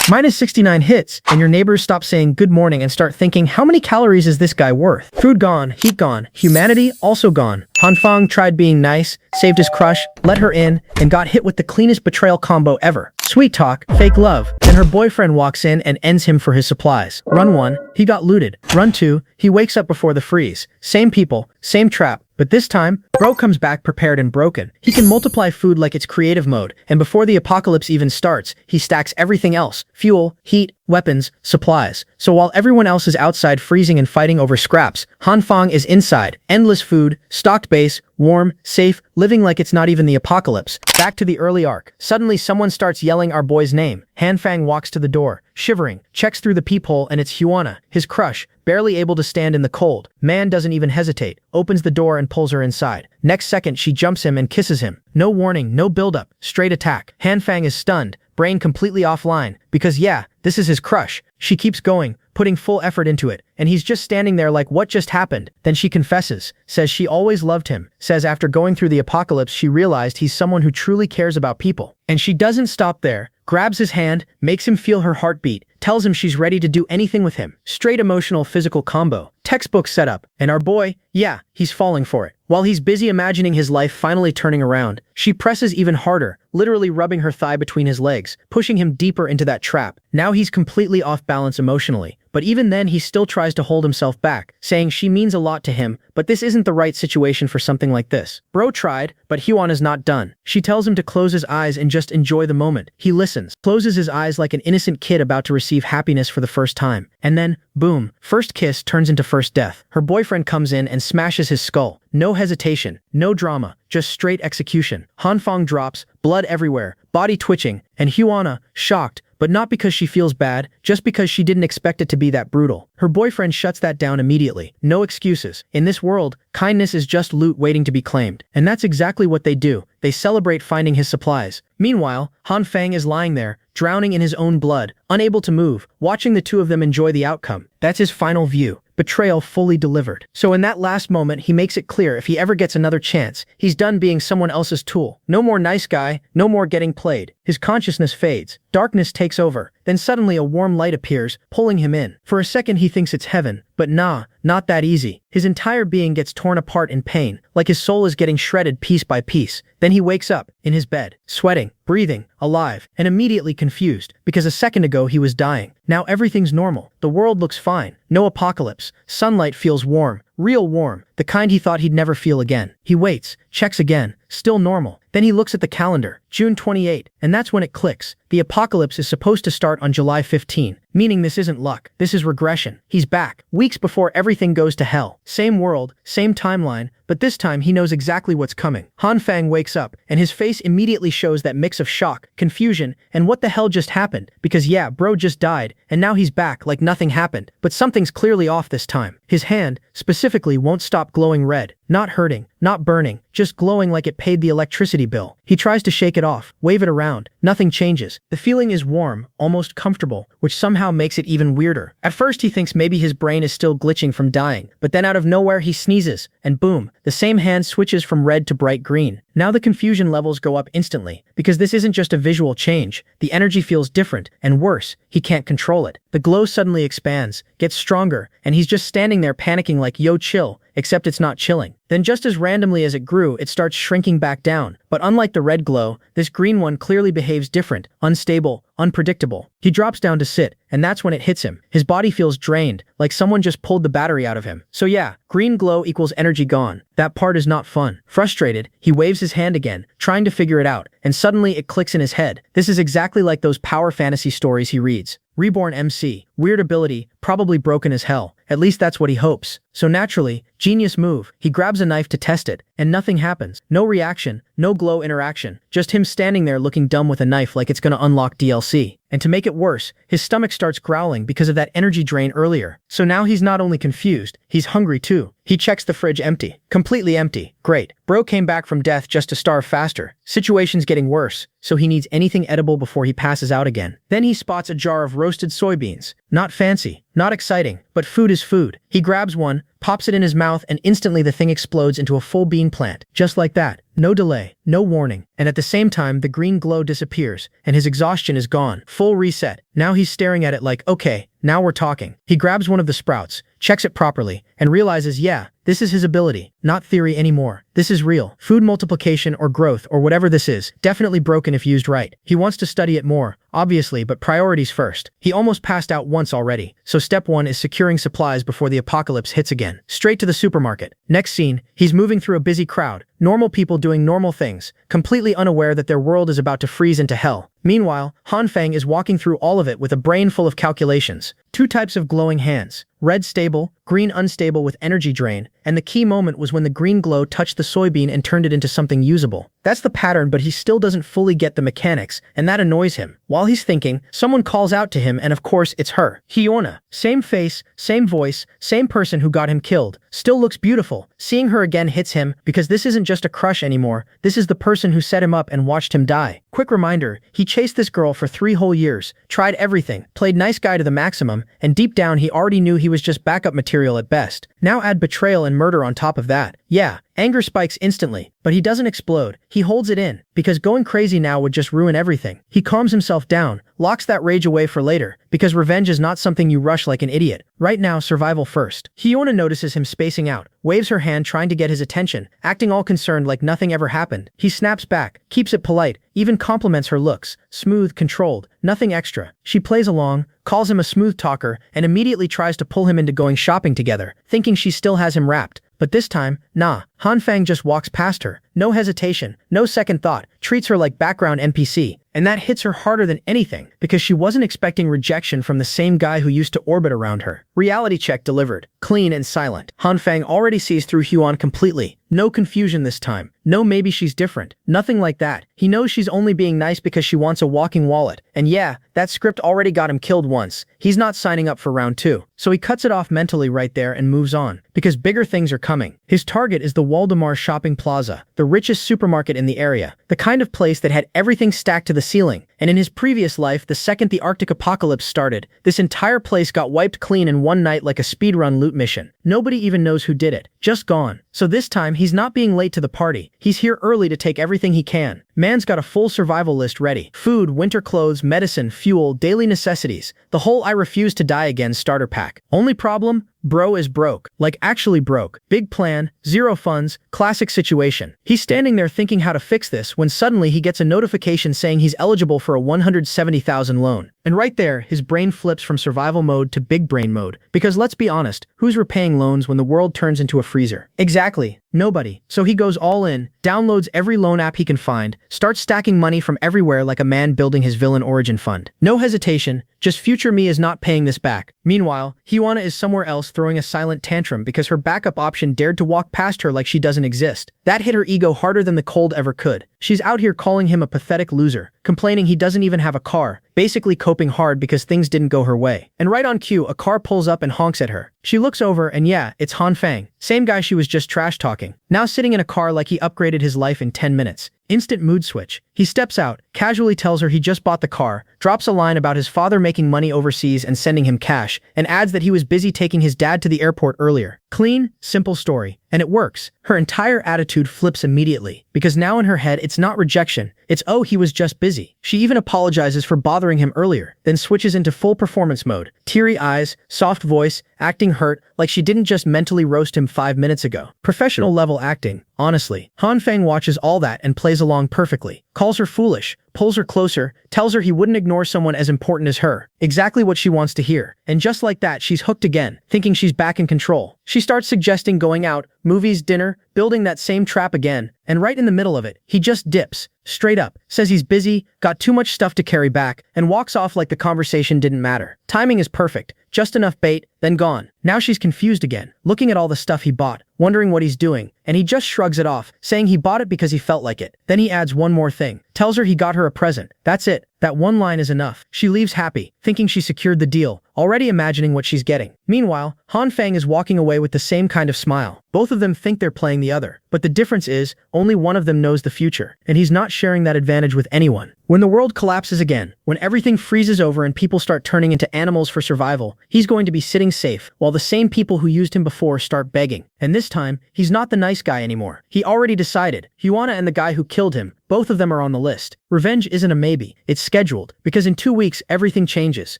Minus 69 hits, and your neighbors stop saying good morning and start thinking, how many calories is this guy worth? Food gone, heat gone, humanity also gone. Hanfang tried being nice, saved his crush, let her in, and got hit with the cleanest betrayal combo ever. Sweet talk, fake love. Then her boyfriend walks in and ends him for his supplies. Run 1, he got looted. Run 2, he wakes up before the freeze. Same people, same trap. But this time, bro comes back prepared and broken. He can multiply food like it's creative mode, and before the apocalypse even starts, he stacks everything else: fuel, heat, weapons, supplies. So while everyone else is outside freezing and fighting over scraps, Hanfang is inside. Endless food, stocked base, warm, safe, living like it's not even the apocalypse. Back to the early arc. Suddenly someone starts yelling our boy's name. Hanfang walks to the door, shivering, checks through the peephole, and it's Huana, his crush, barely able to stand in the cold. Man doesn't even hesitate, opens the door and pulls her inside. Next second she jumps him and kisses him. No warning, no buildup, straight attack. Hanfang is stunned, brain completely offline, because yeah, this is his crush. She keeps going, putting full effort into it, and he's just standing there like, what just happened? Then she confesses, says she always loved him, says after going through the apocalypse she realized he's someone who truly cares about people. And she doesn't stop there, grabs his hand, makes him feel her heartbeat, tells him she's ready to do anything with him. Straight emotional physical combo. Textbook setup. And our boy, yeah, he's falling for it. While he's busy imagining his life finally turning around, she presses even harder, literally rubbing her thigh between his legs, pushing him deeper into that trap. Now he's completely off balance emotionally. But even then he still tries to hold himself back, saying she means a lot to him, but this isn't the right situation for something like this. Bro tried, but Huan is not done. She tells him to close his eyes and just enjoy the moment. He listens, closes his eyes like an innocent kid about to receive happiness for the first time. And then, boom, first kiss turns into first death. Her boyfriend comes in and smashes his skull. No hesitation, no drama, just straight execution. Hanfang drops, blood everywhere, body twitching, and Huana, shocked, but not because she feels bad, just because she didn't expect it to be that brutal. Her boyfriend shuts that down immediately. No excuses. In this world, kindness is just loot waiting to be claimed. And that's exactly what they do. They celebrate finding his supplies. Meanwhile, Hanfang is lying there, drowning in his own blood, unable to move, watching the two of them enjoy the outcome. That's his final view. Betrayal fully delivered. So in that last moment, he makes it clear if he ever gets another chance, he's done being someone else's tool. No more nice guy, no more getting played. His consciousness fades. Darkness takes over. Then suddenly a warm light appears, pulling him in. For a second he thinks it's heaven, but nah, not that easy. His entire being gets torn apart in pain, like his soul is getting shredded piece by piece. Then he wakes up, in his bed, sweating, breathing, alive, and immediately confused, because a second ago he was dying. Now everything's normal. The world looks fine. No apocalypse. Sunlight feels warm. Real warm. The kind he thought he'd never feel again. He waits, checks again. Still normal. Then he looks at the calendar, June 28, and that's when it clicks. The apocalypse is supposed to start on July 15, meaning this isn't luck. This is regression. He's back, weeks before everything goes to hell. Same world, same timeline, but this time he knows exactly what's coming. Hanfang wakes up, and his face immediately shows that mix of shock, confusion, and what the hell just happened? Because yeah, bro just died, and now he's back like nothing happened. But something's clearly off this time. His hand, specifically, won't stop glowing red. Not hurting, not burning, just glowing like it paid the electricity bill. He tries to shake it off, wave it around. Nothing changes. The feeling is warm, almost comfortable, which somehow makes it even weirder. At first he thinks maybe his brain is still glitching from dying, but then out of nowhere he sneezes, and boom, the same hand switches from red to bright green. Now the confusion levels go up instantly, because this isn't just a visual change. The energy feels different, and worse, he can't control it. The glow suddenly expands, gets stronger, and he's just standing there panicking like, yo, chill, except it's not chilling. Then just as randomly as it grew, it starts shrinking back down. But unlike the red glow, this green one clearly behaves different, unstable, unpredictable. He drops down to sit, and that's when it hits him. His body feels drained, like someone just pulled the battery out of him. So yeah, green glow equals energy gone. That part is not fun. Frustrated, he waves his hand again, trying to figure it out, and suddenly it clicks in his head. This is exactly like those power fantasy stories he reads. Reborn MC, weird ability, probably broken as hell. At least that's what he hopes. So naturally, genius move, he grabs a knife to test it, and nothing happens. No reaction, no glow interaction, just him standing there looking dumb with a knife like it's gonna unlock DLC. And to make it worse, his stomach starts growling because of that energy drain earlier. So now he's not only confused, he's hungry too. He checks the fridge empty. Completely empty. Great. Bro came back from death just to starve faster. Situation's getting worse, so he needs anything edible before he passes out again. Then he spots a jar of roasted soybeans. Not fancy, not exciting, but food is food. He grabs one, pops it in his mouth, and instantly the thing explodes into a full bean plant. Just like that. No delay, no warning. And at the same time, the green glow disappears, and his exhaustion is gone. Full reset. Now he's staring at it like, okay, now we're talking. He grabs one of the sprouts, checks it properly, and realizes, yeah, this is his ability, not theory anymore. This is real. Food multiplication or growth or whatever this is, definitely broken if used right. He wants to study it more, obviously, but priorities first. He almost passed out once already, so step 1 is securing supplies before the apocalypse hits again. Straight to the supermarket. Next scene, he's moving through a busy crowd, normal people doing normal things, completely unaware that their world is about to freeze into hell. Meanwhile, Hanfang is walking through all of it with a brain full of calculations. 2 types of glowing hands. Red stable, green unstable with energy drain, and the key moment was when the green glow touched the soybean and turned it into something usable. That's the pattern, but he still doesn't fully get the mechanics, and that annoys him. While he's thinking, someone calls out to him, and of course it's her. Hyuna. Same face, same voice, same person who got him killed. Still looks beautiful. Seeing her again hits him, because this isn't just a crush anymore, this is the person who set him up and watched him die. Quick reminder, he chased this girl for 3 whole years, tried everything, played nice guy to the maximum, and deep down he already knew he was just backup material at best. Now add betrayal and murder on top of that. Yeah, anger spikes instantly, but he doesn't explode. He holds it in, because going crazy now would just ruin everything. He calms himself down, locks that rage away for later, because revenge is not something you rush like an idiot. Right now, survival first. Hyuna notices him spacing out, waves her hand trying to get his attention, acting all concerned like nothing ever happened. He snaps back, keeps it polite, even compliments her looks, smooth, controlled, nothing extra. She plays along, calls him a smooth talker, and immediately tries to pull him into going shopping together, thinking she still has him wrapped. But this time, nah, Hanfang just walks past her, no hesitation, no second thought, treats her like background NPC, and that hits her harder than anything, because she wasn't expecting rejection from the same guy who used to orbit around her. Reality check delivered, clean and silent. Hanfang already sees through Huan completely. No confusion this time. No maybe she's different. Nothing like that. He knows she's only being nice because she wants a walking wallet. And yeah, that script already got him killed once. He's not signing up for round 2. So he cuts it off mentally right there and moves on, because bigger things are coming. His target is the Waldemar Shopping Plaza, the richest supermarket in the area, the kind of place that had everything stacked to the ceiling. And in his previous life, the second the Arctic apocalypse started, this entire place got wiped clean in one night like a speedrun loot mission. Nobody even knows who did it. Just gone. So this time, he's not being late to the party. He's here early to take everything he can. Man's got a full survival list ready. Food, winter clothes, medicine, fuel, daily necessities. The whole I refuse to die again starter pack. Only problem? Bro is broke. Like actually broke. Big plan, 0 funds, classic situation. He's standing there thinking how to fix this when suddenly he gets a notification saying he's eligible for a 170,000 loan. And right there, his brain flips from survival mode to big brain mode. Because let's be honest, who's repaying loans when the world turns into a freezer? Exactly. Nobody. So he goes all in, downloads every loan app he can find, starts stacking money from everywhere like a man building his villain origin fund. No hesitation, just future me is not paying this back. Meanwhile, Hyuna is somewhere else throwing a silent tantrum because her backup option dared to walk past her like she doesn't exist. That hit her ego harder than the cold ever could. She's out here calling him a pathetic loser, complaining he doesn't even have a car, basically coping hard because things didn't go her way. And right on cue, a car pulls up and honks at her. She looks over and yeah, it's Hanfang, same guy she was just trash talking. Now sitting in a car like he upgraded his life in 10 minutes. Instant mood switch. He steps out, casually tells her he just bought the car, drops a line about his father making money overseas and sending him cash, and adds that he was busy taking his dad to the airport earlier. Clean, simple story. And it works. Her entire attitude flips immediately, because now in her head it's not rejection, it's oh he was just busy. She even apologizes for bothering him earlier, then switches into full performance mode. Teary eyes, soft voice, acting hurt, like she didn't just mentally roast him 5 minutes ago. Professional level acting, honestly. Hanfang watches all that and plays along perfectly. Calls her foolish, pulls her closer, tells her he wouldn't ignore someone as important as her. Exactly what she wants to hear. And just like that, she's hooked again, thinking she's back in control. She starts suggesting going out, movies, dinner, building that same trap again, and right in the middle of it, he just dips, straight up, says he's busy, got too much stuff to carry back, and walks off like the conversation didn't matter. Timing is perfect, just enough bait, then gone. Now she's confused again, looking at all the stuff he bought, wondering what he's doing, and he just shrugs it off, saying he bought it because he felt like it. Then he adds one more thing, tells her he got her a present. That's it. That one line is enough. She leaves happy, thinking she secured the deal, already imagining what she's getting. Meanwhile, Han Fang is walking away with the same kind of smile. Both of them think they're playing the other, but the difference is, only one of them knows the future, and he's not sharing that advantage with anyone. When the world collapses again, when everything freezes over and people start turning into animals for survival, he's going to be sitting safe, while the same people who used him before start begging. And this time, he's not the nice guy anymore. He already decided. Huana and the guy who killed him, both of them are on the list. Revenge isn't a maybe, it's scheduled, because in 2 weeks everything changes.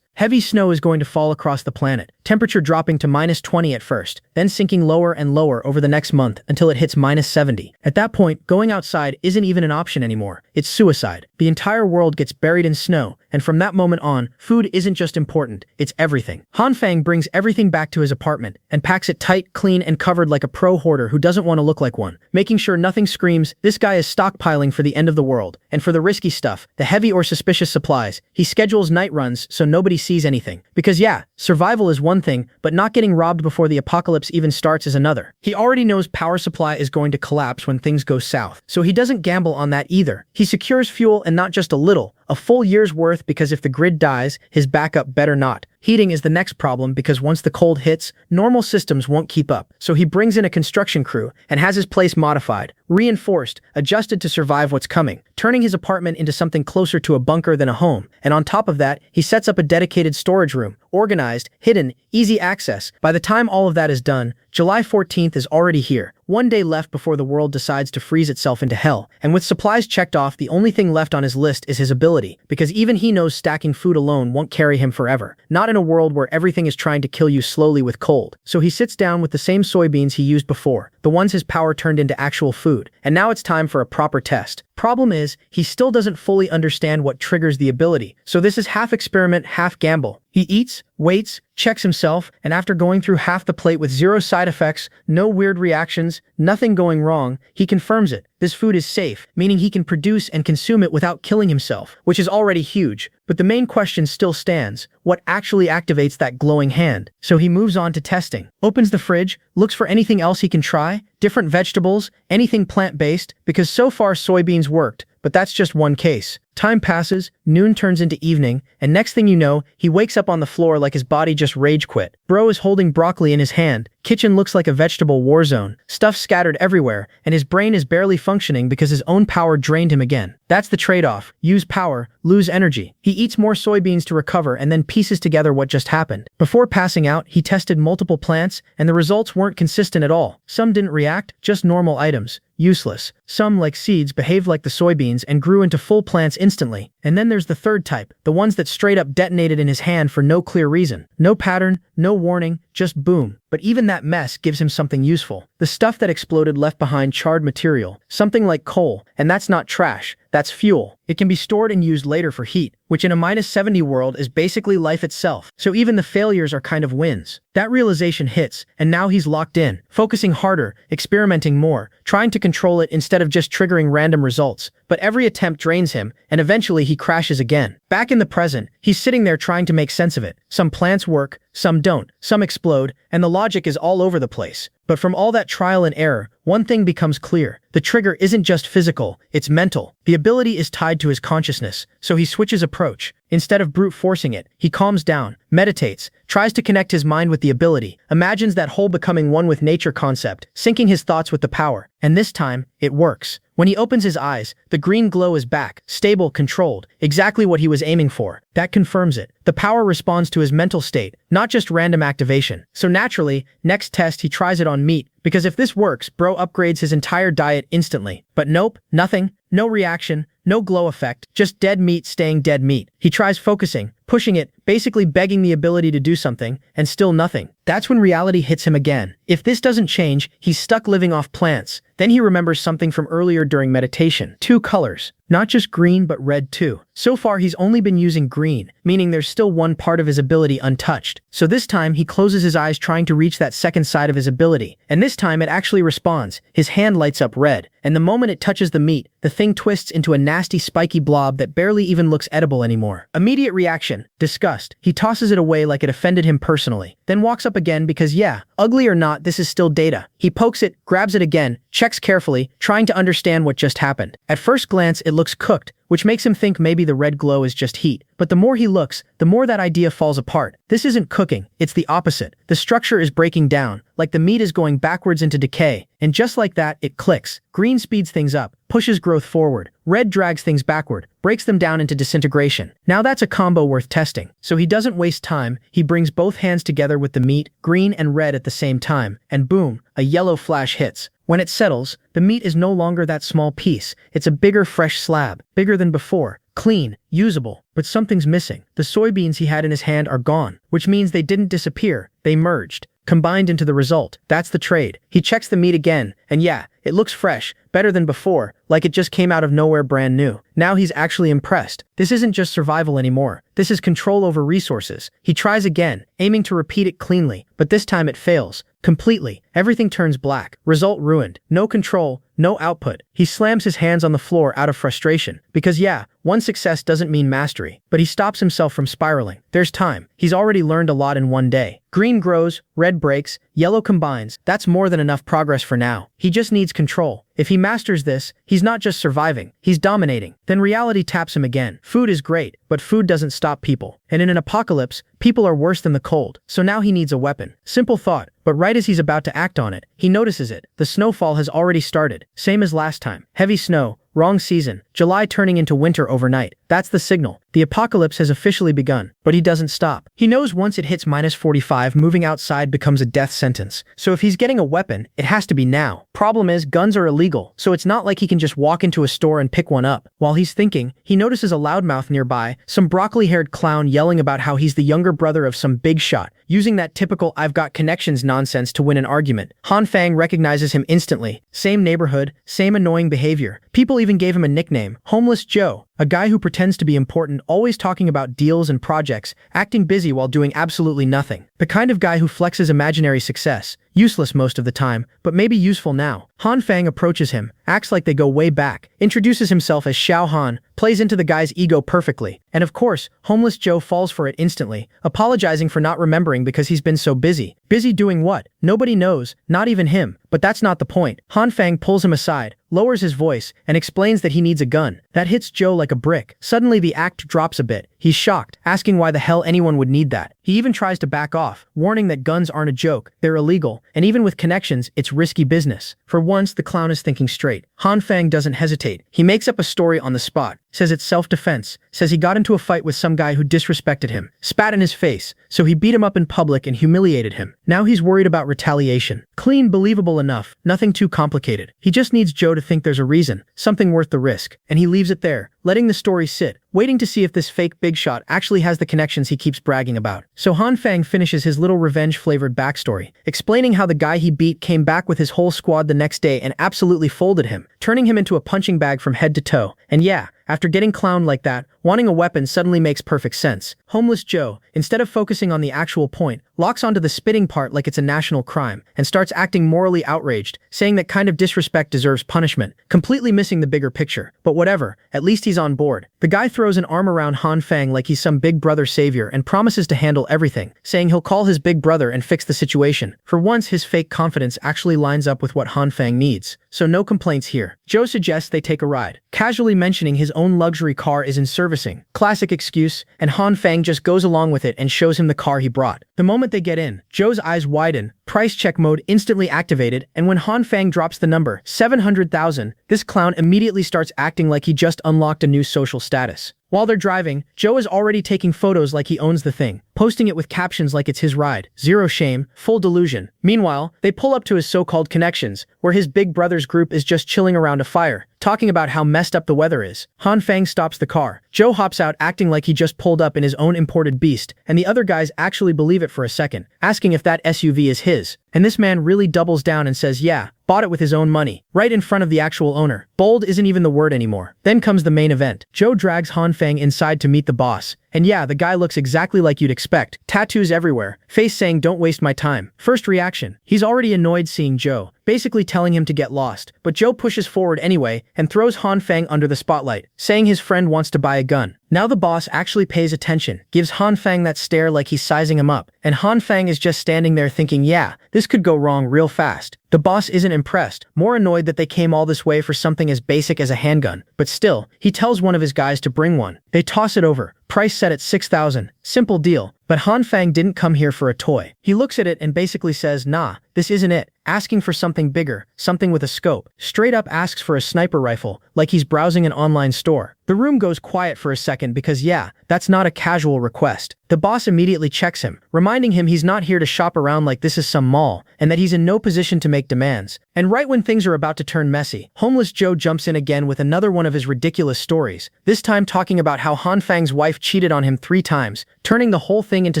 Heavy snow is going to fall across the planet, temperature dropping to -20 at first, then sinking lower and lower over the next month until it hits -70. At that point, going outside isn't even an option anymore, it's suicide. The entire world gets buried in snow, and from that moment on, food isn't just important, it's everything. Han Fang brings everything back to his apartment, and packs it tight, clean, and covered like a pro hoarder who doesn't want to look like one, making sure nothing screams, this guy is stockpiling for the end of the world. And for the risky stuff, the heavy or suspicious supplies, he schedules night runs so nobody sees anything. Because yeah, survival is one thing, but not getting robbed before the apocalypse even starts is another. He already knows power supply is going to collapse when things go south, so he doesn't gamble on that either. He secures fuel, and not just a little, a full year's worth, because if the grid dies, his backup better not. Heating is the next problem, because once the cold hits, normal systems won't keep up. So he brings in a construction crew and has his place modified, reinforced, adjusted to survive what's coming, turning his apartment into something closer to a bunker than a home. And on top of that, he sets up a dedicated storage room, organized, hidden, easy access. By the time all of that is done, July 14th is already here, 1 day left before the world decides to freeze itself into hell. And with supplies checked off, the only thing left on his list is his ability, because even he knows stacking food alone won't carry him forever. Not in a world where everything is trying to kill you slowly with cold. So he sits down with the same soybeans he used before, the ones his power turned into actual food. And now it's time for a proper test. Problem is, he still doesn't fully understand what triggers the ability, so this is half experiment, half gamble. He eats, waits, checks himself, and after going through half the plate with 0 side effects, no weird reactions, nothing going wrong, he confirms it. This food is safe, meaning he can produce and consume it without killing himself, which is already huge. But the main question still stands, what actually activates that glowing hand? So he moves on to testing, opens the fridge, looks for anything else he can try, different vegetables, anything plant-based, because so far soybeans worked, but that's just one case. Time passes, noon turns into evening, and next thing you know, he wakes up on the floor like his body just rage quit. Bro is holding broccoli in his hand, kitchen looks like a vegetable war zone, stuff scattered everywhere, and his brain is barely functioning because his own power drained him again. That's the trade-off, use power, lose energy. He eats more soybeans to recover and then pieces together what just happened. Before passing out, he tested multiple plants, and the results weren't consistent at all. Some didn't react, just normal items. Useless. Some, like seeds, behaved like the soybeans and grew into full plants instantly. And then there's the third type, the ones that straight up detonated in his hand for no clear reason. No pattern, no warning, just boom. But even that mess gives him something useful. The stuff that exploded left behind charred material, something like coal, and that's not trash, that's fuel. It can be stored and used later for heat, which in a -70 world is basically life itself. So even the failures are kind of wins. That realization hits, and now he's locked in, focusing harder, experimenting more, trying to control it instead of just triggering random results. But every attempt drains him, and eventually he crashes again. Back in the present, he's sitting there trying to make sense of it. Some plants work, some don't, some explode, and the logic is all over the place. But from all that trial and error, one thing becomes clear. The trigger isn't just physical, it's mental. The ability is tied to his consciousness, so he switches approach. Instead of brute forcing it, he calms down, meditates, tries to connect his mind with the ability, imagines that whole becoming one with nature concept, syncing his thoughts with the power. And this time, it works. When he opens his eyes, the green glow is back, stable, controlled, exactly what he was aiming for. That confirms it. The power responds to his mental state, not just random activation. So naturally, next test he tries it on meat, because if this works, bro upgrades his entire diet instantly. But nope, nothing, no reaction, no glow effect, just dead meat staying dead meat. He tries focusing, pushing it, basically begging the ability to do something, and still nothing. That's when reality hits him again. If this doesn't change, he's stuck living off plants. Then he remembers something from earlier during meditation. 2 colors. Not just green, but red too. So far, he's only been using green, meaning there's still one part of his ability untouched. So this time, he closes his eyes trying to reach that second side of his ability. And this time, it actually responds. His hand lights up red. And the moment it touches the meat, the thing twists into a nasty spiky blob that barely even looks edible anymore. Immediate reaction, disgust. He tosses it away like it offended him personally. Then walks up again because yeah, ugly or not, this is still data. He pokes it, grabs it again, checks carefully, trying to understand what just happened. At first glance, it looks cooked, which makes him think maybe the red glow is just heat. But the more he looks, the more that idea falls apart. This isn't cooking, it's the opposite. The structure is breaking down, like the meat is going backwards into decay, and just like that, it clicks. Green speeds things up, pushes growth forward. Red drags things backward, breaks them down into disintegration. Now that's a combo worth testing. So he doesn't waste time, he brings both hands together with the meat, green and red at the same time, and boom, a yellow flash hits. When it settles, the meat is no longer that small piece, it's a bigger fresh slab, bigger than before, clean, usable, but something's missing. The soybeans he had in his hand are gone, which means they didn't disappear, they merged, combined into the result. That's the trade. He checks the meat again, and yeah, it looks fresh, better than before, like it just came out of nowhere brand new. Now he's actually impressed. This isn't just survival anymore. This is control over resources. He tries again, aiming to repeat it cleanly, but this time it fails. Completely. Everything turns black. Result ruined. No control, no output. He slams his hands on the floor out of frustration. Because yeah, one success doesn't mean mastery. But he stops himself from spiraling. There's time. He's already learned a lot in one day. Green grows, red breaks, yellow combines. That's more than enough progress for now. He just needs control. If he masters this, he's not just surviving, he's dominating. Then reality taps him again. Food is great, but food doesn't stop people. And in an apocalypse, people are worse than the cold. So now he needs a weapon. Simple thought, but right as he's about to act on it, he notices it. The snowfall has already started. Same as last time. Heavy snow. Wrong season. July turning into winter overnight. That's the signal. The apocalypse has officially begun. But he doesn't stop. He knows once it hits -45, moving outside becomes a death sentence. So if he's getting a weapon, it has to be now. Problem is, guns are illegal, so it's not like he can just walk into a store and pick one up. While he's thinking, he notices a loudmouth nearby, some broccoli-haired clown yelling about how he's the younger brother of some big shot, using that typical "I've got connections" nonsense to win an argument. Han Fang recognizes him instantly. Same neighborhood, same annoying behavior. People even gave him a nickname, Homeless Joe, a guy who pretends to be important, always talking about deals and projects, acting busy while doing absolutely nothing. The kind of guy who flexes imaginary success, useless most of the time, but maybe useful now. Han Fang approaches him, acts like they go way back, introduces himself as Xiao Han, plays into the guy's ego perfectly, and of course, Homeless Joe falls for it instantly, apologizing for not remembering because he's been so busy. Busy doing what? Nobody knows, not even him, but that's not the point. Han Fang pulls him aside, lowers his voice, and explains that he needs a gun. That hits Joe like a brick. Suddenly the act drops a bit. He's shocked, asking why the hell anyone would need that. He even tries to back off, warning that guns aren't a joke, they're illegal, and even with connections, it's risky business. For once, the clown is thinking straight. Han Fang doesn't hesitate. He makes up a story on the spot, says it's self-defense, says he got into a fight with some guy who disrespected him, spat in his face, so he beat him up in public and humiliated him. Now he's worried about retaliation. Clean, believable enough, nothing too complicated. He just needs Joe to think there's a reason, something worth the risk, and he leaves it there, letting the story sit, waiting to see if this fake big shot actually has the connections he keeps bragging about. So Han Fang finishes his little revenge-flavored backstory, explaining how the guy he beat came back with his whole squad the next day and absolutely folded him, turning him into a punching bag from head to toe. And yeah, after getting clowned like that, wanting a weapon suddenly makes perfect sense. Homeless Joe, instead of focusing on the actual point, locks onto the spitting part like it's a national crime, and starts acting morally outraged, saying that kind of disrespect deserves punishment, completely missing the bigger picture. But whatever, at least he's on board. The guy throws an arm around Han Fang like he's some big brother savior and promises to handle everything, saying he'll call his big brother and fix the situation. For once, his fake confidence actually lines up with what Han Fang needs. So no complaints here. Joe suggests they take a ride, casually mentioning his own luxury car is in servicing. Classic excuse, and Han Fang just goes along with it and shows him the car he brought. The moment they get in, Joe's eyes widen, price check mode instantly activated, and when Han Fang drops the number 700,000, this clown immediately starts acting like he just unlocked a new social status. While they're driving, Joe is already taking photos like he owns the thing, posting it with captions like it's his ride. Zero shame, full delusion. Meanwhile, they pull up to his so-called connections, where his big brother's group is just chilling around a fire, talking about how messed up the weather is. Han Fang stops the car. Joe hops out acting like he just pulled up in his own imported beast, and the other guys actually believe it for a second, asking if that SUV is his. And this man really doubles down and says yeah, bought it with his own money, right in front of the actual owner. Bold isn't even the word anymore. Then comes the main event. Joe drags Han Fang inside to meet the boss. And yeah, the guy looks exactly like you'd expect. Tattoos everywhere, face saying don't waste my time. First reaction, he's already annoyed seeing Joe, basically telling him to get lost. But Joe pushes forward anyway and throws Han Fang under the spotlight, saying his friend wants to buy a gun. Now the boss actually pays attention, gives Han Fang that stare like he's sizing him up, and Han Fang is just standing there thinking yeah, this could go wrong real fast. The boss isn't impressed, more annoyed that they came all this way for something as basic as a handgun, but still, he tells one of his guys to bring one. They toss it over, price set at 6,000, simple deal. But Han Fang didn't come here for a toy. He looks at it and basically says, nah, this isn't it, asking for something bigger, something with a scope. Straight up asks for a sniper rifle, like he's browsing an online store. The room goes quiet for a second because yeah, that's not a casual request. The boss immediately checks him, reminding him he's not here to shop around like this is some mall, and that he's in no position to make demands. And right when things are about to turn messy, Homeless Joe jumps in again with another one of his ridiculous stories, this time talking about how Han Fang's wife cheated on him 3 times, turning the whole thing into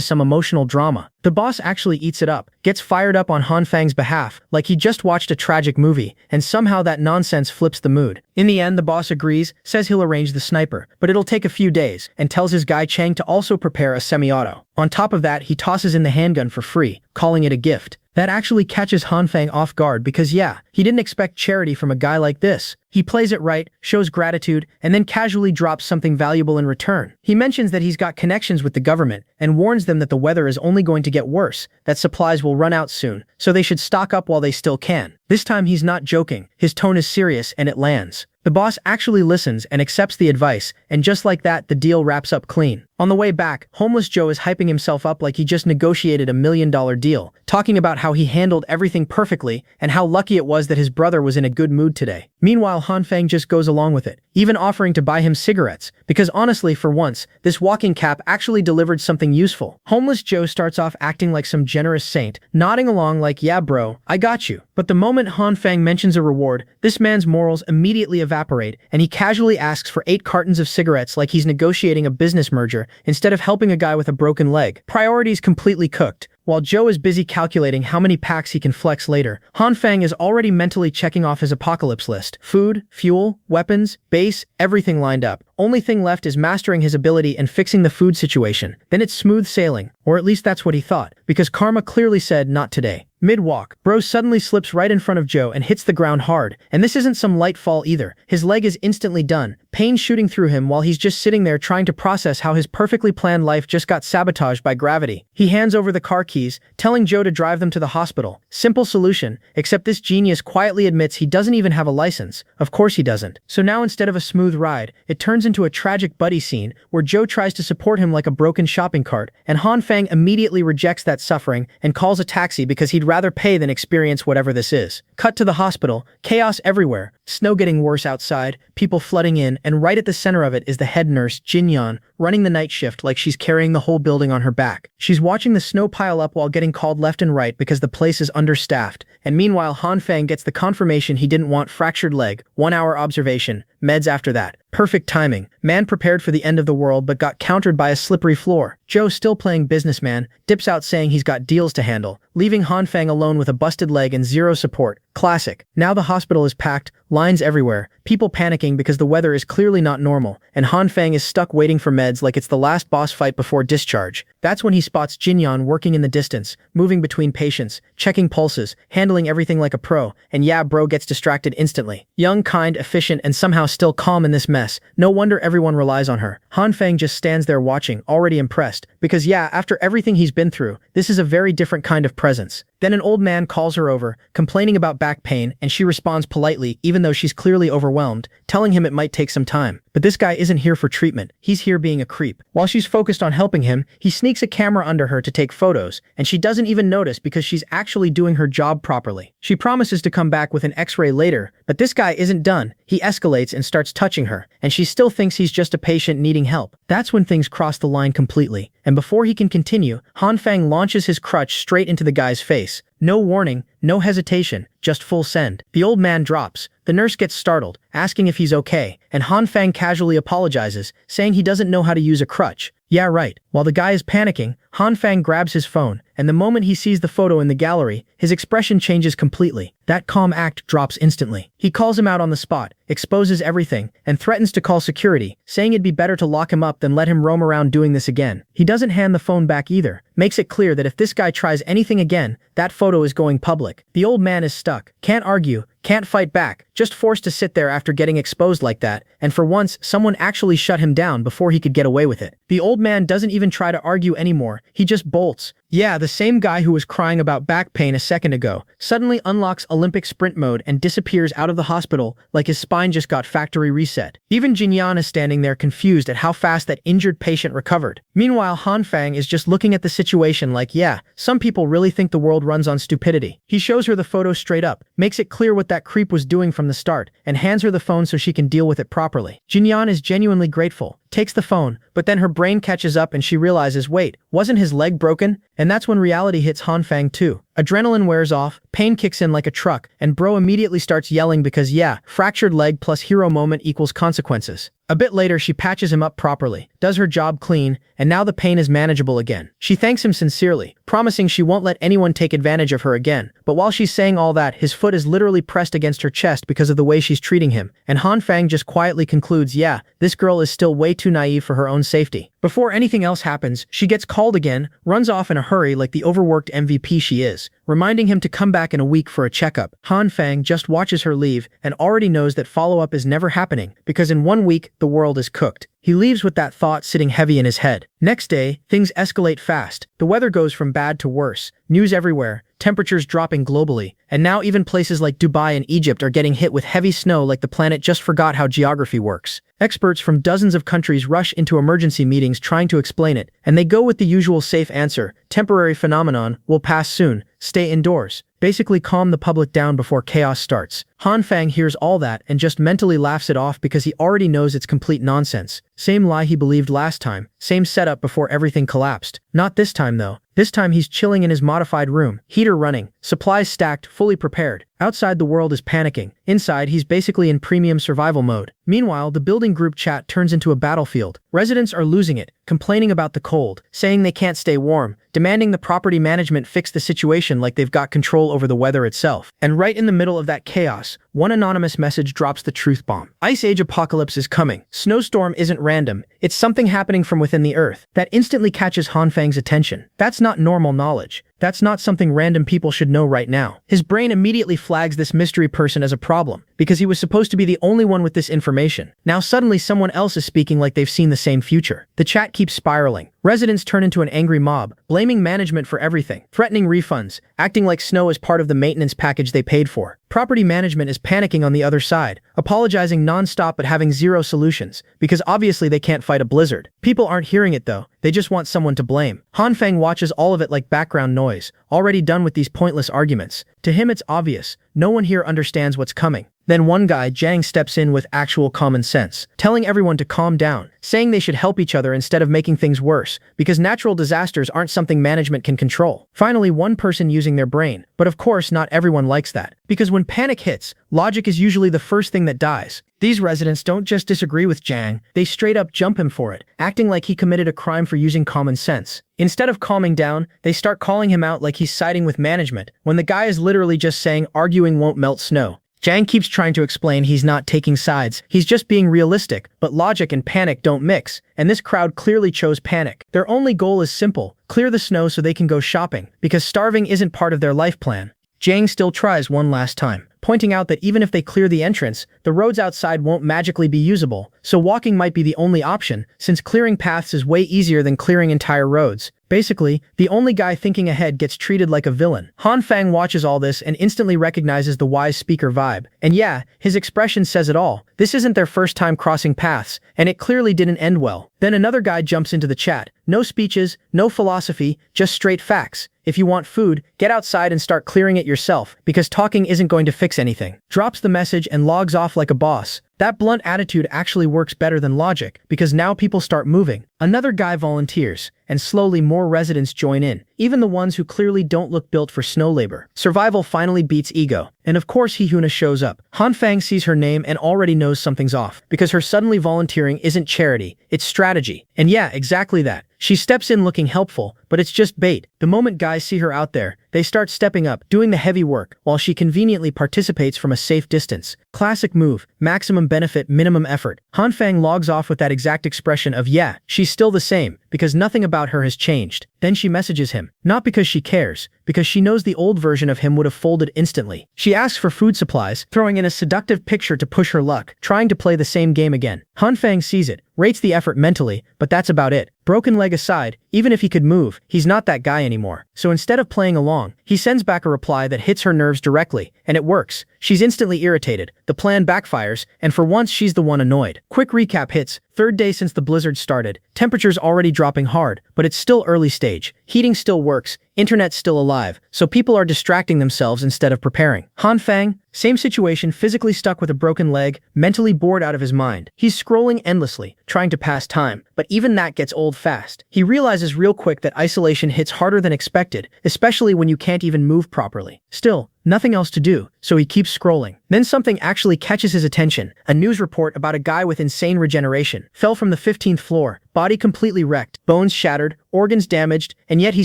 some emotional drama. The boss actually eats it up, gets fired up on Han Fang's behalf, like he just watched a tragic movie, and somehow that nonsense flips the mood. In the end, the boss agrees, says he'll arrange the sniper, but it'll take a few days, and tells his guy Chang to also prepare a semi-auto. On top of that, he tosses in the handgun for free, calling it a gift. That actually catches Han Fang off guard because yeah, he didn't expect charity from a guy like this. He plays it right, shows gratitude, and then casually drops something valuable in return. He mentions that he's got connections with the government and warns them that the weather is only going to get worse, that supplies will run out soon, so they should stock up while they still can. This time he's not joking, his tone is serious and it lands. The boss actually listens and accepts the advice, and just like that, the deal wraps up clean. On the way back, Homeless Joe is hyping himself up like he just negotiated a $1 million deal, talking about how he handled everything perfectly and how lucky it was that his brother was in a good mood today. Meanwhile, Han Fang just goes along with it, even offering to buy him cigarettes, because honestly, for once, this walking cap actually delivered something useful. Homeless Joe starts off acting like some generous saint, nodding along like, yeah bro, I got you. But the moment Han Fang mentions a reward, this man's morals immediately evaporate, and he casually asks for 8 cartons of cigarettes like he's negotiating a business merger instead of helping a guy with a broken leg. Priorities completely cooked. While Joe is busy calculating how many packs he can flex later, Han Fang is already mentally checking off his apocalypse list. Food, fuel, weapons, base, everything lined up. Only thing left is mastering his ability and fixing the food situation. Then it's smooth sailing, or at least that's what he thought, because karma clearly said not today. Mid-walk, bro suddenly slips right in front of Joe and hits the ground hard, and this isn't some light fall either. His leg is instantly done, pain shooting through him while he's just sitting there trying to process how his perfectly planned life just got sabotaged by gravity. He hands over the car keys, telling Joe to drive them to the hospital. Simple solution, except this genius quietly admits he doesn't even have a license. Of course he doesn't. So now instead of a smooth ride, it turns into a tragic buddy scene where Joe tries to support him like a broken shopping cart, and Han Fang immediately rejects that suffering and calls a taxi because he'd rather pay than experience whatever this is. Cut to the hospital, chaos everywhere, snow getting worse outside, people flooding in, and right at the center of it is the head nurse, Jinyan, running the night shift like she's carrying the whole building on her back. She's watching the snow pile up while getting called left and right because the place is understaffed, and meanwhile Han Fang gets the confirmation he didn't want fractured leg, 1 hour observation, meds after that. Perfect timing. Man prepared for the end of the world but got countered by a slippery floor. Joe, still playing businessman, dips out saying he's got deals to handle, leaving Han Fang alone with a busted leg and zero support. Classic. Now the hospital is packed, lines everywhere, people panicking because the weather is clearly not normal, and Han Fang is stuck waiting for meds like it's the last boss fight before discharge. That's when he spots Jinyan working in the distance, moving between patients, checking pulses, handling everything like a pro, and yeah, bro gets distracted instantly. Young, kind, efficient, and somehow still calm in this mess. No wonder everyone relies on her. Han Fang just stands there watching, already impressed, because yeah, after everything he's been through, this is a very different kind of presence. Then an old man calls her over, complaining about back pain, and she responds politely even though she's clearly overwhelmed, telling him it might take some time. But this guy isn't here for treatment, he's here being a creep. While she's focused on helping him, he sneaks a camera under her to take photos, and she doesn't even notice because she's actually doing her job properly. She promises to come back with an x-ray later, but this guy isn't done. He escalates and starts touching her, and she still thinks he's just a patient needing help. That's when things cross the line completely, and before he can continue, Han Fang launches his crutch straight into the guy's face. No warning, no hesitation, just full send. The old man drops. The nurse gets startled, asking if he's okay, and Han Fang casually apologizes, saying he doesn't know how to use a crutch. Yeah, right. While the guy is panicking, Han Fang grabs his phone, and the moment he sees the photo in the gallery, his expression changes completely. That calm act drops instantly. He calls him out on the spot, exposes everything, and threatens to call security, saying it'd be better to lock him up than let him roam around doing this again. He doesn't hand the phone back either, makes it clear that if this guy tries anything again, that photo is going public. The old man is stuck, can't argue, can't fight back, just forced to sit there after getting exposed like that, and for once, someone actually shut him down before he could get away with it. The old man doesn't even even try to argue anymore, he just bolts. Yeah, the same guy who was crying about back pain a second ago suddenly unlocks Olympic sprint mode and disappears out of the hospital like his spine just got factory reset. Even Jinyan is standing there confused at how fast that injured patient recovered. Meanwhile, Hanfang is just looking at the situation like, yeah, some people really think the world runs on stupidity. He shows her the photo straight up, makes it clear what that creep was doing from the start, and hands her the phone so she can deal with it properly. Jinyan is genuinely grateful, takes the phone, but then her brain catches up and she realizes, wait, wasn't his leg broken? And that's when reality hits Hanfang too. Adrenaline wears off, pain kicks in like a truck, and bro immediately starts yelling because yeah, fractured leg plus hero moment equals consequences. A bit later, she patches him up properly, does her job clean, and now the pain is manageable again. She thanks him sincerely, promising she won't let anyone take advantage of her again. But while she's saying all that, his foot is literally pressed against her chest because of the way she's treating him, and Hanfang just quietly concludes, yeah, this girl is still way too naive for her own safety. Before anything else happens, she gets called again, runs off in a hurry like the overworked MVP she is, reminding him to come back in a week for a checkup. Hanfang just watches her leave and already knows that follow-up is never happening because in 1 week, the world is cooked. He leaves with that thought sitting heavy in his head. Next day, things escalate fast. The weather goes from bad to worse. News everywhere, temperatures dropping globally, and now even places like Dubai and Egypt are getting hit with heavy snow like the planet just forgot how geography works. Experts from dozens of countries rush into emergency meetings trying to explain it, and they go with the usual safe answer, temporary phenomenon, will pass soon, stay indoors. Basically calm the public down before chaos starts. Hanfang hears all that and just mentally laughs it off because he already knows it's complete nonsense. Same lie he believed last time, same setup before everything collapsed. Not this time though. This time he's chilling in his modified room, heater running, supplies stacked, fully prepared. Outside the world is panicking. Inside he's basically in premium survival mode. Meanwhile, the building group chat turns into a battlefield. Residents are losing it, complaining about the cold, saying they can't stay warm, demanding the property management fix the situation like they've got control over the weather itself. And right in the middle of that chaos, one anonymous message drops the truth bomb. Ice Age apocalypse is coming. Snowstorm isn't random. It's something happening from within the earth. That instantly catches Hanfang's attention. That's not normal knowledge. That's not something random people should know right now. His brain immediately flags this mystery person as a problem, because he was supposed to be the only one with this information. Now suddenly someone else is speaking like they've seen the same future. The chat keeps spiraling. Residents turn into an angry mob, blaming management for everything, threatening refunds, acting like snow is part of the maintenance package they paid for. Property management is panicking on the other side, apologizing non-stop but having zero solutions, because obviously they can't fight a blizzard. People aren't hearing it though, they just want someone to blame. Hanfang watches all of it like background noise, already done with these pointless arguments. To him it's obvious, no one here understands what's coming. Then one guy, Jang, steps in with actual common sense, telling everyone to calm down, saying they should help each other instead of making things worse, because natural disasters aren't something management can control. Finally, one person using their brain, but of course not everyone likes that, because when panic hits, logic is usually the first thing that dies. These residents don't just disagree with Jang, they straight up jump him for it, acting like he committed a crime for using common sense. Instead of calming down, they start calling him out like he's siding with management, when the guy is literally just saying arguing won't melt snow. Jang keeps trying to explain he's not taking sides, he's just being realistic, but logic and panic don't mix, and this crowd clearly chose panic. Their only goal is simple, clear the snow so they can go shopping, because starving isn't part of their life plan. Jang still tries one last time, pointing out that even if they clear the entrance, the roads outside won't magically be usable, so walking might be the only option, since clearing paths is way easier than clearing entire roads. Basically, the only guy thinking ahead gets treated like a villain. Hanfang watches all this and instantly recognizes the wise speaker vibe. And yeah, his expression says it all. This isn't their first time crossing paths, and it clearly didn't end well. Then another guy jumps into the chat. No speeches, no philosophy, just straight facts. If you want food, get outside and start clearing it yourself, because talking isn't going to fix anything. Drops the message and logs off like a boss. That blunt attitude actually works better than logic, because now people start moving. Another guy volunteers, and slowly more residents join in, even the ones who clearly don't look built for snow labor. Survival finally beats ego. And of course Hihuna shows up. Hanfang sees her name and already knows something's off, because her suddenly volunteering isn't charity, it's strategy. And yeah, exactly that. She steps in looking helpful, but it's just bait. The moment guys see her out there, they start stepping up, doing the heavy work, while she conveniently participates from a safe distance. Classic move, maximum benefit, minimum effort. Hanfang logs off with that exact expression of yeah, she's still the same, because nothing about her has changed. Then she messages him, not because she cares, because she knows the old version of him would have folded instantly. She asks for food supplies, throwing in a seductive picture to push her luck, trying to play the same game again. Hanfang sees it, rates the effort mentally, but that's about it. Broken leg aside, even if he could move, he's not that guy anymore. So instead of playing along, he sends back a reply that hits her nerves directly, and it works. She's instantly irritated, the plan backfires, and for once she's the one annoyed. Quick recap hits, 3rd day since the blizzard started, temperature's already dropping hard, but it's still early stage. Heating still works, internet's still alive, so people are distracting themselves instead of preparing. Han Fang, same situation, physically stuck with a broken leg, mentally bored out of his mind. He's scrolling endlessly, trying to pass time, but even that gets old fast. He realizes real quick that isolation hits harder than expected, especially when you can't even move properly. Still, nothing else to do, so he keeps scrolling. Then something actually catches his attention. A news report about a guy with insane regeneration. Fell from the 15th floor, body completely wrecked, bones shattered, organs damaged, and yet he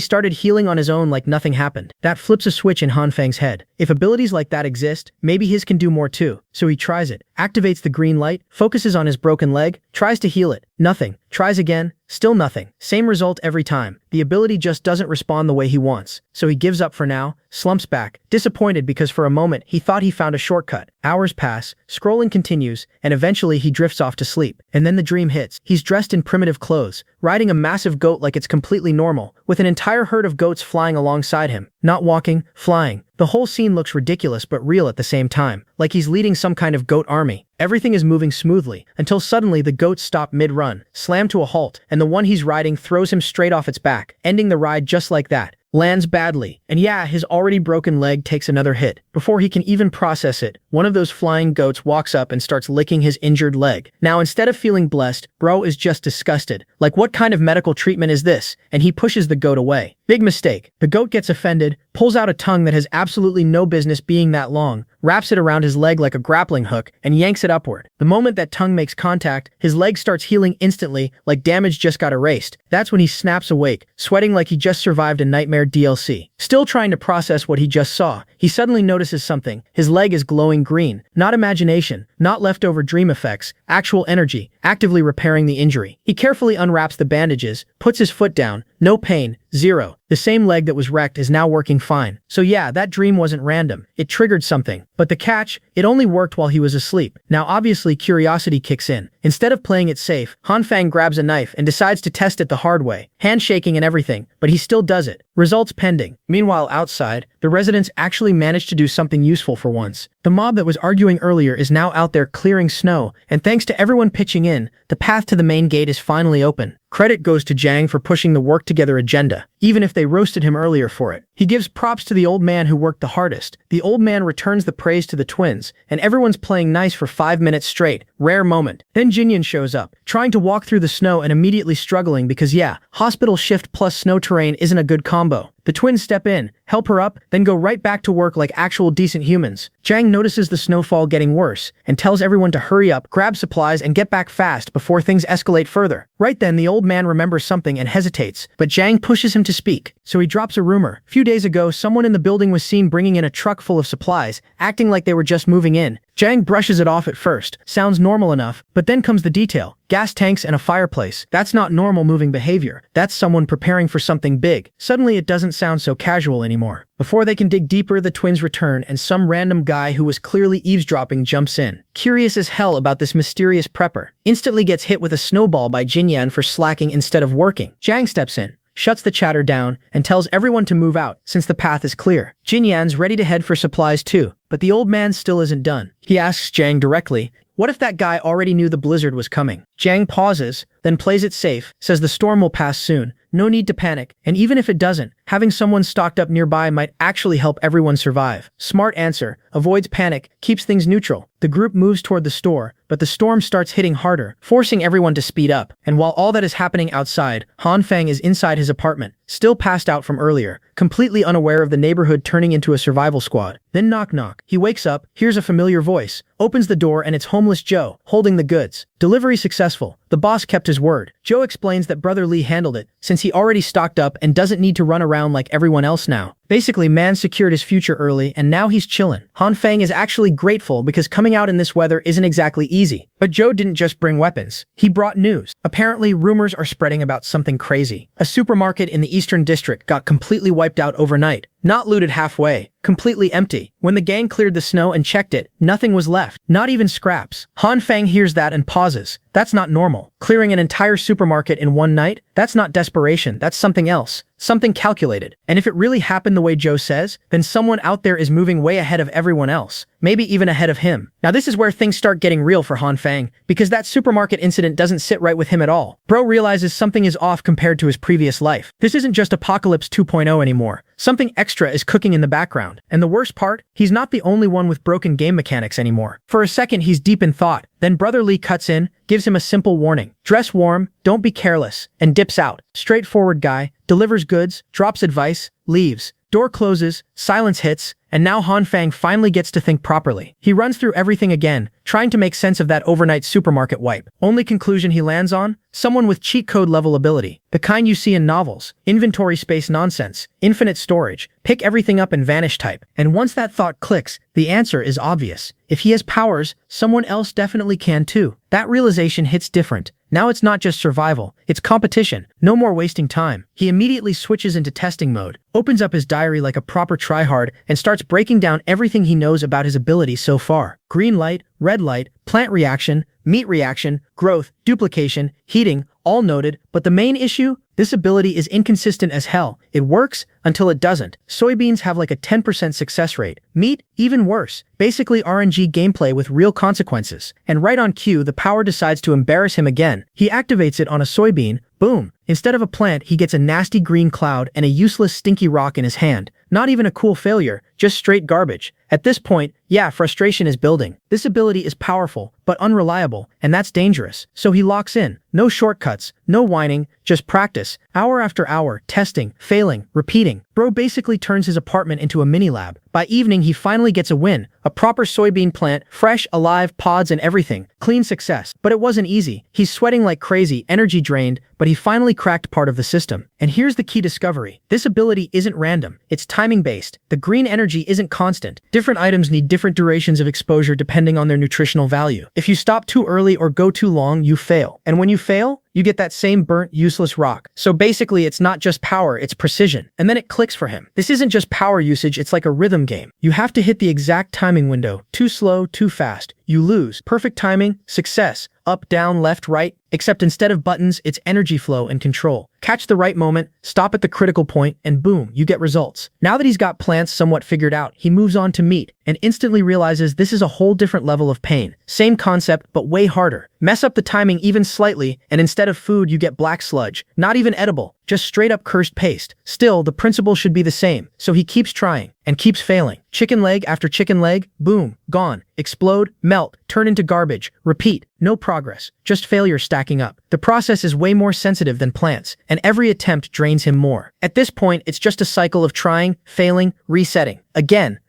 started healing on his own like nothing happened. That flips a switch in Han Fang's head. If abilities like that exist, maybe his can do more too. So he tries it, activates the green light, focuses on his broken leg, tries to heal it. Nothing. Tries again, still nothing. Same result every time. The ability just doesn't respond the way he wants. So he gives up for now, slumps back, disappointed because for a moment he thought he found a shortcut. Hours pass, scrolling continues, and eventually he drifts off to sleep. And then the dream hits. He's dressed in primitive clothes, riding a massive goat like it's completely normal, with an entire herd of goats flying alongside him. Not walking, flying. The whole scene looks ridiculous but real at the same time, like he's leading some kind of goat army. Everything is moving smoothly, until suddenly the goats stop mid-run, slam to a halt, and the one he's riding throws him straight off its back, ending the ride just like that. Lands badly, and yeah, his already broken leg takes another hit. Before he can even process it, one of those flying goats walks up and starts licking his injured leg. Now instead of feeling blessed, bro is just disgusted. Like, what kind of medical treatment is this? And he pushes the goat away. Big mistake. The goat gets offended, pulls out a tongue that has absolutely no business being that long, wraps it around his leg like a grappling hook, and yanks it upward. The moment that tongue makes contact, his leg starts healing instantly, like damage just got erased. That's when he snaps awake, sweating like he just survived a nightmare DLC. Still trying to process what he just saw, he suddenly notices something. His leg is glowing green. Not imagination, not leftover dream effects, actual energy, actively repairing the injury. He carefully unwraps the bandages, puts his foot down. No pain, zero. The same leg that was wrecked is now working fine. So yeah, that dream wasn't random. It triggered something. But the catch, it only worked while he was asleep. Now obviously curiosity kicks in. Instead of playing it safe, Han Fang grabs a knife and decides to test it the hard way. Handshaking and everything, but he still does it. Results pending. Meanwhile outside, the residents actually managed to do something useful for once. The mob that was arguing earlier is now out there clearing snow, and thanks to everyone pitching in, the path to the main gate is finally open. Credit goes to Jang for pushing the work together agenda, even if they roasted him earlier for it. He gives props to the old man who worked the hardest. The old man returns the praise to the twins, and everyone's playing nice for 5 minutes straight. Rare moment. Then Jinyan shows up, trying to walk through the snow and immediately struggling because yeah, hospital shift plus snow terrain isn't a good combo. The twins step in, help her up, then go right back to work like actual decent humans. Jang notices the snowfall getting worse, and tells everyone to hurry up, grab supplies, and get back fast before things escalate further. Right then, the old man remembers something and hesitates, but Jang pushes him to speak. So he drops a rumor. A few days ago, someone in the building was seen bringing in a truck full of supplies, acting like they were just moving in. Jang brushes it off at first. Sounds normal enough, but then comes the detail. Gas tanks and a fireplace. That's not normal moving behavior. That's someone preparing for something big. Suddenly it doesn't sound so casual anymore. Before they can dig deeper, the twins return and some random guy who was clearly eavesdropping jumps in. Curious as hell about this mysterious prepper. Instantly gets hit with a snowball by Jinyan for slacking instead of working. Jang steps in, shuts the chatter down, and tells everyone to move out since the path is clear. Jinyan's ready to head for supplies too, but the old man still isn't done. He asks Jang directly, what if that guy already knew the blizzard was coming? Jang pauses, then plays it safe, says the storm will pass soon, no need to panic, and even if it doesn't, having someone stocked up nearby might actually help everyone survive. Smart answer, avoids panic, keeps things neutral. The group moves toward the store, but the storm starts hitting harder, forcing everyone to speed up. And while all that is happening outside, Han Fang is inside his apartment, still passed out from earlier, completely unaware of the neighborhood turning into a survival squad. Then knock knock. He wakes up, hears a familiar voice, opens the door, and it's homeless Joe, holding the goods. Delivery successful. The boss kept his word. Joe explains that Brother Lee handled it, since he already stocked up and doesn't need to run around like everyone else now. Basically, man secured his future early, and now he's chillin'. Han Fang is actually grateful because coming out in this weather isn't exactly easy. But Joe didn't just bring weapons. He brought news. Apparently, rumors are spreading about something crazy. A supermarket in the Eastern District got completely wiped out overnight. Not looted halfway, completely empty. When the gang cleared the snow and checked it, nothing was left, not even scraps. Han Fang hears that and pauses. That's not normal. Clearing an entire supermarket in one night? That's not desperation, that's something else. Something calculated. And if it really happened the way Joe says, then someone out there is moving way ahead of everyone else. Maybe even ahead of him. Now this is where things start getting real for Han Fang, because that supermarket incident doesn't sit right with him at all. Bro realizes something is off compared to his previous life. This isn't just Apocalypse 2.0 anymore. Something extra is cooking in the background. And the worst part? He's not the only one with broken game mechanics anymore. For a second, he's deep in thought. Then Brother Lee cuts in, gives him a simple warning. Dress warm, don't be careless, and dips out. Straightforward guy, delivers goods, drops advice, leaves. Door closes, silence hits, and now Han Fang finally gets to think properly. He runs through everything again, trying to make sense of that overnight supermarket wipe. Only conclusion he lands on? Someone with cheat code level ability. The kind you see in novels. Inventory space nonsense. Infinite storage. Pick everything up and vanish type. And once that thought clicks, the answer is obvious. If he has powers, someone else definitely can too. That realization hits different. Now it's not just survival, it's competition. No more wasting time. He immediately switches into testing mode, opens up his diary like a proper tryhard, and starts breaking down everything he knows about his abilities so far. Green light, red light, plant reaction, meat reaction, growth, duplication, heating, all noted, but the main issue? This ability is inconsistent as hell. It works until it doesn't. Soybeans have like a 10% success rate. Meat? Even worse. Basically RNG gameplay with real consequences. And right on cue, the power decides to embarrass him again. He activates it on a soybean. Boom. Instead of a plant, he gets a nasty green cloud and a useless stinky rock in his hand. Not even a cool failure, just straight garbage. At this point, yeah, frustration is building. This ability is powerful, but unreliable, and that's dangerous. So he locks in. No shortcuts, no whining, just practice. Hour after hour, testing, failing, repeating. Bro basically turns his apartment into a mini-lab. By evening, he finally gets a win. A proper soybean plant, fresh, alive, pods and everything. Clean success. But it wasn't easy. He's sweating like crazy, energy drained, but he finally cracked part of the system. And here's the key discovery. This ability isn't random. It's timing-based. The green energy isn't constant. Different items need different durations of exposure depending on their nutritional value. If you stop too early or go too long, you fail. And when you fail, you get that same burnt, useless rock. So basically, it's not just power, it's precision. And then it clicks for him. This isn't just power usage, it's like a rhythm game. You have to hit the exact timing window. Too slow, too fast. You lose. Perfect timing, success. Up, down, left, right. Except instead of buttons, it's energy flow and control. Catch the right moment, stop at the critical point, and boom, you get results. Now that he's got plants somewhat figured out, he moves on to meat, and instantly realizes this is a whole different level of pain. Same concept, but way harder. Mess up the timing even slightly, and instead of food, you get black sludge. Not even edible, just straight up cursed paste. Still, the principle should be the same, so he keeps trying, and keeps failing. Chicken leg after chicken leg, boom, gone. Explode, melt, turn into garbage, repeat. No progress, just failure stacking up. The process is way more sensitive than plants, and every attempt drains him more. At this point, it's just a cycle of trying, failing, resetting. Again,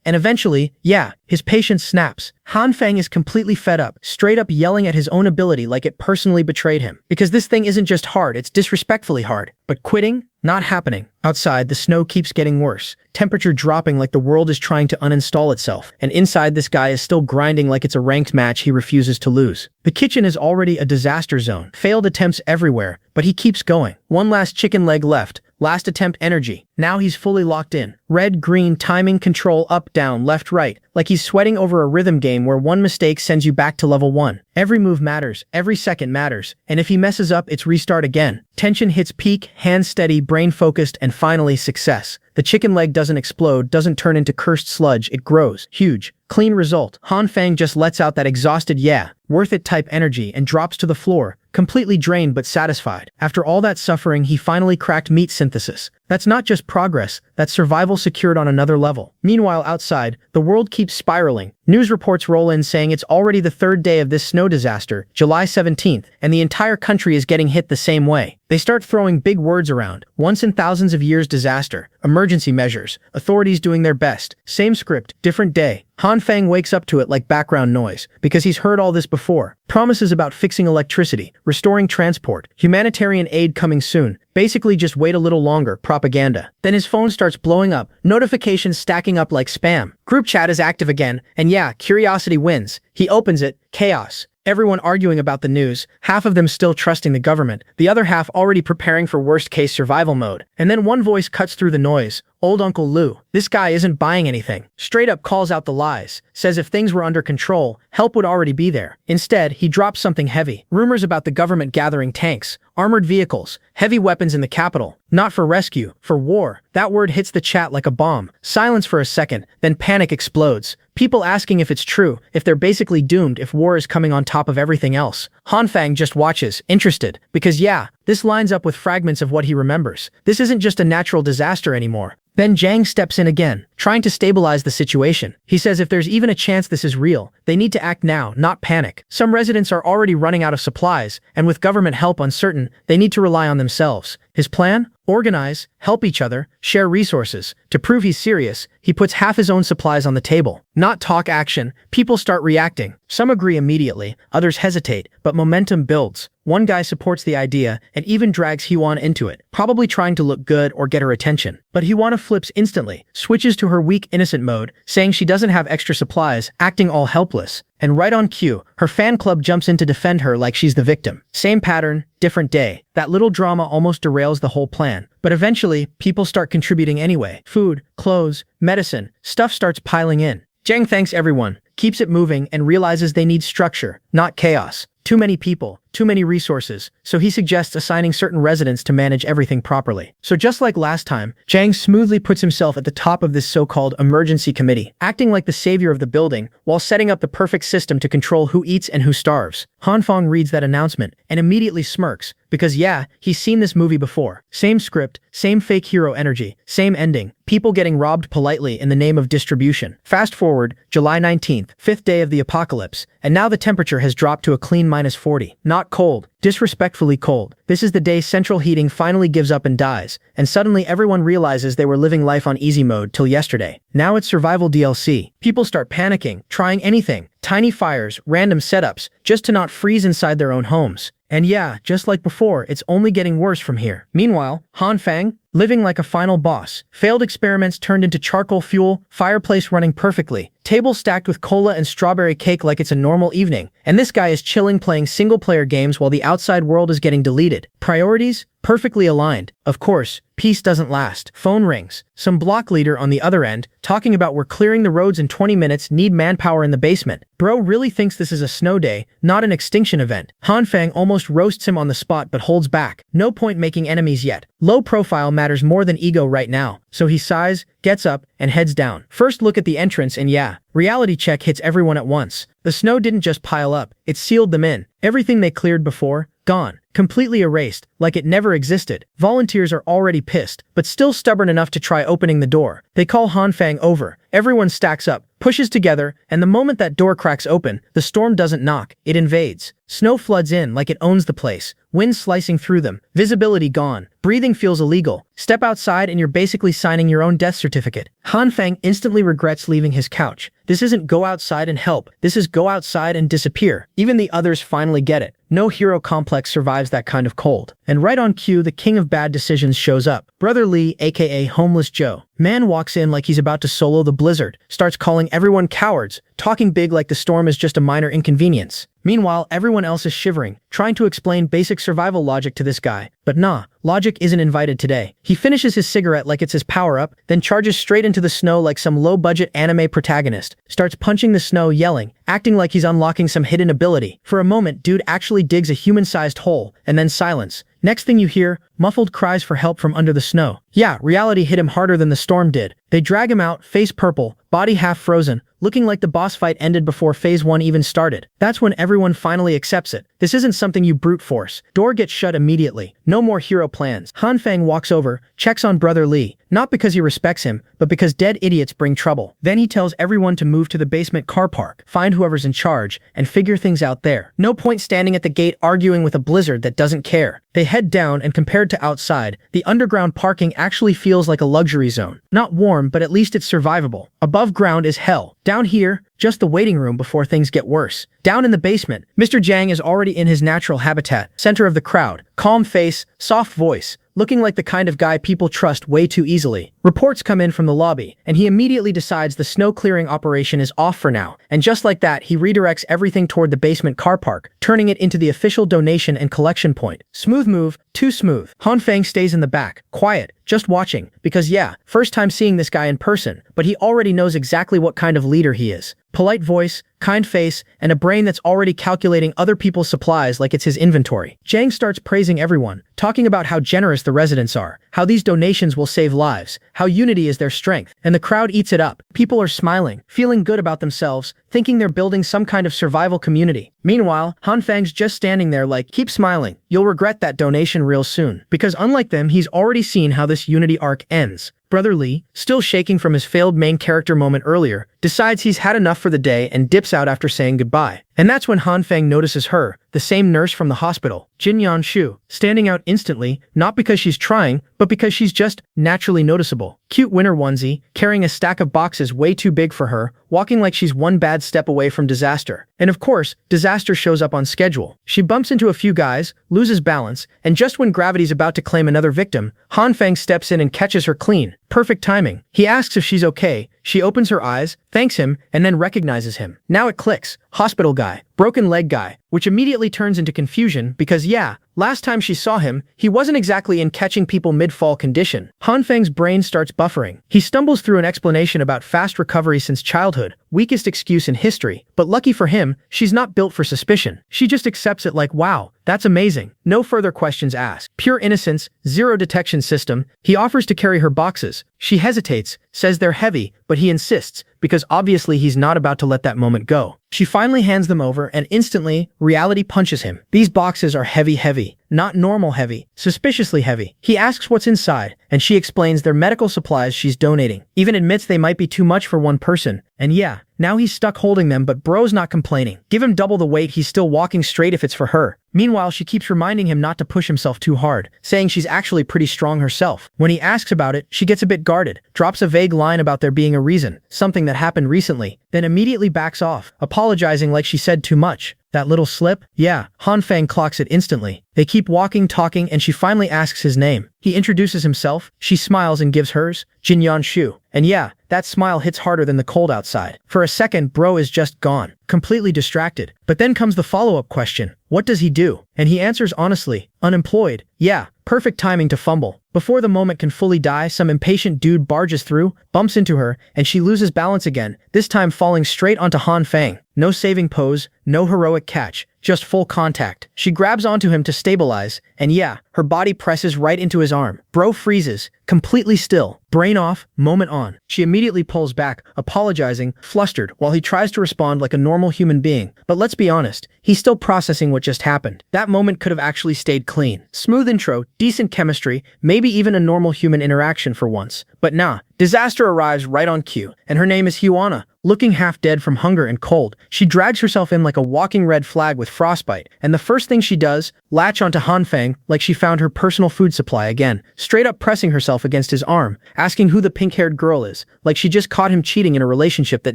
and eventually, yeah, his patience snaps. Han Fang is completely fed up, straight up yelling at his own ability like it personally betrayed him. Because this thing isn't just hard, it's disrespectfully hard. But quitting? Not happening. Outside, the snow keeps getting worse. Temperature dropping like the world is trying to uninstall itself. And inside, this guy is still grinding like it's a ranked match he refuses to lose. The kitchen is already a disaster zone. Failed attempts everywhere, but he keeps going. One last chicken leg left. Last attempt energy. Now he's fully locked in. Red, green, timing, control, up, down, left, right. Like he's sweating over a rhythm game where one mistake sends you back to level 1. Every move matters, every second matters, and if he messes up, it's restart again. Tension hits peak, hands steady, brain focused, and finally success. The chicken leg doesn't explode, doesn't turn into cursed sludge, it grows. Huge. Clean result. Han Fang just lets out that exhausted yeah, worth it type energy and drops to the floor, completely drained but satisfied. After all that suffering, he finally cracked meat synthesis. That's not just progress, that's survival secured on another level. Meanwhile, outside, the world keeps spiraling. News reports roll in saying it's already the third day of this snow disaster, July 17th, and the entire country is getting hit the same way. They start throwing big words around. Once in thousands of years disaster, emergency measures, authorities doing their best. Same script, different day. Han Fang wakes up to it like background noise, because he's heard all this before. before. Promises about fixing electricity, restoring transport, humanitarian aid coming soon. Basically just wait a little longer, propaganda. Then his phone starts blowing up, notifications stacking up like spam. Group chat is active again, and yeah, curiosity wins. He opens it, chaos. Everyone arguing about the news, half of them still trusting the government, the other half already preparing for worst-case survival mode. And then one voice cuts through the noise. Old Uncle Lou. This guy isn't buying anything. Straight up calls out the lies. Says if things were under control, help would already be there. Instead, he drops something heavy. Rumors about the government gathering tanks, armored vehicles, heavy weapons in the capital. Not for rescue, for war. That word hits the chat like a bomb. Silence for a second, then panic explodes. People asking if it's true, if they're basically doomed if war is coming on top of everything else. Hanfang just watches, interested, because yeah, this lines up with fragments of what he remembers. This isn't just a natural disaster anymore. Then Zhang steps in again, trying to stabilize the situation. He says if there's even a chance this is real, they need to act now, not panic. Some residents are already running out of supplies, and with government help uncertain, they need to rely on themselves. His plan? Organize, help each other, share resources. To prove he's serious, he puts half his own supplies on the table. Not talk action, people start reacting. Some agree immediately, others hesitate, but momentum builds. One guy supports the idea and even drags Hyewon into it, probably trying to look good or get her attention. But Hyewon flips instantly, switches to her weak innocent mode, saying she doesn't have extra supplies, acting all helpless. And right on cue, her fan club jumps in to defend her like she's the victim. Same pattern, different day. That little drama almost derails the whole plan. But eventually, people start contributing anyway. Food, clothes, medicine, stuff starts piling in. Zhang thanks everyone, keeps it moving, and realizes they need structure, not chaos. Too many people, too many resources, so he suggests assigning certain residents to manage everything properly. So just like last time, Zhang smoothly puts himself at the top of this so-called emergency committee, acting like the savior of the building while setting up the perfect system to control who eats and who starves. Hanfang reads that announcement and immediately smirks, because yeah, he's seen this movie before. Same script, same fake hero energy, same ending, people getting robbed politely in the name of distribution. Fast forward, July 19th, 5th day of the apocalypse, and now the temperature has dropped to a clean -40. Not cold, disrespectfully cold. This is the day central heating finally gives up and dies, and suddenly everyone realizes they were living life on easy mode till yesterday. Now it's survival DLC. People start panicking, trying anything. Tiny fires, random setups, just to not freeze inside their own homes. And yeah, just like before, it's only getting worse from here. Meanwhile, Hanfang, living like a final boss. Failed experiments turned into charcoal fuel, fireplace running perfectly, table stacked with cola and strawberry cake like it's a normal evening. And this guy is chilling playing single-player games while the outside world is getting deleted. Priorities? Perfectly aligned. Of course, peace doesn't last. Phone rings. Some block leader on the other end, talking about we're clearing the roads in 20 minutes, need manpower in the basement. Bro really thinks this is a snow day, not an extinction event. Hanfang almost roasts him on the spot but holds back. No point making enemies yet. Low profile matters more than ego right now. So he sighs, gets up, and heads down. First look at the entrance and yeah, reality check hits everyone at once. The snow didn't just pile up, it sealed them in. Everything they cleared before, gone. Completely erased, like it never existed. Volunteers are already pissed, but still stubborn enough to try opening the door. They call Hanfang over. Everyone stacks up, pushes together, and the moment that door cracks open, the storm doesn't knock, it invades. Snow floods in like it owns the place, wind slicing through them, visibility gone, breathing feels illegal. Step outside and you're basically signing your own death certificate. Hanfang instantly regrets leaving his couch. This isn't go outside and help, this is go outside and disappear. Even the others finally get it. No hero complex survives that kind of cold. And right on cue, the king of bad decisions shows up. Brother Lee, aka Homeless Joe. Man walks in like he's about to solo the blizzard, starts calling everyone cowards, talking big like the storm is just a minor inconvenience. Meanwhile, everyone else is shivering, trying to explain basic survival logic to this guy. But nah, logic isn't invited today. He finishes his cigarette like it's his power-up, then charges straight into the snow like some low-budget anime protagonist, starts punching the snow, yelling, acting like he's unlocking some hidden ability. For a moment, dude actually digs a human-sized hole, and then silence. Next thing you hear, muffled cries for help from under the snow. Yeah, reality hit him harder than the storm did. They drag him out, face purple, body half frozen, looking like the boss fight ended before phase 1 even started. That's when everyone finally accepts it. This isn't something you brute force. Door gets shut immediately. No more hero plans. Hanfang walks over, checks on Brother Lee, not because he respects him, but because dead idiots bring trouble. Then he tells everyone to move to the basement car park, find whoever's in charge, and figure things out there. No point standing at the gate arguing with a blizzard that doesn't care. They head down, and compared compared to outside, the underground parking actually feels like a luxury zone. Not warm, but at least it's survivable. Above ground is hell. Down here, just the waiting room before things get worse. Down in the basement, Mr. Jang is already in his natural habitat, center of the crowd, calm face, soft voice, looking like the kind of guy people trust way too easily. Reports come in from the lobby, and he immediately decides the snow clearing operation is off for now, and just like that, he redirects everything toward the basement car park, turning it into the official donation and collection point. Smooth move, too smooth. Han Feng stays in the back, quiet, just watching, because yeah, first time seeing this guy in person, but he already knows exactly what kind of leader he is. Polite voice, kind face, and a brain that's already calculating other people's supplies like it's his inventory. Jang starts praising everyone, talking about how generous the residents are, how these donations will save lives, how unity is their strength, and the crowd eats it up. People are smiling, feeling good about themselves, thinking they're building some kind of survival community. Meanwhile, Han Feng's just standing there like, keep smiling, you'll regret that donation real soon. Because unlike them, he's already seen how this unity arc ends. Brother Lee, still shaking from his failed main character moment earlier, decides he's had enough for the day and dips out after saying goodbye. And that's when Han Feng notices her, the same nurse from the hospital, Jin Yan Shu, standing out instantly, not because she's trying, but because she's just naturally noticeable. Cute winter onesie, carrying a stack of boxes way too big for her, walking like she's one bad step away from disaster. And of course, disaster shows up on schedule. She bumps into a few guys, loses balance, and just when gravity's about to claim another victim, Han Feng steps in and catches her clean. Perfect timing. He asks if she's okay, she opens her eyes, thanks him, and then recognizes him. Now it clicks. Hospital guy. Broken leg guy. Which immediately turns into confusion because yeah, last time she saw him, he wasn't exactly in catching people mid-fall condition. Han Feng's brain starts buffering. He stumbles through an explanation about fast recovery since childhood, weakest excuse in history, but lucky for him, she's not built for suspicion. She just accepts it like, wow, that's amazing. No further questions asked. Pure innocence, zero detection system. He offers to carry her boxes. She hesitates, says they're heavy, but he insists, because obviously he's not about to let that moment go. She finally hands them over and instantly, reality punches him. These boxes are heavy, not normal heavy, suspiciously heavy. He asks what's inside, and she explains they're medical supplies she's donating. Even admits they might be too much for one person. And yeah, now he's stuck holding them, but bro's not complaining. Give him double the weight, he's still walking straight if it's for her. Meanwhile, she keeps reminding him not to push himself too hard, saying she's actually pretty strong herself. When he asks about it, she gets a bit guarded, drops a vague line about there being a reason, something that happened recently, then immediately backs off, apologizing like she said too much. That little slip? Yeah, Han Feng clocks it instantly. They keep walking, talking, and she finally asks his name. He introduces himself, she smiles and gives hers, Jin Yan Shu. And yeah, that smile hits harder than the cold outside. For a second, bro is just gone, completely distracted. But then comes the follow-up question. What does he do? And he answers honestly, unemployed. Yeah, perfect timing to fumble. Before the moment can fully die, some impatient dude barges through, bumps into her, and she loses balance again, this time falling straight onto Han Feng. No saving pose, no heroic catch, just full contact. She grabs onto him to stabilize, and yeah, her body presses right into his arm. Bro freezes, completely still, brain off, moment on. She immediately pulls back, apologizing, flustered, while he tries to respond like a normal human being. But let's be honest, he's still processing what just happened. That moment could have actually stayed clean. Smooth intro, decent chemistry, maybe even a normal human interaction for once. But nah, disaster arrives right on cue, and her name is Huana. Looking half dead from hunger and cold, she drags herself in like a walking red flag with frostbite, and the first thing she does, latch onto Han Feng like she found her personal food supply again, straight up pressing herself against his arm, asking who the pink-haired girl is, like she just caught him cheating in a relationship that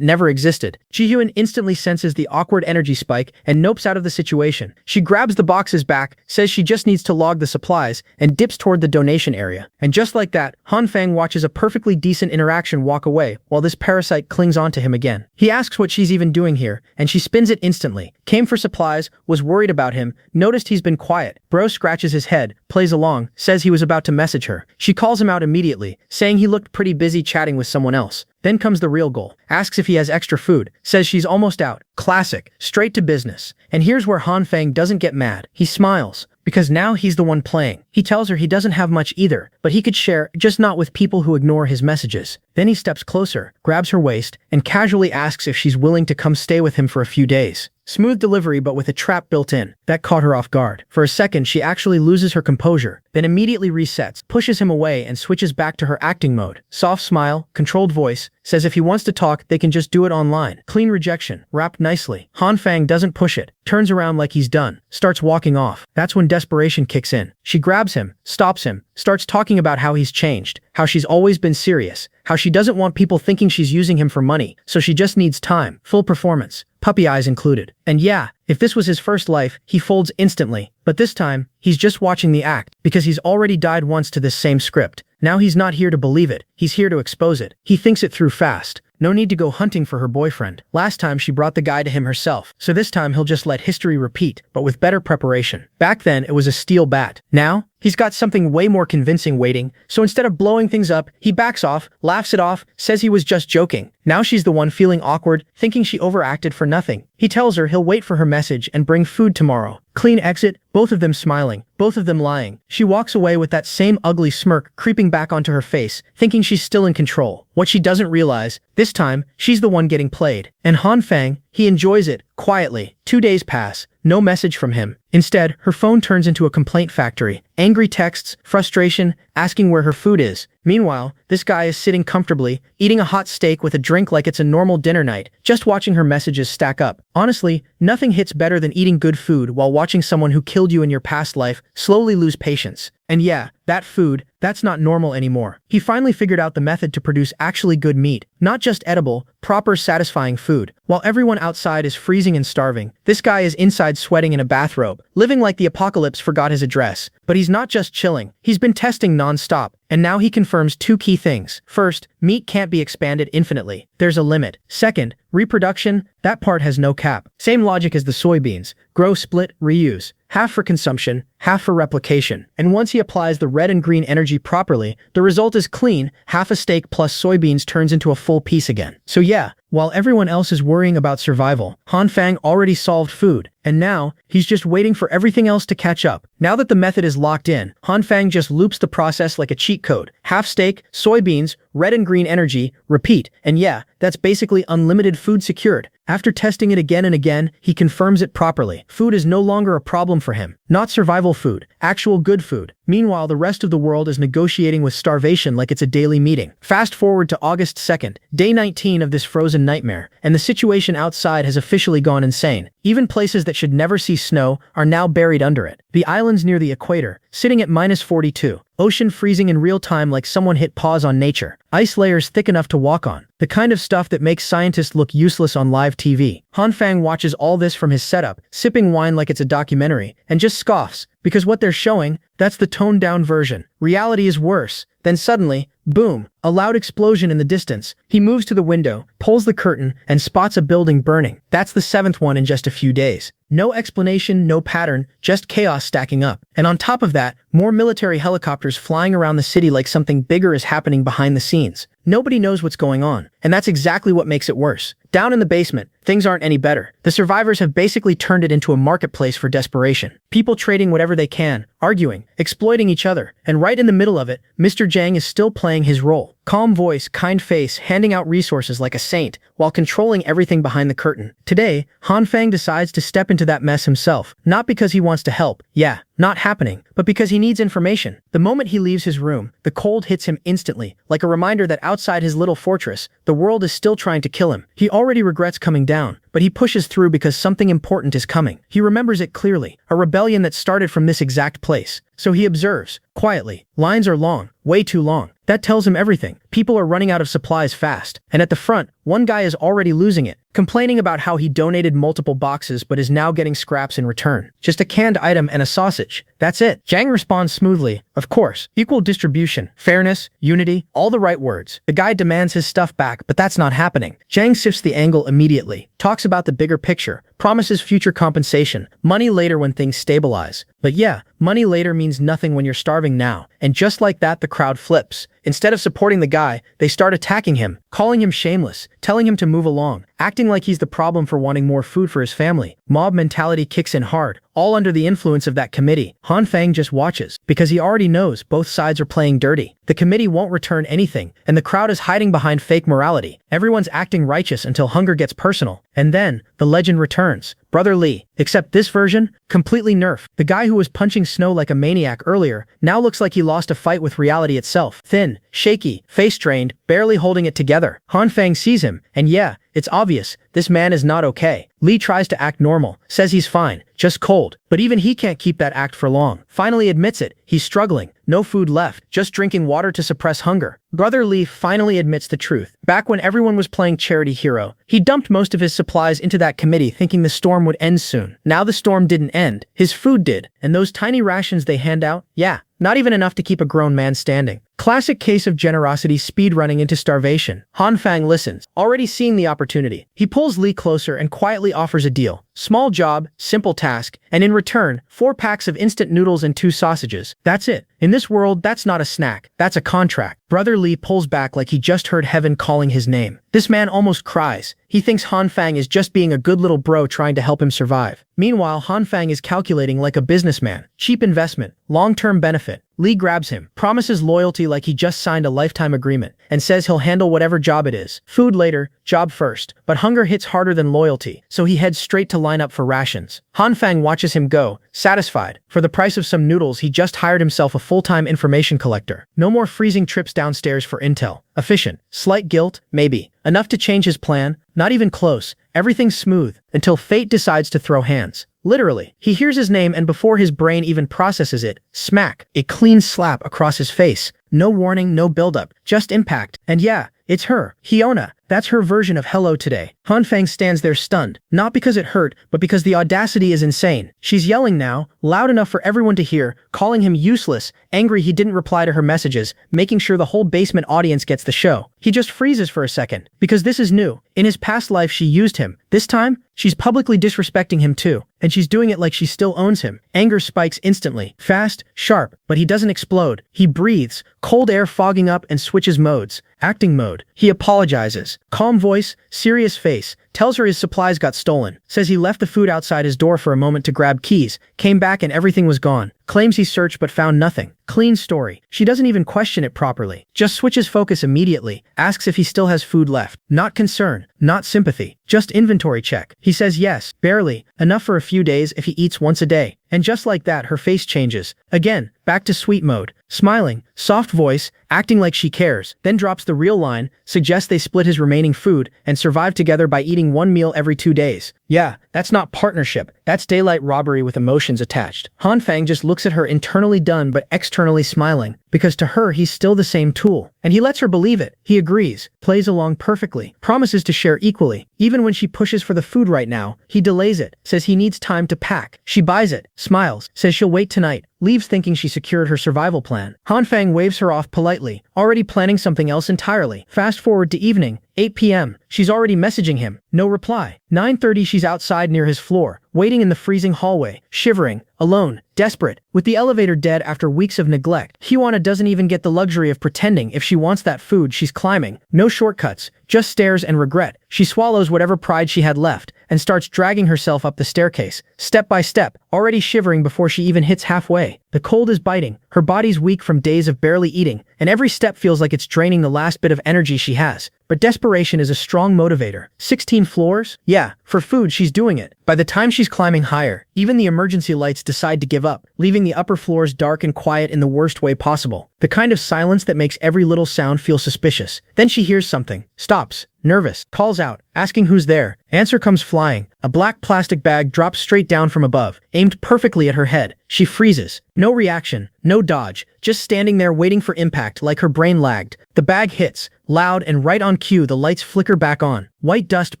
never existed. Ji-hyun instantly senses the awkward energy spike and nopes out of the situation. She grabs the boxes back, says she just needs to log the supplies, and dips toward the donation area. And just like that, Han Feng watches a perfectly decent interaction walk away, while this parasite clings onto him again. He asks what she's even doing here, and she spins it instantly. Came for supplies, was worried about him, noticed he's been quiet. Bro scratches his head, plays along, says he was about to message her. She calls him out immediately, saying he looked pretty busy chatting with someone else. Then comes the real goal. Asks if he has extra food, says she's almost out. Classic, straight to business. And here's where Han Feng doesn't get mad. He smiles, because now he's the one playing. He tells her he doesn't have much either, but he could share, just not with people who ignore his messages. Then he steps closer, grabs her waist, and casually asks if she's willing to come stay with him for a few days. Smooth delivery but with a trap built in. That caught her off guard. For a second, she actually loses her composure, then immediately resets, pushes him away and switches back to her acting mode. Soft smile, controlled voice, says if he wants to talk, they can just do it online. Clean rejection, wrapped nicely. Han Fang doesn't push it, turns around like he's done, starts walking off. That's when desperation kicks in. She grabs him, stops him, starts talking about how he's changed, how she's always been serious, how she doesn't want people thinking she's using him for money, so she just needs time, full performance, puppy eyes included. And yeah, if this was his first life, he folds instantly. But this time, he's just watching the act, because he's already died once to this same script. Now he's not here to believe it, he's here to expose it. He thinks it through fast. No need to go hunting for her boyfriend. Last time she brought the guy to him herself, so this time he'll just let history repeat, but with better preparation. Back then, it was a steel bat. Now, he's got something way more convincing waiting, so instead of blowing things up, he backs off, laughs it off, says he was just joking. Now she's the one feeling awkward, thinking she overacted for nothing. He tells her he'll wait for her message and bring food tomorrow. Clean exit, both of them smiling, both of them lying. She walks away with that same ugly smirk creeping back onto her face, thinking she's still in control. What she doesn't realize, this time, she's the one getting played. And Han Fang, he enjoys it, quietly. 2 days pass, no message from him. Instead, her phone turns into a complaint factory. Angry texts, frustration, asking where her food is. Meanwhile, this guy is sitting comfortably, eating a hot steak with a drink like it's a normal dinner night, just watching her messages stack up. Honestly, nothing hits better than eating good food while watching someone who killed you in your past life slowly lose patience. And yeah, that food, that's not normal anymore. He finally figured out the method to produce actually good meat, not just edible, proper satisfying food. While everyone outside is freezing and starving, this guy is inside sweating in a bathrobe, living like the apocalypse forgot his address. But he's not just chilling, he's been testing non-stop, and now he confirms 2 key things. First, meat can't be expanded infinitely. There's a limit. Second, reproduction, that part has no cap. Same logic as the soybeans. Grow, split, reuse. Half for consumption, half for replication. And once he applies the red and green energy properly, the result is clean. Half a steak plus soybeans turns into a full piece again. So yeah, while everyone else is worrying about survival, Han Fang already solved food, and now, he's just waiting for everything else to catch up. Now that the method is locked in, Han Fang just loops the process like a cheat code. Half steak, soybeans, red and green energy, repeat, and yeah, that's basically unlimited food secured. After testing it again and again, he confirms it properly. Food is no longer a problem for him. Not survival food, actual good food. Meanwhile, the rest of the world is negotiating with starvation like it's a daily meeting. Fast forward to August 2nd, day 19 of this frozen nightmare, and the situation outside has officially gone insane. Even places that should never see snow are now buried under it. The islands near the equator, sitting at -42. Ocean freezing in real time like someone hit pause on nature. Ice layers thick enough to walk on. The kind of stuff that makes scientists look useless on live TV. Han Fang watches all this from his setup, sipping wine like it's a documentary, and just scoffs, because what they're showing, that's the toned-down version. Reality is worse. Then suddenly, boom, a loud explosion in the distance. He moves to the window, pulls the curtain, and spots a building burning. That's the 7th one in just a few days. No explanation, no pattern, just chaos stacking up. And on top of that, more military helicopters flying around the city like something bigger is happening behind the scenes. Nobody knows what's going on, and that's exactly what makes it worse. Down in the basement, things aren't any better. The survivors have basically turned it into a marketplace for desperation. People trading whatever they can, arguing, exploiting each other, and right in the middle of it, Mr. Jang is still playing his role. Calm voice, kind face, handing out resources like a saint, while controlling everything behind the curtain. Today, Han Fang decides to step into that mess himself, not because he wants to help, yeah, not happening, but because he needs information. The moment he leaves his room, the cold hits him instantly, like a reminder that outside his little fortress, the world is still trying to kill him. He already regrets coming down, but he pushes through because something important is coming. He remembers it clearly, a rebellion that started from this exact place. So he observes, quietly. Lines are long, way too long. That tells him everything. People are running out of supplies fast. And at the front, one guy is already losing it, complaining about how he donated multiple boxes but is now getting scraps in return. Just a canned item and a sausage. That's it. Jang responds smoothly. Of course, equal distribution, fairness, unity, all the right words. The guy demands his stuff back, but that's not happening. Jang sifts the angle immediately, talks about the bigger picture, promises future compensation, money later when things stabilize. But yeah, money later means nothing when you're starving now. And just like that, the crowd flips. Instead of supporting the guy, they start attacking him, calling him shameless, telling him to move along, acting like he's the problem for wanting more food for his family. Mob mentality kicks in hard, all under the influence of that committee. Han Fang just watches, because he already knows both sides are playing dirty. The committee won't return anything, and the crowd is hiding behind fake morality. Everyone's acting righteous until hunger gets personal. And then, the legend returns. Brother Lee. Except this version, completely nerfed. The guy who was punching snow like a maniac earlier, now looks like he lost a fight with reality itself. Thin, shaky, face-strained, barely holding it together. Han Fang sees him, and yeah, it's obvious, this man is not okay. Lee tries to act normal, says he's fine, just cold. But even he can't keep that act for long. Finally admits it, he's struggling. No food left, just drinking water to suppress hunger. Brother Lee finally admits the truth. Back when everyone was playing charity hero, he dumped most of his supplies into that committee thinking the storm would end soon. Now the storm didn't end, his food did. And those tiny rations they hand out, yeah, not even enough to keep a grown man standing. Classic case of generosity speedrunning into starvation. Han Fang listens, already seeing the opportunity. He pulls Lee closer and quietly offers a deal. Small job, simple task, and in return, 4 packs of instant noodles and 2 sausages. That's it. In this world, that's not a snack, that's a contract. Brother Lee pulls back like he just heard heaven calling his name. This man almost cries. He thinks Han Fang is just being a good little bro trying to help him survive. Meanwhile, Han Fang is calculating like a businessman. Cheap investment, long-term benefit. Lee grabs him, promises loyalty like he just signed a lifetime agreement, and says he'll handle whatever job it is. Food later, job first. But hunger hits harder than loyalty, so he heads straight to line up for rations. Han Fang watches him go, satisfied. For the price of some noodles, he just hired himself a full-time information collector. No more freezing trips downstairs for intel. Efficient. Slight guilt? Maybe. Enough to change his plan? Not even close. Everything's smooth, until fate decides to throw hands. Literally. He hears his name and before his brain even processes it, smack, a clean slap across his face. No warning, no buildup, just impact. And yeah, it's her, Hyuna. That's her version of hello today. Han Fang stands there stunned, not because it hurt, but because the audacity is insane. She's yelling now, loud enough for everyone to hear, calling him useless, angry he didn't reply to her messages, making sure the whole basement audience gets the show. He just freezes for a second, because this is new. In his past life she used him. This time, she's publicly disrespecting him too, and she's doing it like she still owns him. Anger spikes instantly, fast, sharp, but he doesn't explode. He breathes, cold air fogging up and switches modes. Acting mode. He apologizes. Calm voice, serious face, tells her his supplies got stolen, says he left the food outside his door for a moment to grab keys, came back and everything was gone, claims he searched but found nothing. Clean story. She doesn't even question it properly, just switches focus immediately, asks if he still has food left. Not concern, not sympathy, just inventory check. He says yes, barely, enough for a few days if he eats once a day. And just like that her face changes. Again, back to sweet mode. Smiling, soft voice, acting like she cares, then drops the real line, suggests they split his remaining food and survive together by eating one meal every 2 days. Yeah, that's not partnership, that's daylight robbery with emotions attached. Han Fang just looks at her internally done but externally smiling, because to her he's still the same tool. And he lets her believe it. He agrees, plays along perfectly, promises to share equally. Even when she pushes for the food right now, he delays it, says he needs time to pack. She buys it, smiles, says she'll wait tonight, leaves thinking she secured her survival plan. Han Fang waves her off politely, already planning something else entirely. Fast forward to evening, 8 p.m. She's already messaging him. No reply. 9:30 she's outside near his floor, waiting in the freezing hallway, shivering, alone, desperate, with the elevator dead after weeks of neglect. Hyuna doesn't even get the luxury of pretending if she wants that food she's climbing. No shortcuts, just stairs and regret. She swallows whatever pride she had left and starts dragging herself up the staircase, step by step, already shivering before she even hits halfway. The cold is biting, her body's weak from days of barely eating, and every step feels like it's draining the last bit of energy she has. But desperation is a strong motivator. 16 floors? Yeah, for food she's doing it. By the time she's climbing higher, even the emergency lights decide to give up, leaving the upper floors dark and quiet in the worst way possible. The kind of silence that makes every little sound feel suspicious. Then she hears something, stops, nervous, calls out, asking who's there. Answer comes flying. A black plastic bag drops straight down from above, aimed perfectly at her head. She freezes. No reaction, no dodge, just standing there waiting for impact like her brain lagged. The bag hits, loud and right on cue the lights flicker back on. White dust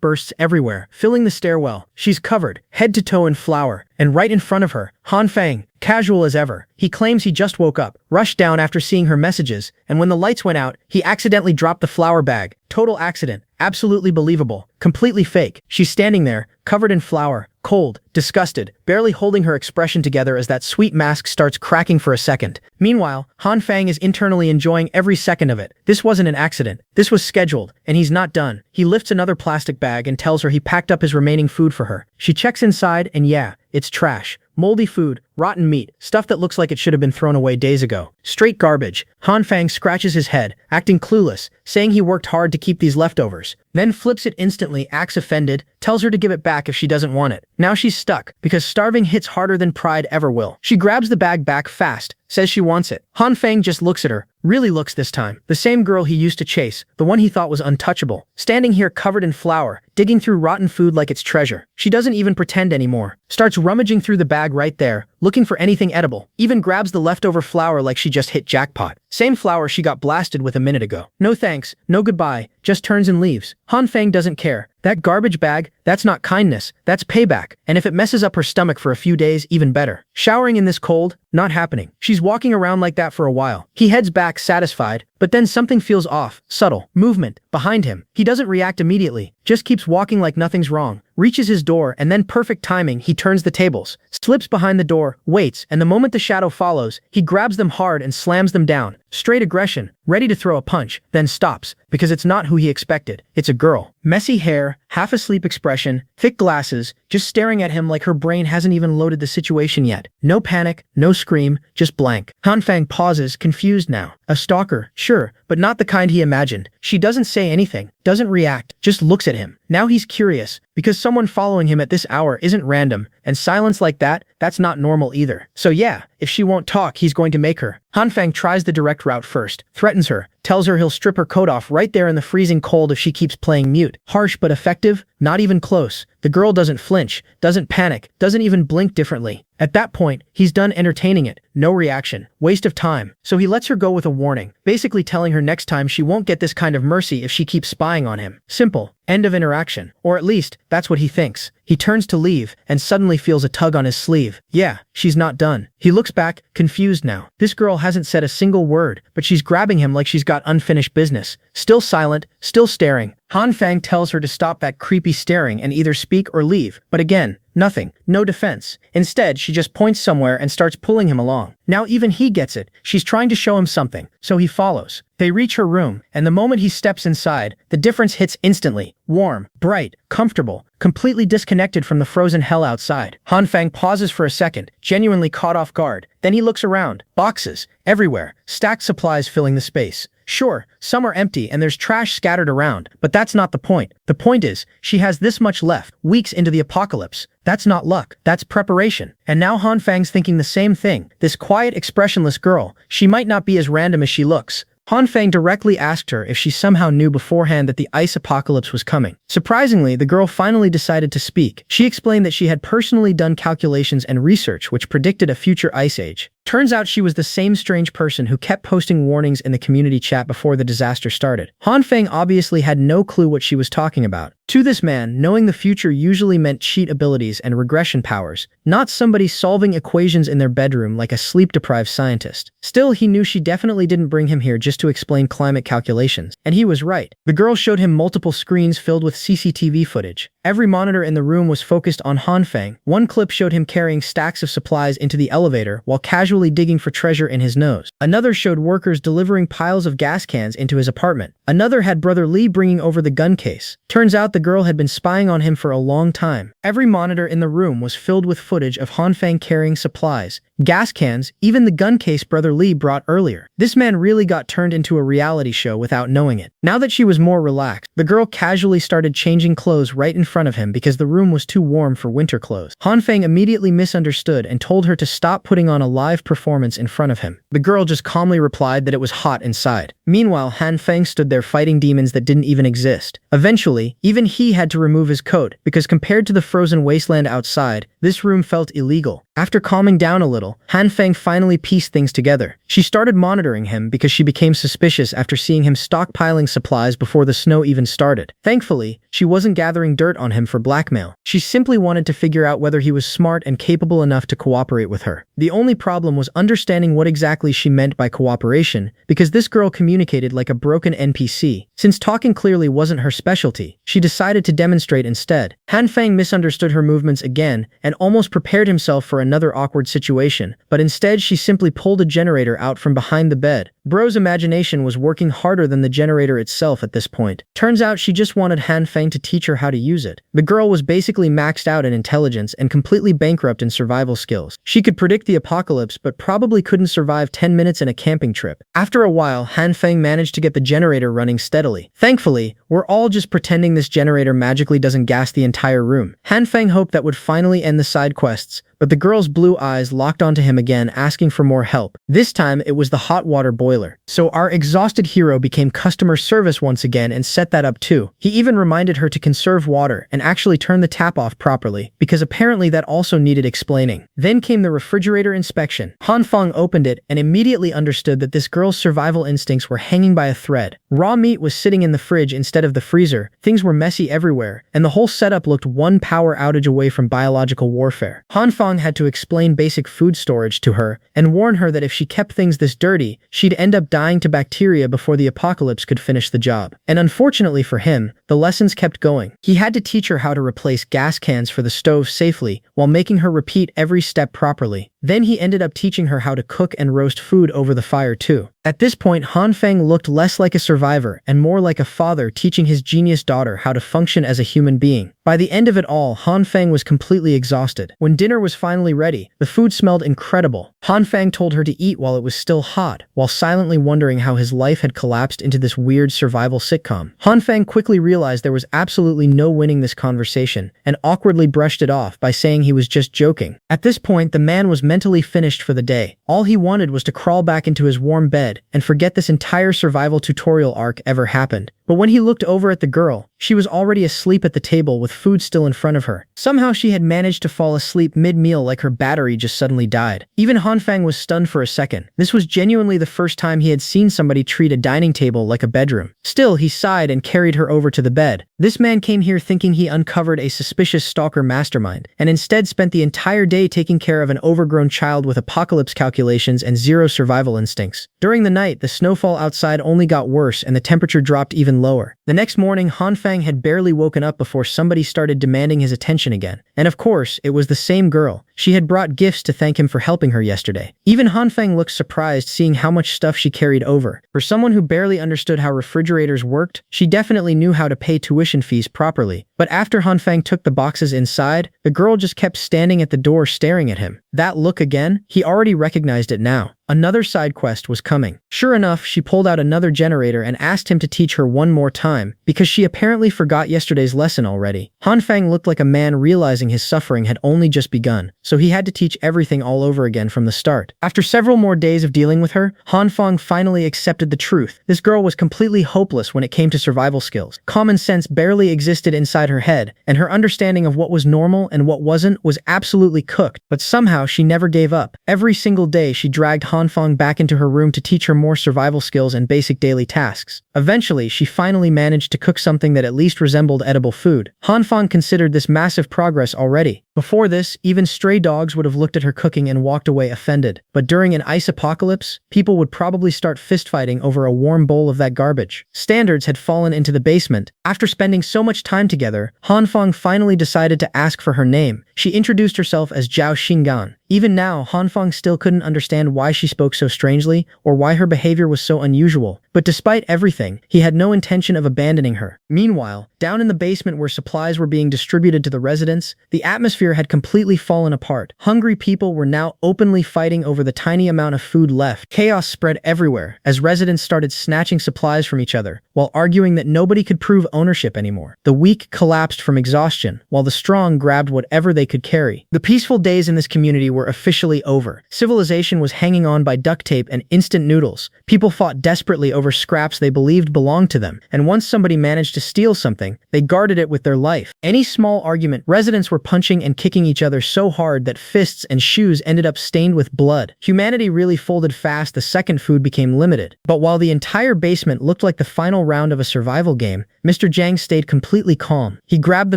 bursts everywhere, filling the stairwell. She's covered, head to toe in flour, and right in front of her, Han Fang, casual as ever. He claims he just woke up, rushed down after seeing her messages, and when the lights went out, he accidentally dropped the flour bag. Total accident. Absolutely believable. Completely fake. She's standing there, covered in flour, cold, disgusted, barely holding her expression together as that sweet mask starts cracking for a second. Meanwhile, Han Fang is internally enjoying every second of it. This wasn't an accident. This was scheduled, and he's not done. He lifts another plastic bag and tells her he packed up his remaining food for her. She checks inside, and yeah, it's trash. Moldy food, rotten meat, stuff that looks like it should have been thrown away days ago. Straight garbage. Han Fang scratches his head, acting clueless, saying he worked hard to keep these leftovers. Then flips it instantly, acts offended, tells her to give it back if she doesn't want it. Now she's stuck, because starving hits harder than pride ever will. She grabs the bag back fast, says she wants it. Han Fang just looks at her, really looks this time. The same girl he used to chase, the one he thought was untouchable, standing here covered in flour, digging through rotten food like it's treasure. She doesn't even pretend anymore. Starts rummaging through the bag right there, looking for anything edible. Even grabs the leftover flour like she just hit jackpot. Same flour she got blasted with a minute ago. No thanks, no goodbye, just turns and leaves. Han Fang doesn't care. That garbage bag, that's not kindness, that's payback. And if it messes up her stomach for a few days, even better. Showering in this cold? Not happening. She's walking around like that for a while. He heads back, satisfied, but then something feels off. Subtle. Movement. Behind him. He doesn't react immediately. Just keeps walking like nothing's wrong. Reaches his door, and then perfect timing, he turns the tables. Slips behind the door, waits, and the moment the shadow follows, he grabs them hard and slams them down. Straight aggression, ready to throw a punch, then stops, because it's not who he expected. It's a girl. Messy hair, half-asleep expression, thick glasses, just staring at him like her brain hasn't even loaded the situation yet. No panic, no scream, just blank. Han Fang pauses, confused now. A stalker, sure, but not the kind he imagined. She doesn't say anything, doesn't react, just looks at him. Now he's curious, because someone following him at this hour isn't random, and silence like that, that's not normal either. So yeah, if she won't talk, he's going to make her. Han Fang tries the direct route first, threatens her, tells her he'll strip her coat off right there in the freezing cold if she keeps playing mute. Harsh but effective, not even close. The girl doesn't flinch, doesn't panic, doesn't even blink differently. At that point, he's done entertaining it. No reaction. Waste of time. So he lets her go with a warning, basically telling her next time she won't get this kind of mercy if she keeps spying on him. Simple. End of interaction. Or at least, that's what he thinks. He turns to leave, and suddenly feels a tug on his sleeve. Yeah, she's not done. He looks back, confused now. This girl hasn't said a single word, but she's grabbing him like she's got unfinished business. Still silent, still staring. Han Fang tells her to stop that creepy staring and either speak or leave, but again, nothing. No defense. Instead, she just points somewhere and starts pulling him along. Now even he gets it. She's trying to show him something, so he follows. They reach her room, and the moment he steps inside, the difference hits instantly. Warm, bright, comfortable, completely disconnected from the frozen hell outside. Han Fang pauses for a second, genuinely caught off guard. Then he looks around. Boxes, everywhere, stacked supplies filling the space. Sure, some are empty and there's trash scattered around, but that's not the point. The point is, she has this much left, weeks into the apocalypse. That's not luck, that's preparation. And now Han Fang's thinking the same thing. This quiet, expressionless girl, she might not be as random as she looks. Han Fang directly asked her if she somehow knew beforehand that the ice apocalypse was coming. Surprisingly, the girl finally decided to speak. She explained that she had personally done calculations and research which predicted a future ice age. Turns out she was the same strange person who kept posting warnings in the community chat before the disaster started. Han Fang obviously had no clue what she was talking about. To this man, knowing the future usually meant cheat abilities and regression powers, not somebody solving equations in their bedroom like a sleep-deprived scientist. Still, he knew she definitely didn't bring him here just to explain climate calculations. And he was right. The girl showed him multiple screens filled with CCTV footage. Every monitor in the room was focused on Han Fang. One clip showed him carrying stacks of supplies into the elevator while casually digging for treasure in his nose. Another showed workers delivering piles of gas cans into his apartment. Another had Brother Lee bringing over the gun case. Turns out the girl had been spying on him for a long time. Every monitor in the room was filled with footage of Han Fang carrying supplies, gas cans, even the gun case Brother Lee brought earlier. This man really got turned into a reality show without knowing it. Now that she was more relaxed, the girl casually started changing clothes right in front of him because the room was too warm for winter clothes. Han Fang immediately misunderstood and told her to stop putting on a live performance in front of him. The girl just calmly replied that it was hot inside. Meanwhile, Han Fang stood there fighting demons that didn't even exist. Eventually, even he had to remove his coat because compared to the frozen wasteland outside, this room felt illegal. After calming down a little, Han Fang finally pieced things together. She started monitoring him because she became suspicious after seeing him stockpiling supplies before the snow even started. Thankfully, She wasn't gathering dirt on him for blackmail. She simply wanted to figure out whether he was smart and capable enough to cooperate with her. The only problem was understanding what exactly she meant by cooperation, because this girl communicated like a broken NPC. Since talking clearly wasn't her specialty, she decided to demonstrate instead. Han Feng misunderstood her movements again and almost prepared himself for another awkward situation, but instead she simply pulled a generator out from behind the bed. Bro's imagination was working harder than the generator itself at this point. Turns out she just wanted Han Feng to teach her how to use it. The girl was basically maxed out in intelligence and completely bankrupt in survival skills. She could predict the apocalypse but probably couldn't survive 10 minutes in a camping trip. After a while, Han Feng managed to get the generator running steadily. Thankfully, we're all just pretending this generator magically doesn't gas the entire room. Han Feng hoped that would finally end the side quests, but the girl's blue eyes locked onto him again, asking for more help. This time, it was the hot water boiler. So our exhausted hero became customer service once again and set that up too. He even reminded her to conserve water and actually turn the tap off properly, because apparently that also needed explaining. Then came the refrigerator inspection. Han Feng opened it and immediately understood that this girl's survival instincts were hanging by a thread. Raw meat was sitting in the fridge instead of the freezer, things were messy everywhere, and the whole setup looked one power outage away from biological warfare. Han Feng had to explain basic food storage to her and warn her that if she kept things this dirty, she'd end up dying to bacteria before the apocalypse could finish the job. And unfortunately for him, the lessons kept going. He had to teach her how to replace gas cans for the stove safely while making her repeat every step properly. Then he ended up teaching her how to cook and roast food over the fire too. At this point, Han Feng looked less like a survivor and more like a father teaching his genius daughter how to function as a human being. By the end of it all, Han Feng was completely exhausted. When dinner was finally ready, the food smelled incredible. Han Feng told her to eat while it was still hot, while silently wondering how his life had collapsed into this weird survival sitcom. Han Feng quickly realized there was absolutely no winning this conversation, and awkwardly brushed it off by saying he was just joking. At this point, the man was mentally finished for the day. All he wanted was to crawl back into his warm bed and forget this entire survival tutorial arc ever happened. But when he looked over at the girl, she was already asleep at the table with food still in front of her. Somehow she had managed to fall asleep mid-meal like her battery just suddenly died. Even Han Feng was stunned for a second. This was genuinely the first time he had seen somebody treat a dining table like a bedroom. Still, he sighed and carried her over to the bed. This man came here thinking he uncovered a suspicious stalker mastermind, and instead spent the entire day taking care of an overgrown child with apocalypse calculations and zero survival instincts. During the night, the snowfall outside only got worse and the temperature dropped even lower. The next morning, Han Feng had barely woken up before somebody started demanding his attention again. And of course, it was the same girl. She had brought gifts to thank him for helping her yesterday. Even Han Feng looked surprised seeing how much stuff she carried over. For someone who barely understood how refrigerators worked, she definitely knew how to pay tuition fees properly. But after Han Feng took the boxes inside, the girl just kept standing at the door staring at him. That look again? He already recognized it now. Another side quest was coming. Sure enough, she pulled out another generator and asked him to teach her one more time, because she apparently forgot yesterday's lesson already. Han Feng looked like a man realizing his suffering had only just begun, so he had to teach everything all over again from the start. After several more days of dealing with her, Han Feng finally accepted the truth. This girl was completely hopeless when it came to survival skills. Common sense barely existed inside her head, and her understanding of what was normal and what wasn't was absolutely cooked, but somehow she never gave up. Every single day she dragged Han Feng back into her room to teach her more survival skills and basic daily tasks. Eventually, she finally managed to cook something that at least resembled edible food. Han Feng considered this massive progress already. Before this, even stray dogs would have looked at her cooking and walked away offended. But during an ice apocalypse, people would probably start fistfighting over a warm bowl of that garbage. Standards had fallen into the basement. After spending so much time together, Han Feng finally decided to ask for her name. She introduced herself as Zhao Xingan. Even now, Han Feng still couldn't understand why she spoke so strangely or why her behavior was so unusual. But despite everything, he had no intention of abandoning her. Meanwhile, down in the basement where supplies were being distributed to the residents, the atmosphere had completely fallen apart. Hungry people were now openly fighting over the tiny amount of food left. Chaos spread everywhere as residents started snatching supplies from each other, while arguing that nobody could prove ownership anymore. The weak collapsed from exhaustion, while the strong grabbed whatever they could carry. The peaceful days in this community were officially over. Civilization was hanging on by duct tape and instant noodles. People fought desperately over scraps they believed belonged to them, and once somebody managed to steal something, they guarded it with their life. Any small argument, residents were punching and kicking each other so hard that fists and shoes ended up stained with blood. Humanity really folded fast the second food became limited. But while the entire basement looked like the final round of a survival game, Mr. Jang stayed completely calm. He grabbed the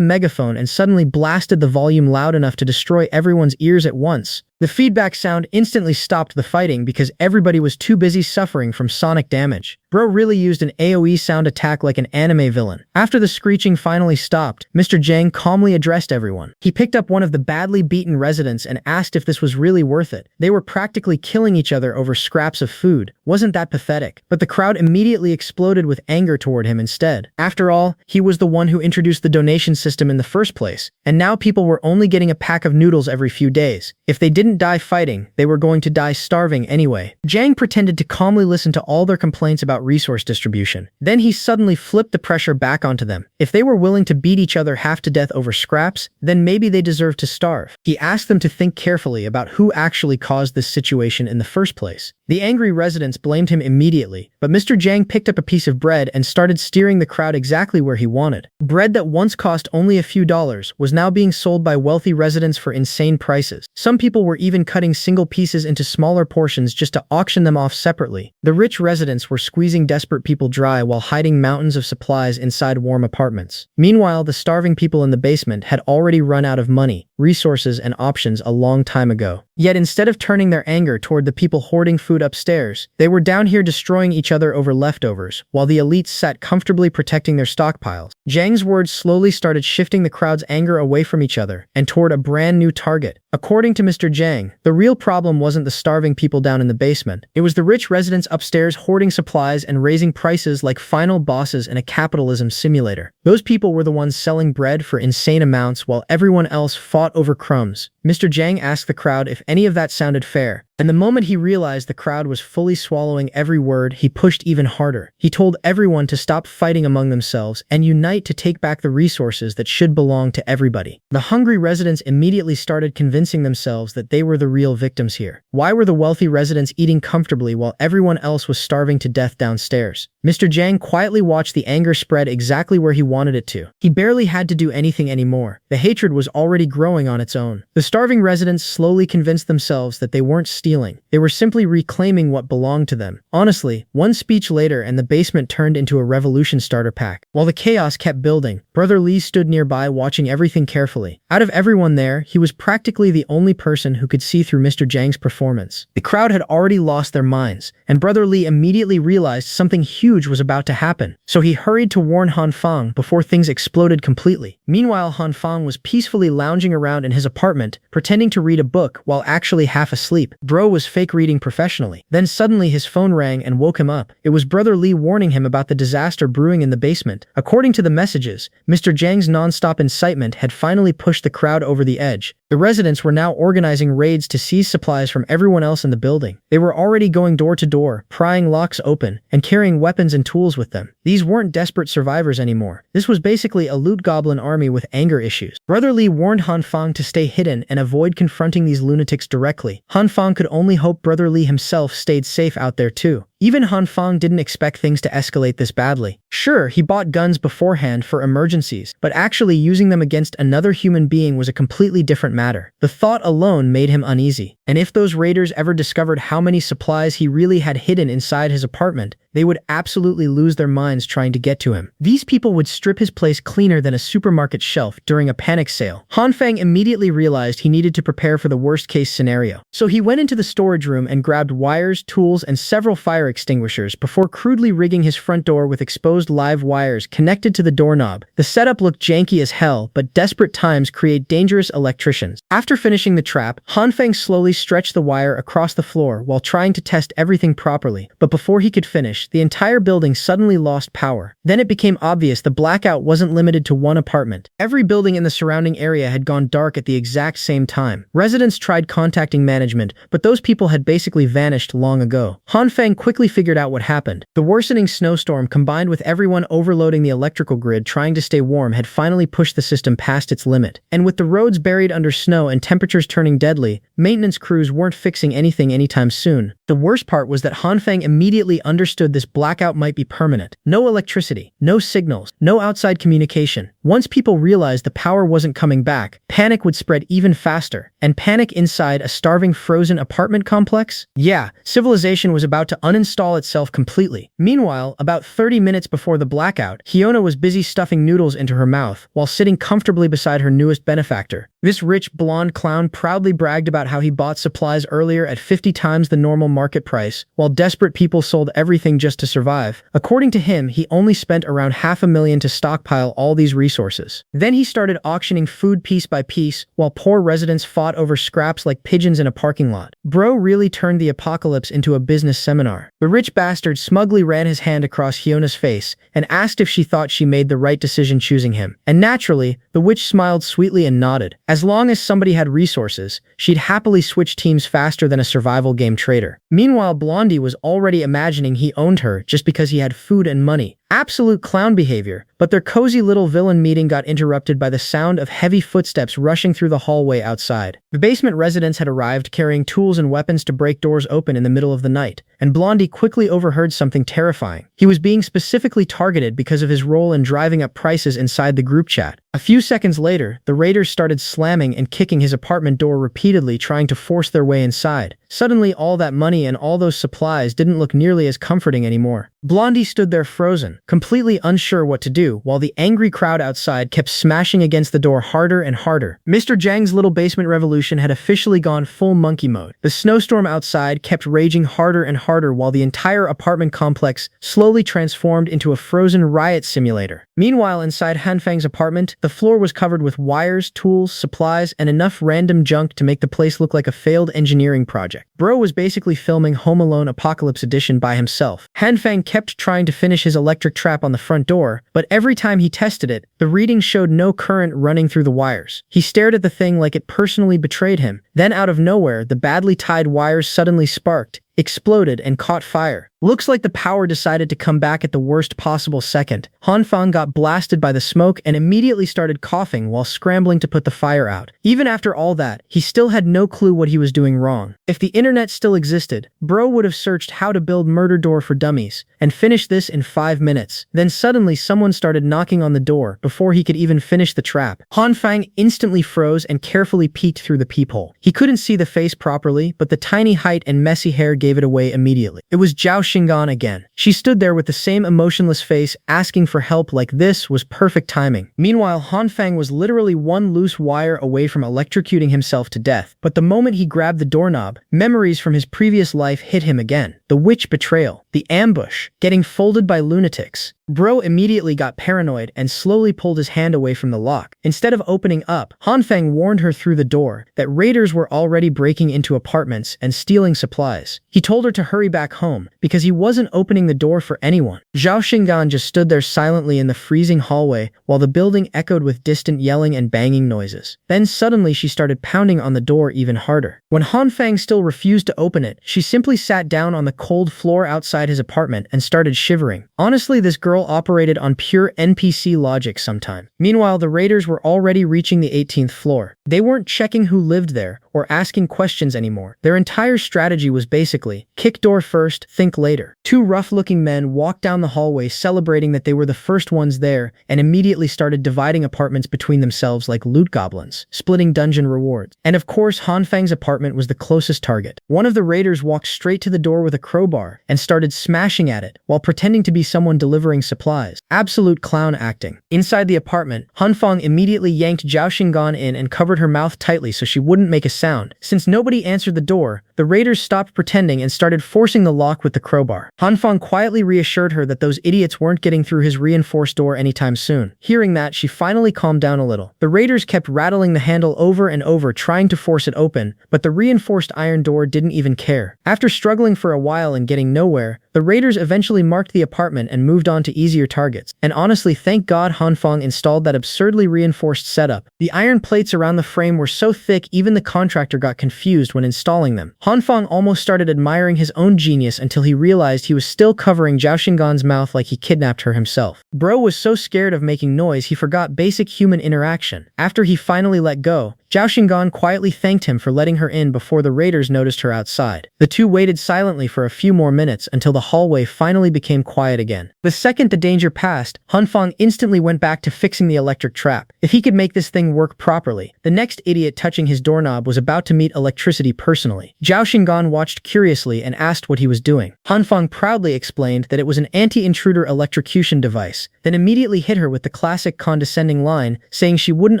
megaphone and suddenly blasted the volume loud enough to destroy everyone's ears at once. The feedback sound instantly stopped the fighting because everybody was too busy suffering from sonic damage. Bro really used an AoE sound attack like an anime villain. After the screeching finally stopped, Mr. Jang calmly addressed everyone. He picked up one of the badly beaten residents and asked if this was really worth it. They were practically killing each other over scraps of food. Wasn't that pathetic? But the crowd immediately exploded with anger toward him instead. After all, he was the one who introduced the donation system in the first place, and now people were only getting a pack of noodles every few days. If they didn't die fighting, they were going to die starving anyway. Jang pretended to calmly listen to all their complaints about resource distribution. Then he suddenly flipped the pressure back onto them. If they were willing to beat each other half to death over scraps, then maybe they deserved to starve. He asked them to think carefully about who actually caused this situation in the first place. The angry residents blamed him immediately, but Mr. Jang picked up a piece of bread and started steering the crowd exactly where he wanted. Bread that once cost only a few dollars was now being sold by wealthy residents for insane prices. Some people were even cutting single pieces into smaller portions just to auction them off separately. The rich residents were squeezing desperate people dry while hiding mountains of supplies inside warm apartments. Meanwhile, the starving people in the basement had already run out of money, resources, and options a long time ago. Yet instead of turning their anger toward the people hoarding food upstairs, they were down here destroying each other over leftovers, while the elites sat comfortably protecting their stockpiles. Jang's words slowly started shifting the crowd's anger away from each other and toward a brand new target. According to Mr. Jang, the real problem wasn't the starving people down in the basement. It was the rich residents upstairs hoarding supplies and raising prices like final bosses in a capitalism simulator. Those people were the ones selling bread for insane amounts while everyone else fought over crumbs. Mr. Jang asked the crowd if any of that sounded fair, and the moment he realized the crowd was fully swallowing every word, he pushed even harder. He told everyone to stop fighting among themselves and unite to take back the resources that should belong to everybody. The hungry residents immediately started convincing themselves that they were the real victims here. Why were the wealthy residents eating comfortably while everyone else was starving to death downstairs? Mr. Jang quietly watched the anger spread exactly where he wanted it to. He barely had to do anything anymore. The hatred was already growing on its own. The starving residents slowly convinced themselves that they weren't stealing. They were simply reclaiming what belonged to them. Honestly, one speech later and the basement turned into a revolution starter pack. While the chaos kept building, Brother Lee stood nearby watching everything carefully. Out of everyone there, he was practically the only person who could see through Mr. Jang's performance. The crowd had already lost their minds, and Brother Lee immediately realized something huge was about to happen. So he hurried to warn Han Fang before things exploded completely. Meanwhile, Han Fang was peacefully lounging around in his apartment, pretending to read a book while actually half asleep. Bro was fake reading professionally. Then suddenly his phone rang and woke him up. It was Brother Lee warning him about the disaster brewing in the basement. According to the messages, Mr. Jang's non-stop incitement had finally pushed the crowd over the edge. The residents were now organizing raids to seize supplies from everyone else in the building. They were already going door to door, prying locks open, and carrying weapons and tools with them. These weren't desperate survivors anymore. This was basically a loot goblin army with anger issues. Brother Lee warned Han Fang to stay hidden and avoid confronting these lunatics directly. Han Fang could only hope Brother Lee himself stayed safe out there too. Even Han Fang didn't expect things to escalate this badly. Sure, he bought guns beforehand for emergencies, but actually using them against another human being was a completely different matter. The thought alone made him uneasy. And if those raiders ever discovered how many supplies he really had hidden inside his apartment, they would absolutely lose their minds trying to get to him. These people would strip his place cleaner than a supermarket shelf during a panic sale. Han Fang immediately realized he needed to prepare for the worst-case scenario. So he went into the storage room and grabbed wires, tools, and several fire extinguishers before crudely rigging his front door with exposed live wires connected to the doorknob. The setup looked janky as hell, but desperate times create dangerous electricians. After finishing the trap, Han Fang slowly stretched the wire across the floor while trying to test everything properly, but before he could finish, the entire building suddenly lost power. Then it became obvious the blackout wasn't limited to one apartment. Every building in the surrounding area had gone dark at the exact same time. Residents tried contacting management, but those people had basically vanished long ago. Han Fang quickly figured out what happened. The worsening snowstorm combined with everyone overloading the electrical grid trying to stay warm had finally pushed the system past its limit. And with the roads buried under snow and temperatures turning deadly, maintenance crews weren't fixing anything anytime soon. The worst part was that Han Fang immediately understood this blackout might be permanent. No electricity, no signals, no outside communication. Once people realized the power wasn't coming back, panic would spread even faster. And panic inside a starving frozen apartment complex? Yeah, civilization was about to uninstall itself completely. Meanwhile, about 30 minutes before before the blackout, Hyuna was busy stuffing noodles into her mouth while sitting comfortably beside her newest benefactor. This rich, blonde clown proudly bragged about how he bought supplies earlier at 50 times the normal market price, while desperate people sold everything just to survive. According to him, he only spent around $500,000 to stockpile all these resources. Then he started auctioning food piece by piece, while poor residents fought over scraps like pigeons in a parking lot. Bro really turned the apocalypse into a business seminar. The rich bastard smugly ran his hand across Hyona's face and asked if she thought she made the right decision choosing him. And naturally, the witch smiled sweetly and nodded. As long as somebody had resources, she'd happily switch teams faster than a survival game trader. Meanwhile, Blondie was already imagining he owned her just because he had food and money. Absolute clown behavior, but their cozy little villain meeting got interrupted by the sound of heavy footsteps rushing through the hallway outside. The basement residents had arrived carrying tools and weapons to break doors open in the middle of the night, and Blondie quickly overheard something terrifying. He was being specifically targeted because of his role in driving up prices inside the group chat. A few seconds later, the raiders started slamming and kicking his apartment door repeatedly, trying to force their way inside. Suddenly, all that money and all those supplies didn't look nearly as comforting anymore. Blondie stood there frozen, completely unsure what to do, while the angry crowd outside kept smashing against the door harder and harder. Mr. Jang's little basement revolution had officially gone full monkey mode. The snowstorm outside kept raging harder and harder while the entire apartment complex slowly transformed into a frozen riot simulator. Meanwhile, inside Hanfang's apartment, the floor was covered with wires, tools, supplies, and enough random junk to make the place look like a failed engineering project. Bro was basically filming Home Alone Apocalypse Edition by himself. Hanfang kept trying to finish his electric trap on the front door, but every time he tested it, the reading showed no current running through the wires. He stared at the thing like it personally betrayed him. Then out of nowhere, the badly tied wires suddenly sparked, exploded, and caught fire. Looks like the power decided to come back at the worst possible second. Hanfang got blasted by the smoke and immediately started coughing while scrambling to put the fire out. Even after all that, he still had no clue what he was doing wrong. If the internet still existed, Bro would have searched how to build Murder Door for Dummies and finished this in 5 minutes. Then suddenly someone started knocking on the door before he could even finish the trap. Hanfang instantly froze and carefully peeked through the peephole. He couldn't see the face properly, but the tiny height and messy hair gave it away immediately. It was Zhao Xingan again. She stood there with the same emotionless face, asking for help like this was perfect timing. Meanwhile, Hanfang was literally one loose wire away from electrocuting himself to death. But the moment he grabbed the doorknob, memories from his previous life hit him again. The witch betrayal, the ambush, getting folded by lunatics. Bro immediately got paranoid and slowly pulled his hand away from the lock. Instead of opening up, Hanfang warned her through the door that raiders were already breaking into apartments and stealing supplies. He told her to hurry back home because he wasn't opening the door for anyone. Zhao Xingan just stood there silently in the freezing hallway while the building echoed with distant yelling and banging noises. Then suddenly she started pounding on the door even harder. When Hanfang still refused to open it, she simply sat down on the cold floor outside his apartment and started shivering. Honestly, this girl operated on pure NPC logic sometime. Meanwhile, the raiders were already reaching the 18th floor. They weren't checking who lived there or asking questions anymore. Their entire strategy was basically, kick door first, think later. Two rough-looking men walked down the hallway celebrating that they were the first ones there and immediately started dividing apartments between themselves like loot goblins, splitting dungeon rewards. And of course, Hanfang's apartment was the closest target. One of the raiders walked straight to the door with a crowbar and started smashing at it while pretending to be someone delivering supplies. Absolute clown acting. Inside the apartment, Hanfang immediately yanked Zhao Xingan in and covered her mouth tightly so she wouldn't make a sound. Since nobody answered the door, the raiders stopped pretending and started forcing the lock with the crowbar. Hanfang quietly reassured her that those idiots weren't getting through his reinforced door anytime soon. Hearing that, she finally calmed down a little. The raiders kept rattling the handle over and over, trying to force it open, but the reinforced iron door didn't even care. After struggling for a while and getting nowhere, the raiders eventually marked the apartment and moved on to easier targets. And honestly, thank God Hanfang installed that absurdly reinforced setup. The iron plates around the frame were so thick even the contractor got confused when installing them. Hanfang almost started admiring his own genius until he realized he was still covering Zhao Xingan's mouth like he kidnapped her himself. Bro was so scared of making noise he forgot basic human interaction. After he finally let go, Zhao Xinggan quietly thanked him for letting her in before the raiders noticed her outside. The two waited silently for a few more minutes until the hallway finally became quiet again. The second the danger passed, Hanfang instantly went back to fixing the electric trap. If he could make this thing work properly, the next idiot touching his doorknob was about to meet electricity personally. Zhao Xinggan watched curiously and asked what he was doing. Hanfang proudly explained that it was an anti-intruder electrocution device, then immediately hit her with the classic condescending line, saying she wouldn't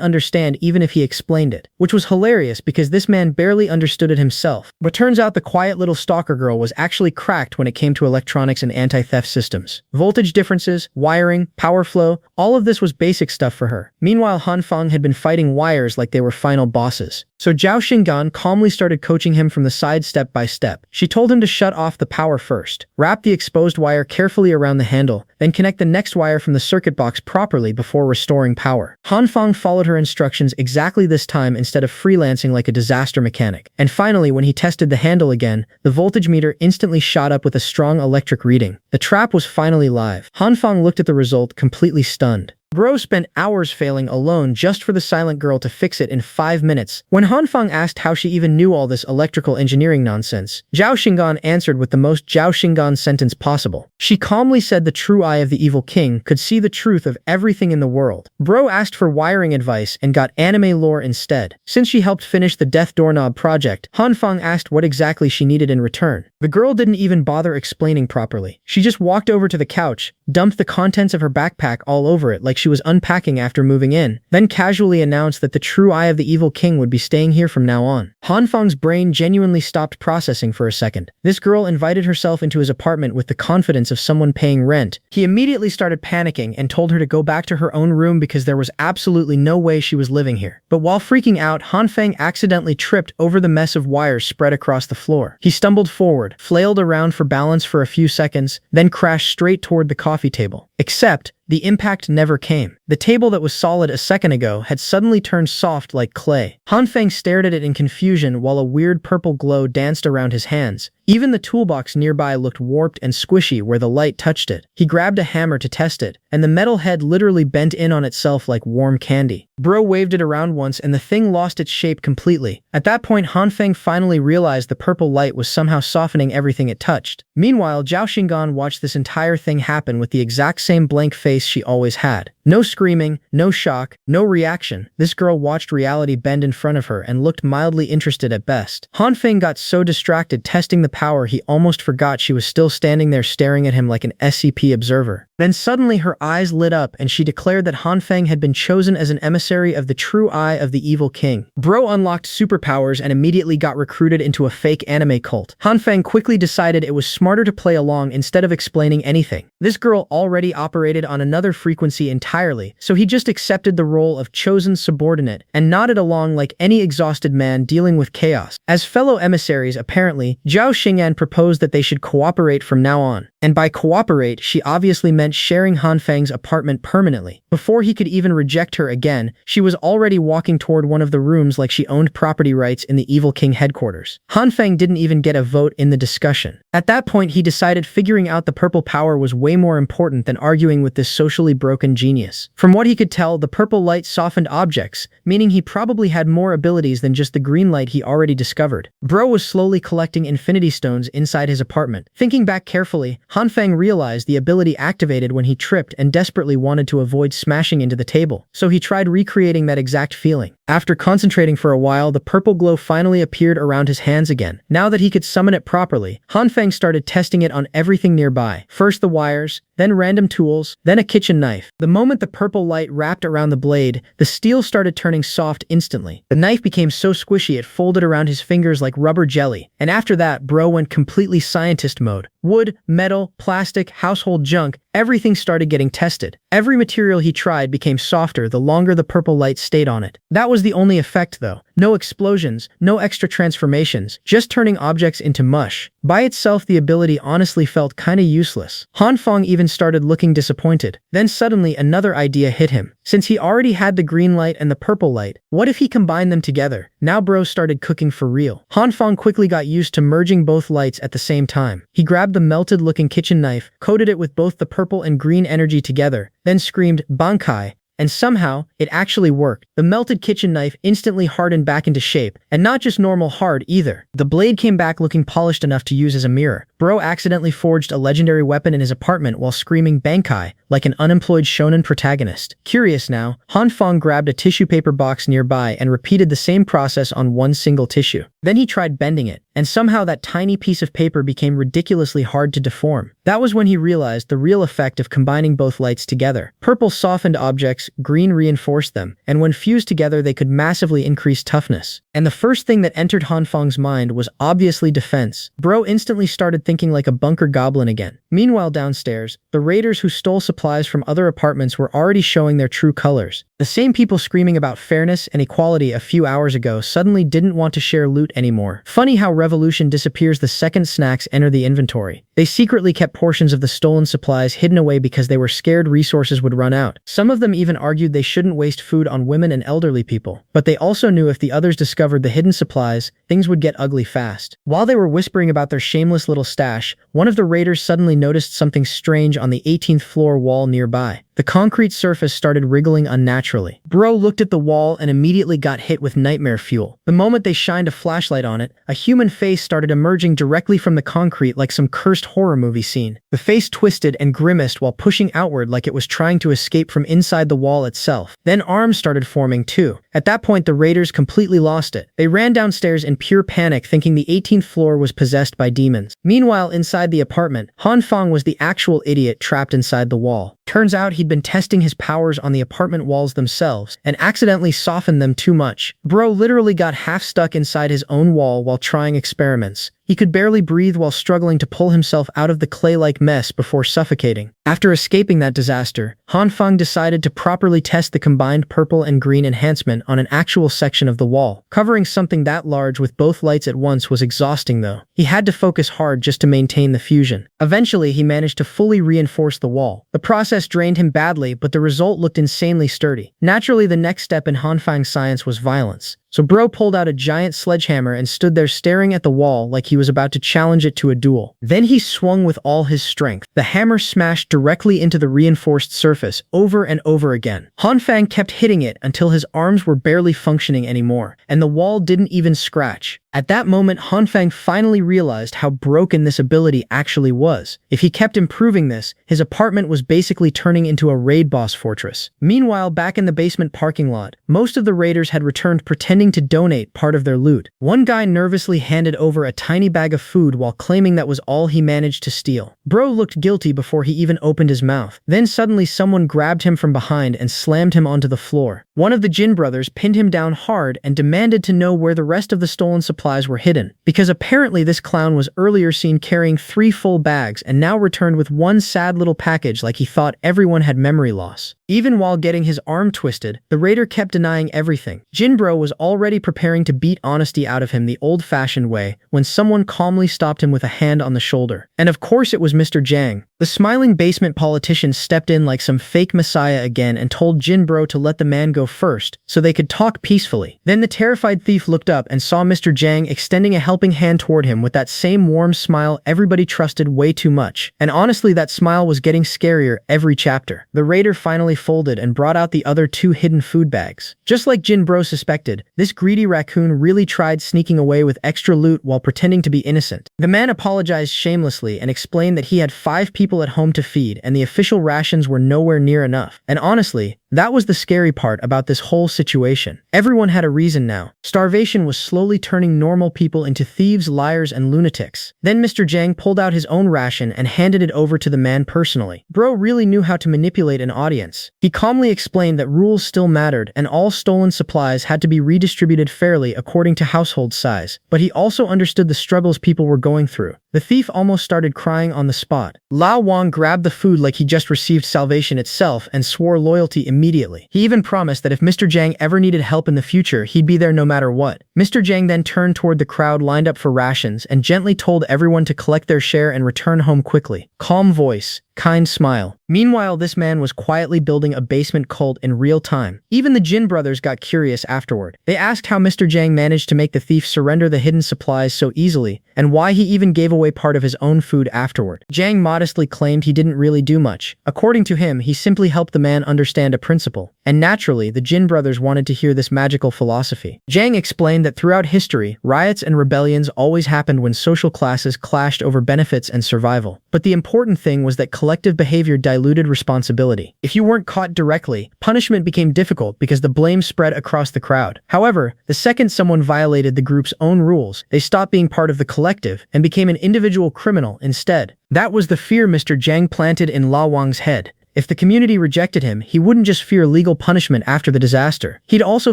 understand even if he explained it, which was hilarious because this man barely understood it himself. But turns out the quiet little stalker girl was actually cracked when it came to electronics and anti-theft systems. Voltage differences, wiring, power flow, all of this was basic stuff for her. Meanwhile, Hanfang had been fighting wires like they were final bosses. So Zhao Xinggan calmly started coaching him from the side step by step. She told him to shut off the power first, wrap the exposed wire carefully around the handle, then connect the next wire from the circuit box properly before restoring power. Hanfang followed her instructions exactly this time instead of freelancing like a disaster mechanic. And finally, when he tested the handle again, the voltage meter instantly shot up with a strong electric reading. The trap was finally live. Hanfang looked at the result, completely stunned. Bro spent hours failing alone just for the silent girl to fix it in 5 minutes. When Hanfang asked how she even knew all this electrical engineering nonsense, Zhao Xinggan answered with the most Zhao Xinggan sentence possible. She calmly said the true eye of the evil king could see the truth of everything in the world. Bro asked for wiring advice and got anime lore instead. Since she helped finish the Death Doorknob project, Hanfang asked what exactly she needed in return. The girl didn't even bother explaining properly. She just walked over to the couch, dumped the contents of her backpack all over it like she was unpacking after moving in, then casually announced that the true eye of the evil king would be staying here from now on. Hanfang's brain genuinely stopped processing for a second. This girl invited herself into his apartment with the confidence of someone paying rent. He immediately started panicking and told her to go back to her own room because there was absolutely no way she was living here. But while freaking out, Hanfang accidentally tripped over the mess of wires spread across the floor. He stumbled forward, flailed around for balance for a few seconds, then crashed straight toward the coffee table. Except, the impact never came. The table that was solid a second ago had suddenly turned soft like clay. Hanfang stared at it in confusion while a weird purple glow danced around his hands. Even the toolbox nearby looked warped and squishy where the light touched it. He grabbed a hammer to test it, and the metal head literally bent in on itself like warm candy. Bro waved it around once and the thing lost its shape completely. At that point, Hanfang finally realized the purple light was somehow softening everything it touched. Meanwhile, Zhao Xinggan watched this entire thing happen with the exact same blank face she always had. No screaming, no shock, no reaction. This girl watched reality bend in front of her and looked mildly interested at best. Hanfang got so distracted testing the power he almost forgot she was still standing there staring at him like an SCP observer. Then suddenly her eyes lit up and she declared that Hanfang had been chosen as an emissary of the true eye of the evil king. Bro unlocked superpowers and immediately got recruited into a fake anime cult. Hanfang quickly decided it was smarter to play along instead of explaining anything. This girl already operated on another frequency entirely, so he just accepted the role of chosen subordinate and nodded along like any exhausted man dealing with chaos. As fellow emissaries, apparently, Zhao Xingyan proposed that they should cooperate from now on. And by cooperate, she obviously meant sharing Hanfang's apartment permanently. Before he could even reject her again, she was already walking toward one of the rooms like she owned property rights in the Evil King headquarters. Hanfang didn't even get a vote in the discussion. At that point, he decided figuring out the purple power was way more important than arguing with this socially broken genius. From what he could tell, the purple light softened objects, meaning he probably had more abilities than just the green light he already discovered. Bro was slowly collecting infinity stones inside his apartment. Thinking back carefully, Hanfang realized the ability activated when he tripped and desperately wanted to avoid smashing into the table, so he tried recreating that exact feeling. After concentrating for a while, the purple glow finally appeared around his hands again. Now that he could summon it properly, Hanfang started testing it on everything nearby. First the wires, then random tools, then a kitchen knife. The moment the purple light wrapped around the blade, the steel started turning soft instantly. The knife became so squishy it folded around his fingers like rubber jelly. And after that, Bro went completely scientist mode. Wood, metal, plastic, household junk, everything started getting tested. Every material he tried became softer the longer the purple light stayed on it. That was the only effect though. No explosions, no extra transformations, just turning objects into mush. By itself, the ability honestly felt kinda useless. Hanfang even started looking disappointed. Then suddenly another idea hit him. Since he already had the green light and the purple light, what if he combined them together? Now Bro started cooking for real. Hanfang quickly got used to merging both lights at the same time. He grabbed the melted-looking kitchen knife, coated it with both the purple and green energy together, then screamed, "Bankai!" And somehow, it actually worked. The melted kitchen knife instantly hardened back into shape, and not just normal hard either. The blade came back looking polished enough to use as a mirror. Bro accidentally forged a legendary weapon in his apartment while screaming Bankai like an unemployed shonen protagonist. Curious now, Hanfang grabbed a tissue paper box nearby and repeated the same process on one single tissue. Then he tried bending it, and somehow that tiny piece of paper became ridiculously hard to deform. That was when he realized the real effect of combining both lights together. Purple softened objects, green reinforced them, and when fused together they could massively increase toughness. And the first thing that entered Hanfang's mind was obviously defense. Bro instantly started thinking like a bunker goblin again. Meanwhile downstairs, the raiders who stole supplies from other apartments were already showing their true colors. The same people screaming about fairness and equality a few hours ago suddenly didn't want to share loot anymore. Funny how revolution disappears the second snacks enter the inventory. They secretly kept portions of the stolen supplies hidden away because they were scared resources would run out. Some of them even argued they shouldn't waste food on women and elderly people. But they also knew if the others discovered the hidden supplies, things would get ugly fast. While they were whispering about their shameless little stash, one of the raiders suddenly noticed something strange on the 18th floor wall nearby. The concrete surface started wriggling unnaturally. Bro looked at the wall and immediately got hit with nightmare fuel. The moment they shined a flashlight on it, a human face started emerging directly from the concrete like some cursed horror movie scene. The face twisted and grimaced while pushing outward like it was trying to escape from inside the wall itself. Then arms started forming too. At that point, the raiders completely lost it. They ran downstairs in pure panic, thinking the 18th floor was possessed by demons. Meanwhile, inside the apartment, Hanfang was the actual idiot trapped inside the wall. Turns out he'd been testing his powers on the apartment walls themselves and accidentally softened them too much. Bro literally got half stuck inside his own wall while trying experiments. He could barely breathe while struggling to pull himself out of the clay-like mess before suffocating. After escaping that disaster, Hanfang decided to properly test the combined purple and green enhancement on an actual section of the wall. Covering something that large with both lights at once was exhausting though. He had to focus hard just to maintain the fusion. Eventually, he managed to fully reinforce the wall. The process drained him badly, but the result looked insanely sturdy. Naturally, the next step in Hanfang's science was violence. So Bro pulled out a giant sledgehammer and stood there staring at the wall like he was about to challenge it to a duel. Then he swung with all his strength. The hammer smashed directly into the reinforced surface over and over again. Hanfang kept hitting it until his arms were barely functioning anymore, and the wall didn't even scratch. At that moment, Hanfang finally realized how broken this ability actually was. If he kept improving this, his apartment was basically turning into a raid boss fortress. Meanwhile, back in the basement parking lot, most of the raiders had returned pretending to donate part of their loot. One guy nervously handed over a tiny bag of food while claiming that was all he managed to steal. Bro looked guilty before he even opened his mouth. Then suddenly someone grabbed him from behind and slammed him onto the floor. One of the Jin brothers pinned him down hard and demanded to know where the rest of the stolen supplies were hidden, because apparently this clown was earlier seen carrying 3 full bags and now returned with one sad little package like he thought everyone had memory loss. Even while getting his arm twisted, the raider kept denying everything. Jinbro was already preparing to beat honesty out of him the old-fashioned way when someone calmly stopped him with a hand on the shoulder. And of course it was Mr. Jang. The smiling basement politician stepped in like some fake messiah again and told Jinbro to let the man go first so they could talk peacefully. Then the terrified thief looked up and saw Mr. Jang extending a helping hand toward him with that same warm smile everybody trusted way too much. And honestly, that smile was getting scarier every chapter. The raider finally folded and brought out the other 2 hidden food bags. Just like Jinbro suspected, this greedy raccoon really tried sneaking away with extra loot while pretending to be innocent. The man apologized shamelessly and explained that he had 5 people at home to feed and the official rations were nowhere near enough. And honestly, that was the scary part about this whole situation. Everyone had a reason now. Starvation was slowly turning normal people into thieves, liars, and lunatics. Then Mr. Jang pulled out his own ration and handed it over to the man personally. Bro really knew how to manipulate an audience. He calmly explained that rules still mattered and all stolen supplies had to be redistributed fairly according to household size. But he also understood the struggles people were going through. The thief almost started crying on the spot. Lao Wang grabbed the food like he just received salvation itself and swore loyalty immediately. He even promised that if Mr. Jang ever needed help in the future, he'd be there no matter what. Mr. Jang then turned toward the crowd lined up for rations and gently told everyone to collect their share and return home quickly. Calm voice, kind smile. Meanwhile, this man was quietly building a basement cult in real time. Even the Jin brothers got curious afterward. They asked how Mr. Jang managed to make the thief surrender the hidden supplies so easily, and why he even gave away part of his own food afterward. Jang modestly claimed he didn't really do much. According to him, he simply helped the man understand a principle. And naturally, the Jin brothers wanted to hear this magical philosophy. Jang explained that throughout history, riots and rebellions always happened when social classes clashed over benefits and survival. But the important thing was that collective behavior diluted responsibility. If you weren't caught directly, punishment became difficult because the blame spread across the crowd. However, the second someone violated the group's own rules, they stopped being part of the collective and became an individual criminal instead. That was the fear Mr. Jang planted in La Wang's head. If the community rejected him, he wouldn't just fear legal punishment after the disaster. He'd also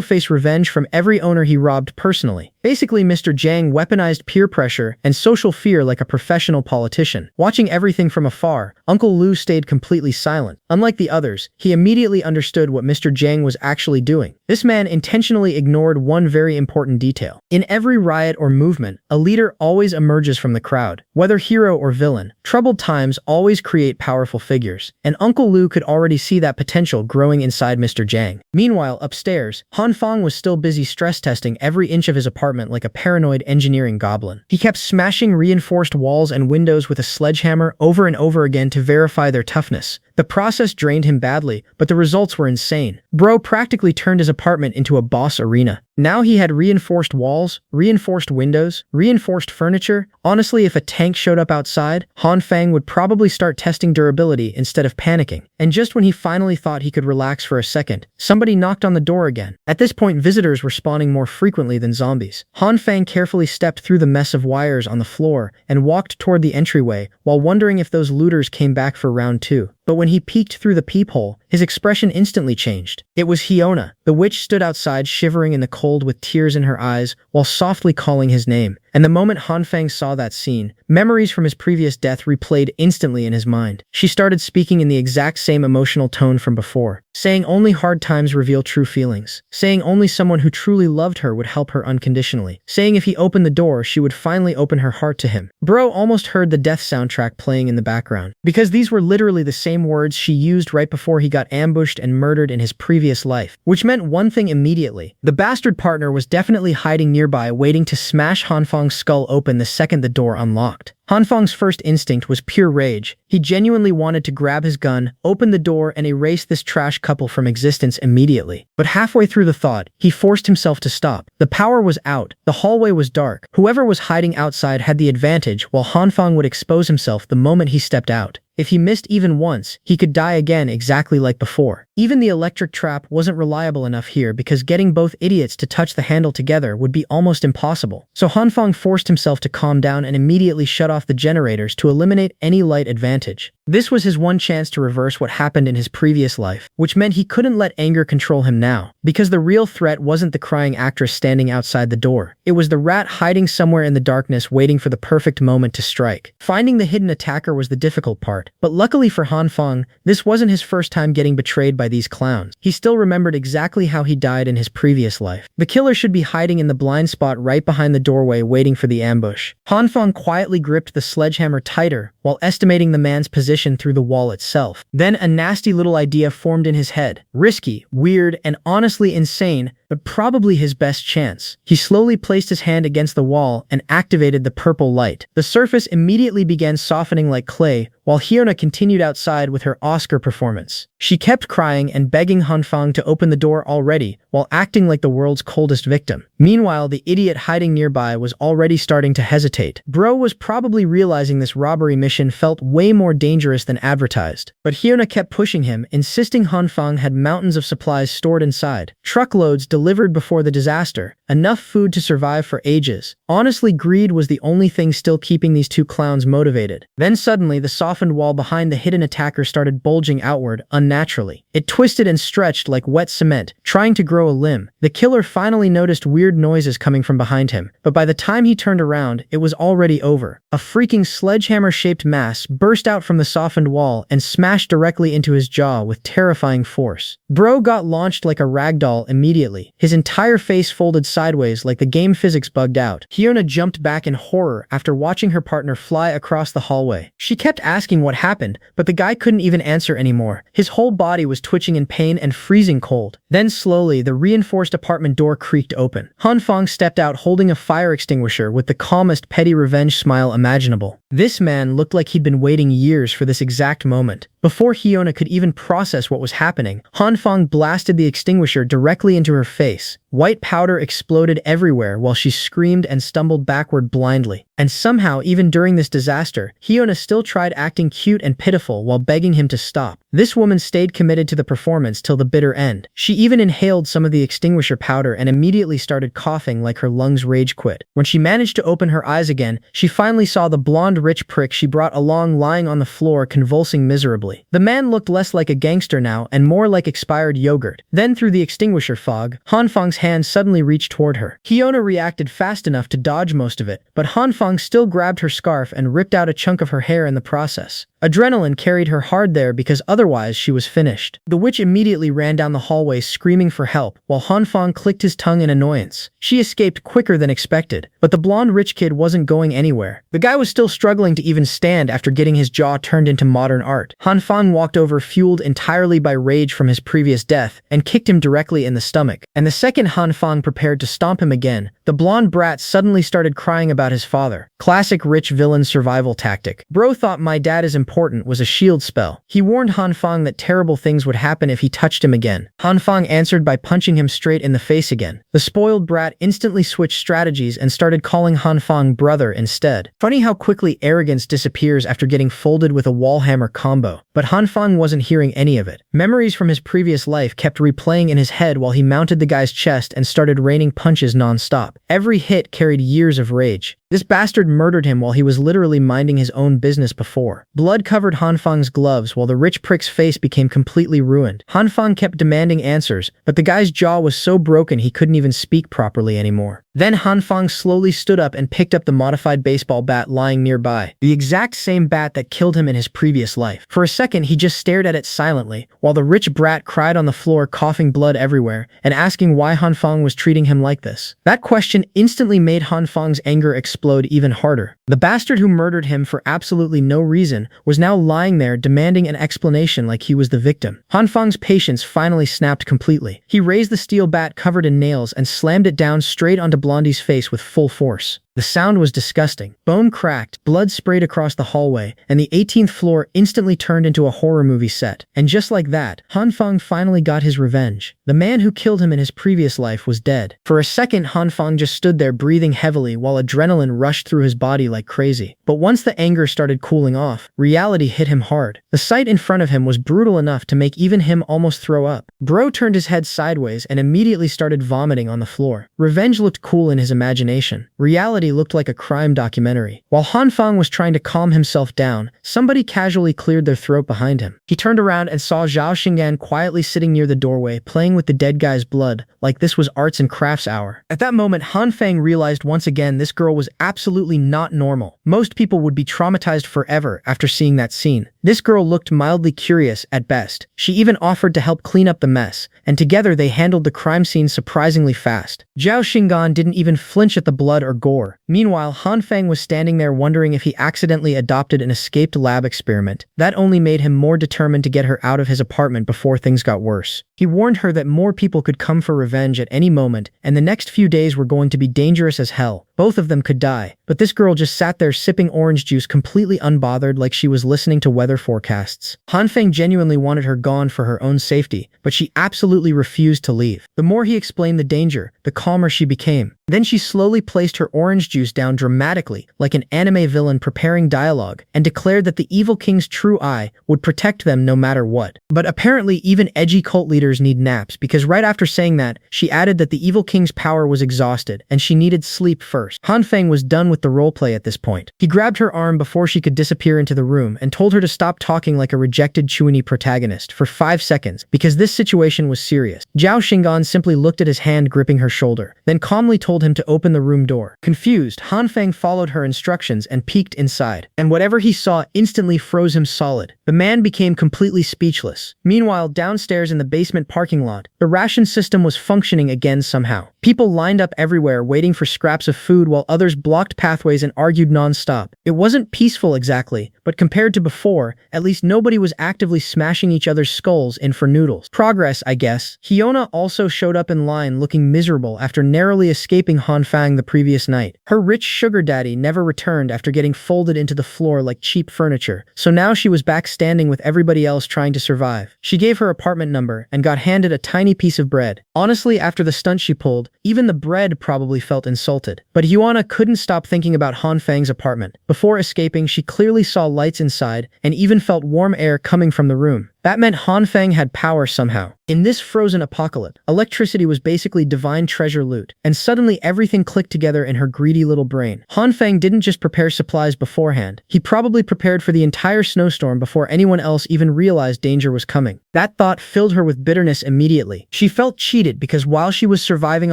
face revenge from every owner he robbed personally. Basically, Mr. Jang weaponized peer pressure and social fear like a professional politician. Watching everything from afar, Uncle Lu stayed completely silent. Unlike the others, he immediately understood what Mr. Jang was actually doing. This man intentionally ignored one very important detail. In every riot or movement, a leader always emerges from the crowd. Whether hero or villain, troubled times always create powerful figures, and Uncle Lu could already see that potential growing inside Mr. Jang. Meanwhile, upstairs, Han Fang was still busy stress testing every inch of his apartment like a paranoid engineering goblin. He kept smashing reinforced walls and windows with a sledgehammer over and over again to verify their toughness. The process drained him badly, but the results were insane. Bro practically turned his apartment into a boss arena. Now he had reinforced walls, reinforced windows, reinforced furniture. Honestly, if a tank showed up outside, Han Fang would probably start testing durability instead of panicking. And just when he finally thought he could relax for a second, somebody knocked on the door again. At this point, visitors were spawning more frequently than zombies. Han Fang carefully stepped through the mess of wires on the floor and walked toward the entryway while wondering if those looters came back for round 2. But when he peeked through the peephole, his expression instantly changed. It was Hyona. The witch stood outside shivering in the cold with tears in her eyes while softly calling his name. And the moment Han Fang saw that scene, memories from his previous death replayed instantly in his mind. She started speaking in the exact same emotional tone from before, saying only hard times reveal true feelings, saying only someone who truly loved her would help her unconditionally, saying if he opened the door, she would finally open her heart to him. Bro almost heard the death soundtrack playing in the background, because these were literally the same words she used right before he got ambushed and murdered in his previous life, which meant one thing immediately. The bastard partner was definitely hiding nearby, waiting to smash Han Fang's skull open the second the door unlocked. Han Fang's first instinct was pure rage. He genuinely wanted to grab his gun, open the door, and erase this trash couple from existence immediately. But halfway through the thought, he forced himself to stop. The power was out. The hallway was dark. Whoever was hiding outside had the advantage, while Han Fang would expose himself the moment he stepped out. If he missed even once, he could die again exactly like before. Even the electric trap wasn't reliable enough here because getting both idiots to touch the handle together would be almost impossible. So Han Fang forced himself to calm down and immediately shut off the generators to eliminate any light advantage. This was his one chance to reverse what happened in his previous life, which meant he couldn't let anger control him now, because the real threat wasn't the crying actress standing outside the door. It was the rat hiding somewhere in the darkness waiting for the perfect moment to strike. Finding the hidden attacker was the difficult part, but luckily for Han Fang, this wasn't his first time getting betrayed by these clowns. He still remembered exactly how he died in his previous life. The killer should be hiding in the blind spot right behind the doorway waiting for the ambush. Han Fang quietly gripped the sledgehammer tighter while estimating the man's position through the wall itself. Then a nasty little idea formed in his head. Risky, weird, and honestly insane, but probably his best chance. He slowly placed his hand against the wall and activated the purple light. The surface immediately began softening like clay, while Hyona continued outside with her Oscar performance. She kept crying and begging Han Fang to open the door already, while acting like the world's coldest victim. Meanwhile, the idiot hiding nearby was already starting to hesitate. Bro was probably realizing this robbery mission felt way more dangerous than advertised. But Hyona kept pushing him, insisting Han Fang had mountains of supplies stored inside. Truckloads delivered before the disaster. Enough food to survive for ages. Honestly, greed was the only thing still keeping these two clowns motivated. Then suddenly, the softened wall behind the hidden attacker started bulging outward unnaturally. It twisted and stretched like wet cement, trying to grow a limb. The killer finally noticed weird noises coming from behind him, but by the time he turned around, it was already over. A freaking sledgehammer-shaped mass burst out from the softened wall and smashed directly into his jaw with terrifying force. Bro got launched like a ragdoll immediately. His entire face folded sideways like the game physics bugged out. Hyuna jumped back in horror after watching her partner fly across the hallway. She kept asking what happened, but the guy couldn't even answer anymore. His whole body was twitching in pain and freezing cold. Then slowly, the reinforced apartment door creaked open. Hanfang stepped out holding a fire extinguisher with the calmest petty revenge smile imaginable. This man looked like he'd been waiting years for this exact moment. Before Hyuna could even process what was happening, Hanfang blasted the extinguisher directly into her face. White powder exploded everywhere while she screamed and stumbled backward blindly. And somehow, even during this disaster, Hyuna still tried acting cute and pitiful while begging him to stop. This woman stayed committed to the performance till the bitter end. She even inhaled some of the extinguisher powder and immediately started coughing like her lungs rage quit. When she managed to open her eyes again, she finally saw the blonde rich prick she brought along lying on the floor convulsing miserably. The man looked less like a gangster now and more like expired yogurt. Then through the extinguisher fog, Hanfang's hand suddenly reached toward her. Hyuna reacted fast enough to dodge most of it, but Hanfang still grabbed her scarf and ripped out a chunk of her hair in the process. Adrenaline carried her hard there because otherwise she was finished. The witch immediately ran down the hallway screaming for help, while Hanfang clicked his tongue in annoyance. She escaped quicker than expected, but the blonde rich kid wasn't going anywhere. The guy was still struggling to even stand after getting his jaw turned into modern art. Hanfang walked over fueled entirely by rage from his previous death and kicked him directly in the stomach. And the second Hanfang prepared to stomp him again, the blonde brat suddenly started crying about his father. Classic rich villain survival tactic. Bro thought my dad is important was a shield spell. He warned Hanfang that terrible things would happen if he touched him again. Hanfang answered by punching him straight in the face again. The spoiled brat instantly switched strategies and started calling Hanfang brother instead. Funny how quickly arrogance disappears after getting folded with a wallhammer combo. But Hanfang wasn't hearing any of it. Memories from his previous life kept replaying in his head while he mounted the guy's chest and started raining punches non-stop. Every hit carried years of rage. This bastard murdered him while he was literally minding his own business before. Blood covered Hanfang's gloves while the rich prick's face became completely ruined. Hanfang kept demanding answers, but the guy's jaw was so broken he couldn't even speak properly anymore. Then Hanfang slowly stood up and picked up the modified baseball bat lying nearby, the exact same bat that killed him in his previous life. For a second, he just stared at it silently, while the rich brat cried on the floor coughing blood everywhere and asking why Hanfang was treating him like this. That question instantly made Hanfang's anger explode even harder. The bastard who murdered him for absolutely no reason was now lying there demanding an explanation like he was the victim. Hanfang's patience finally snapped completely. He raised the steel bat covered in nails and slammed it down straight onto Blondie's face with full force. The sound was disgusting. Bone cracked, blood sprayed across the hallway, and the 18th floor instantly turned into a horror movie set. And just like that, Hanfang finally got his revenge. The man who killed him in his previous life was dead. For a second, Hanfang just stood there breathing heavily while adrenaline rushed through his body like crazy. But once the anger started cooling off, reality hit him hard. The sight in front of him was brutal enough to make even him almost throw up. Bro turned his head sideways and immediately started vomiting on the floor. Revenge looked cool in his imagination. Reality looked like a crime documentary. While Hanfang was trying to calm himself down, somebody casually cleared their throat behind him. He turned around and saw Zhao Xingyan quietly sitting near the doorway, playing with the dead guy's blood, like this was arts and crafts hour. At that moment, Hanfang realized once again this girl was absolutely not normal. Most people would be traumatized forever after seeing that scene. This girl looked mildly curious at best. She even offered to help clean up the mess, and together they handled the crime scene surprisingly fast. Zhao Xingyan didn't even flinch at the blood or gore. Meanwhile, Hanfang was standing there wondering if he accidentally adopted an escaped lab experiment. That only made him more determined to get her out of his apartment before things got worse. He warned her that more people could come for revenge at any moment, and the next few days were going to be dangerous as hell. Both of them could die, but this girl just sat there sipping orange juice completely unbothered like she was listening to weather forecasts. Hanfang genuinely wanted her gone for her own safety, but she absolutely refused to leave. The more he explained the danger, the calmer she became. Then she slowly placed her orange juice down dramatically, like an anime villain preparing dialogue, and declared that the evil king's true eye would protect them no matter what. But apparently even edgy cult leaders need naps, because right after saying that, she added that the evil king's power was exhausted, and she needed sleep first. Hanfang was done with the roleplay at this point. He grabbed her arm before she could disappear into the room and told her to stop talking like a rejected Chuini protagonist for 5 seconds, because this situation was serious. Zhao Xinggan simply looked at his hand gripping her shoulder, then calmly finally told him to open the room door. Confused, Hanfang followed her instructions and peeked inside. And whatever he saw instantly froze him solid. The man became completely speechless. Meanwhile, downstairs in the basement parking lot, the ration system was functioning again somehow. People lined up everywhere waiting for scraps of food while others blocked pathways and argued non-stop. It wasn't peaceful exactly, but compared to before, at least nobody was actively smashing each other's skulls in for noodles. Progress, I guess. Hyuna also showed up in line looking miserable after narrowly escaping Hanfang the previous night. Her rich sugar daddy never returned after getting folded into the floor like cheap furniture, so now she was back standing with everybody else trying to survive. She gave her apartment number and got handed a tiny piece of bread. Honestly, after the stunt she pulled, even the bread probably felt insulted. But Hyuna couldn't stop thinking about Hanfang's apartment. Before escaping, she clearly saw lights inside and even felt warm air coming from the room. That meant Hanfang had power somehow. In this frozen apocalypse, electricity was basically divine treasure loot, and suddenly everything clicked together in her greedy little brain. Hanfang didn't just prepare supplies beforehand. He probably prepared for the entire snowstorm before anyone else even realized danger was coming. That thought filled her with bitterness immediately. She felt cheated because while she was surviving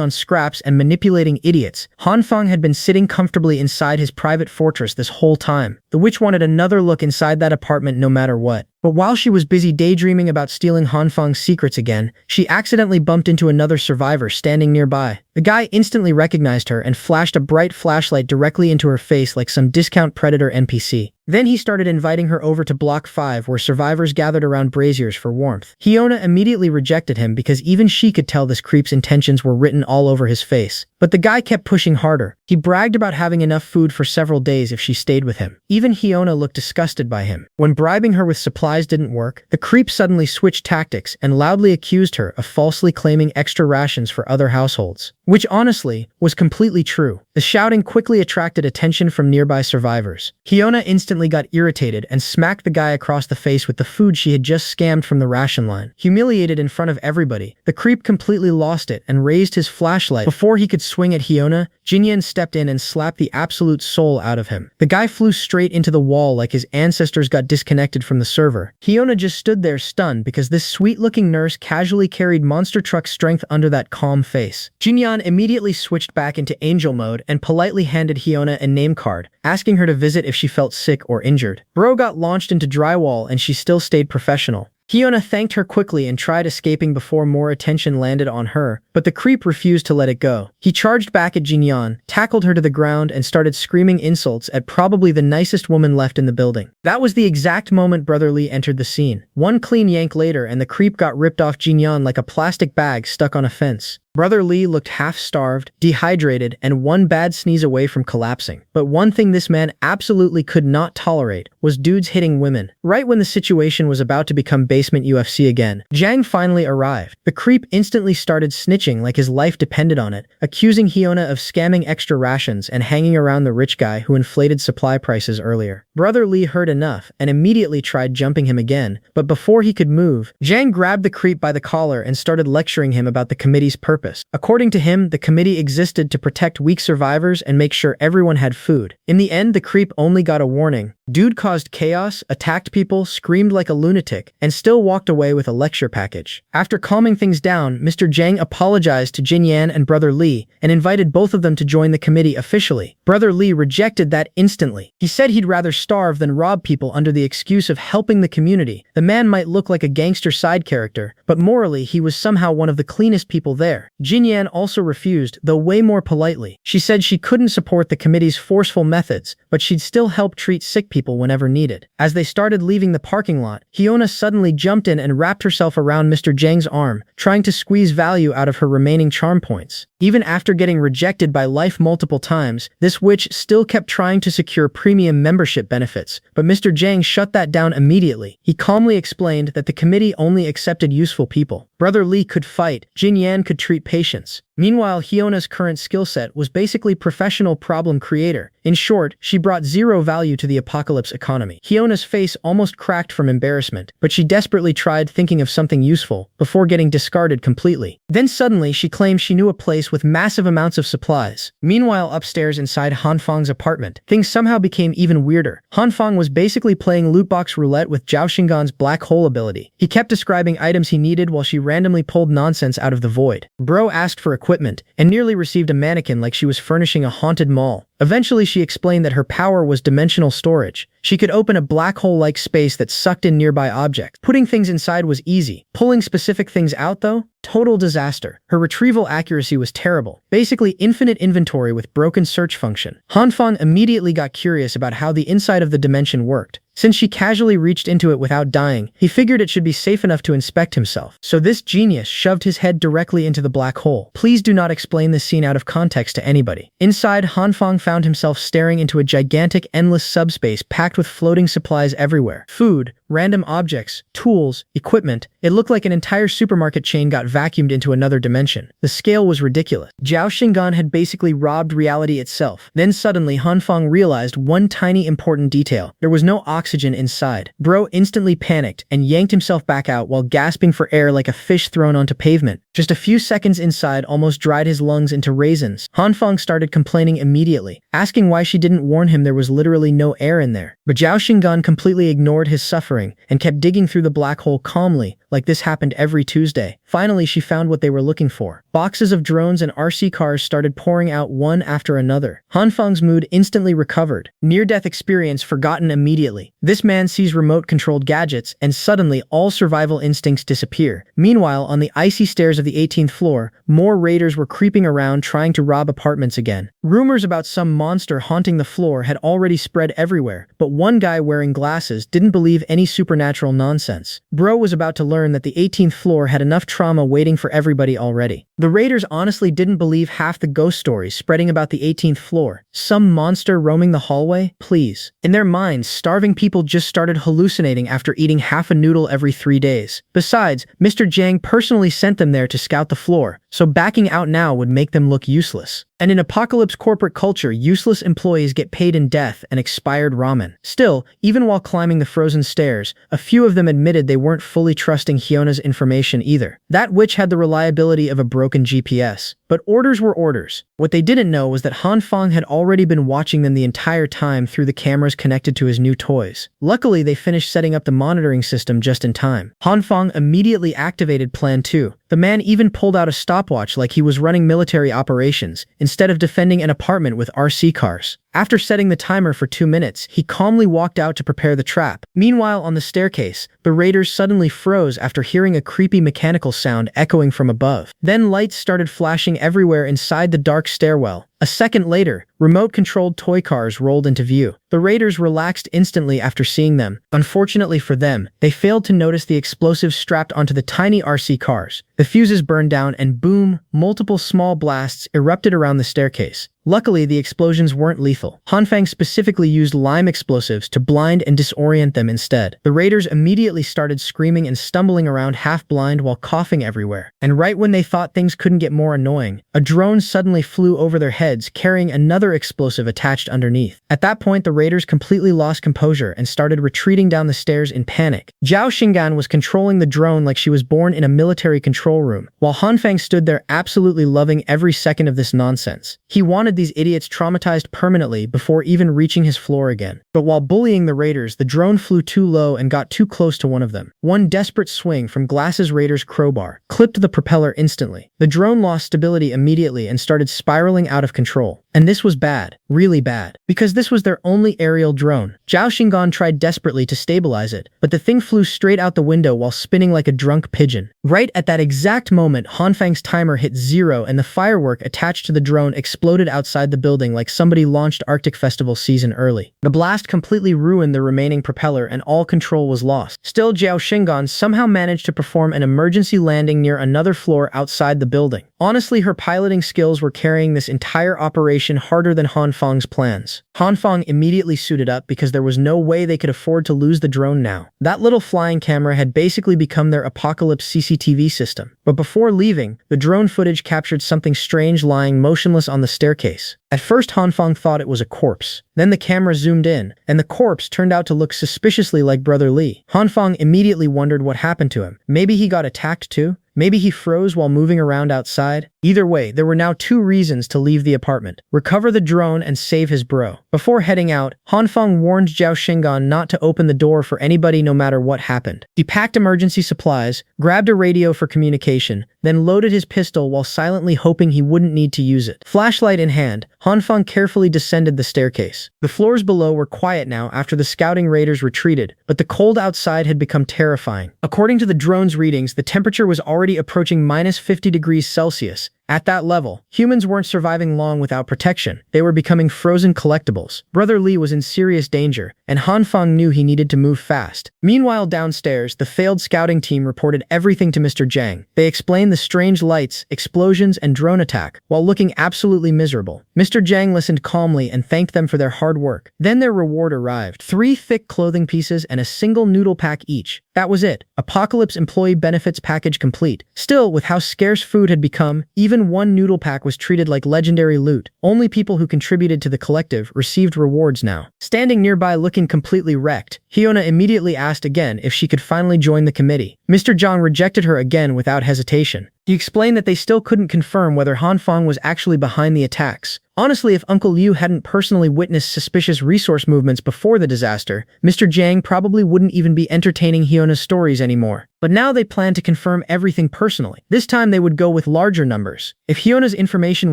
on scraps and manipulating idiots, Hanfang had been sitting comfortably inside his private fortress this whole time. The witch wanted another look inside that apartment no matter what. But while she was busy daydreaming about stealing Hanfang's secrets again, she accidentally bumped into another survivor standing nearby. The guy instantly recognized her and flashed a bright flashlight directly into her face like some discount predator NPC. Then he started inviting her over to Block 5 where survivors gathered around braziers for warmth. Hyuna immediately rejected him because even she could tell this creep's intentions were written all over his face. But the guy kept pushing harder. He bragged about having enough food for several days if she stayed with him. Even Hyuna looked disgusted by him. When bribing her with supplies didn't work, the creep suddenly switched tactics and loudly accused her of falsely claiming extra rations for other households. Which honestly, was completely true. The shouting quickly attracted attention from nearby survivors. Hyuna instantly got irritated and smacked the guy across the face with the food she had just scammed from the ration line. Humiliated in front of everybody, the creep completely lost it and raised his flashlight. Before he could swing at Hyuna, Jinyan stepped in and slapped the absolute soul out of him. The guy flew straight into the wall like his ancestors got disconnected from the server. Hyuna just stood there stunned because this sweet-looking nurse casually carried monster truck strength under that calm face. Jinyan immediately switched back into angel mode and politely handed Hyuna a name card, asking her to visit if she felt sick or injured. Bro got launched into drywall and she still stayed professional. Hyuna thanked her quickly and tried escaping before more attention landed on her, but the creep refused to let it go. He charged back at Jinyan, tackled her to the ground, and started screaming insults at probably the nicest woman left in the building. That was the exact moment Brother Lee entered the scene. One clean yank later and the creep got ripped off Jinyan like a plastic bag stuck on a fence. Brother Lee looked half-starved, dehydrated, and one bad sneeze away from collapsing. But one thing this man absolutely could not tolerate was dudes hitting women. Right when the situation was about to become basement UFC again, Jang finally arrived. The creep instantly started snitching like his life depended on it, accusing Hyuna of scamming extra rations and hanging around the rich guy who inflated supply prices earlier. Brother Lee heard enough and immediately tried jumping him again, but before he could move, Jang grabbed the creep by the collar and started lecturing him about the committee's purpose. According to him, the committee existed to protect weak survivors and make sure everyone had food. In the end, the creep only got a warning. Dude caused chaos, attacked people, screamed like a lunatic, and still walked away with a lecture package. After calming things down, Mr. Jang apologized to Jinyan and Brother Lee and invited both of them to join the committee officially. Brother Lee rejected that instantly. He said he'd rather starve than rob people under the excuse of helping the community. The man might look like a gangster side character, but morally he was somehow one of the cleanest people there. Jinyan also refused, though way more politely. She said she couldn't support the committee's forceful methods, but she'd still help treat sick people whenever needed. As they started leaving the parking lot, Hyuna suddenly jumped in and wrapped herself around Mr. Jang's arm, trying to squeeze value out of her remaining charm points. Even after getting rejected by life multiple times, this witch still kept trying to secure premium membership benefits, but Mr. Jang shut that down immediately. He calmly explained that the committee only accepted useful people. Brother Lee could fight, Jinyan could treat patients. Meanwhile, Hyona's current skill set was basically professional problem creator. In short, she brought zero value to the apocalypse economy. Hyona's face almost cracked from embarrassment, but she desperately tried thinking of something useful before getting discarded completely. Then suddenly, she claimed she knew a place with massive amounts of supplies. Meanwhile, upstairs inside Hanfang's apartment, things somehow became even weirder. Hanfang was basically playing lootbox roulette with Zhao Xinggan's black hole ability. He kept describing items he needed while she randomly pulled nonsense out of the void. Bro asked for a equipment and nearly received a mannequin like she was furnishing a haunted mall. Eventually, she explained that her power was dimensional storage. She could open a black hole-like space that sucked in nearby objects. Putting things inside was easy. Pulling specific things out, though? Total disaster. Her retrieval accuracy was terrible. Basically infinite inventory with broken search function. Hanfang immediately got curious about how the inside of the dimension worked. Since she casually reached into it without dying, he figured it should be safe enough to inspect himself. So this genius shoved his head directly into the black hole. Please do not explain this scene out of context to anybody. Inside, Hanfang found himself staring into a gigantic, endless subspace packed with floating supplies everywhere. Food, random objects, tools, equipment. It looked like an entire supermarket chain got vacuumed into another dimension. The scale was ridiculous. Zhao Xingan had basically robbed reality itself. Then suddenly, Hanfang realized one tiny important detail. There was no oxygen inside. Bro instantly panicked and yanked himself back out while gasping for air like a fish thrown onto pavement. Just a few seconds inside almost dried his lungs into raisins. Hanfang started complaining immediately, asking why she didn't warn him there was literally no air in there. But Zhao Xingan completely ignored his suffering and kept digging through the black hole calmly, like this happened every Tuesday. Finally, she found what they were looking for. Boxes of drones and RC cars started pouring out one after another. Hanfang's mood instantly recovered. Near-death experience forgotten immediately. This man sees remote-controlled gadgets, and suddenly all survival instincts disappear. Meanwhile, on the icy stairs of the 18th floor, more raiders were creeping around trying to rob apartments again. Rumors about some monster haunting the floor had already spread everywhere, but one guy wearing glasses didn't believe any supernatural nonsense. Bro was about to learn that the 18th floor had enough trauma waiting for everybody already. The raiders honestly didn't believe half the ghost stories spreading about the 18th floor. Some monster roaming the hallway? Please. In their minds, starving people just started hallucinating after eating half a noodle every 3 days. Besides, Mr. Jiang personally sent them there to scout the floor, so backing out now would make them look useless. And in apocalypse corporate culture, useless employees get paid in death and expired ramen. Still, even while climbing the frozen stairs, a few of them admitted they weren't fully trusting Hyona's information either. That witch had the reliability of a broken GPS. But orders were orders. What they didn't know was that Hanfang had already been watching them the entire time through the cameras connected to his new toys. Luckily, they finished setting up the monitoring system just in time. Hanfang immediately activated Plan 2. The man even pulled out a stopwatch like he was running military operations, instead of defending an apartment with RC cars. After setting the timer for 2 minutes, he calmly walked out to prepare the trap. Meanwhile, on the staircase, the raiders suddenly froze after hearing a creepy mechanical sound echoing from above. Then lights started flashing everywhere inside the dark stairwell. A second later, remote-controlled toy cars rolled into view. The raiders relaxed instantly after seeing them. Unfortunately for them, they failed to notice the explosives strapped onto the tiny RC cars. The fuses burned down and boom, multiple small blasts erupted around the staircase. Luckily, the explosions weren't lethal. Hanfang specifically used lime explosives to blind and disorient them instead. The raiders immediately started screaming and stumbling around half-blind while coughing everywhere. And right when they thought things couldn't get more annoying, a drone suddenly flew over their heads carrying another explosive attached underneath. At that point, the raiders completely lost composure and started retreating down the stairs in panic. Zhao Xingan was controlling the drone like she was born in a military control room, while Hanfang stood there absolutely loving every second of this nonsense. He wanted these idiots traumatized permanently before even reaching his floor again. But while bullying the raiders, the drone flew too low and got too close to one of them. One desperate swing from Glass's raider's crowbar clipped the propeller instantly. The drone lost stability immediately and started spiraling out of control. And this was bad, really bad, because this was their only aerial drone. Zhao Xingan tried desperately to stabilize it, but the thing flew straight out the window while spinning like a drunk pigeon. Right at that exact moment, Hanfang's timer hit 0 and the firework attached to the drone exploded outside the building like somebody launched Arctic Festival season early. The blast completely ruined the remaining propeller and all control was lost. Still, Zhao Xingan somehow managed to perform an emergency landing near another floor outside the building. Honestly, her piloting skills were carrying this entire operation harder than Hanfang's plans. Hanfang immediately suited up because there was no way they could afford to lose the drone now. That little flying camera had basically become their apocalypse CCTV system. But before leaving, the drone footage captured something strange lying motionless on the staircase. At first, Hanfang thought it was a corpse. Then the camera zoomed in, and the corpse turned out to look suspiciously like Brother Lee. Hanfang immediately wondered what happened to him. Maybe he got attacked too? Maybe he froze while moving around outside? Either way, there were now two reasons to leave the apartment: recover the drone and save his bro. Before heading out, Hanfang warned Zhao Xingan not to open the door for anybody no matter what happened. He packed emergency supplies, grabbed a radio for communication, then loaded his pistol while silently hoping he wouldn't need to use it. Flashlight in hand, Hanfang carefully descended the staircase. The floors below were quiet now after the scouting raiders retreated, but the cold outside had become terrifying. According to the drone's readings, the temperature was already approaching minus 50 degrees Celsius. At that level, humans weren't surviving long without protection. They were becoming frozen collectibles. Brother Li was in serious danger, and Hanfang knew he needed to move fast. Meanwhile, downstairs, the failed scouting team reported everything to Mr. Zhang. They explained the strange lights, explosions, and drone attack, while looking absolutely miserable. Mr. Zhang listened calmly and thanked them for their hard work. Then their reward arrived: 3 thick clothing pieces and a single noodle pack each. That was it. Apocalypse employee benefits package complete. Still, with how scarce food had become, even one noodle pack was treated like legendary loot. Only people who contributed to the collective received rewards now. Standing nearby looking completely wrecked, Hyuna immediately asked again if she could finally join the committee. Mr. Zhang rejected her again without hesitation. He explained that they still couldn't confirm whether Hanfang was actually behind the attacks. Honestly, if Uncle Liu hadn't personally witnessed suspicious resource movements before the disaster, Mr. Zhang probably wouldn't even be entertaining Hyona's stories anymore. But now they planned to confirm everything personally. This time they would go with larger numbers. If Hyona's information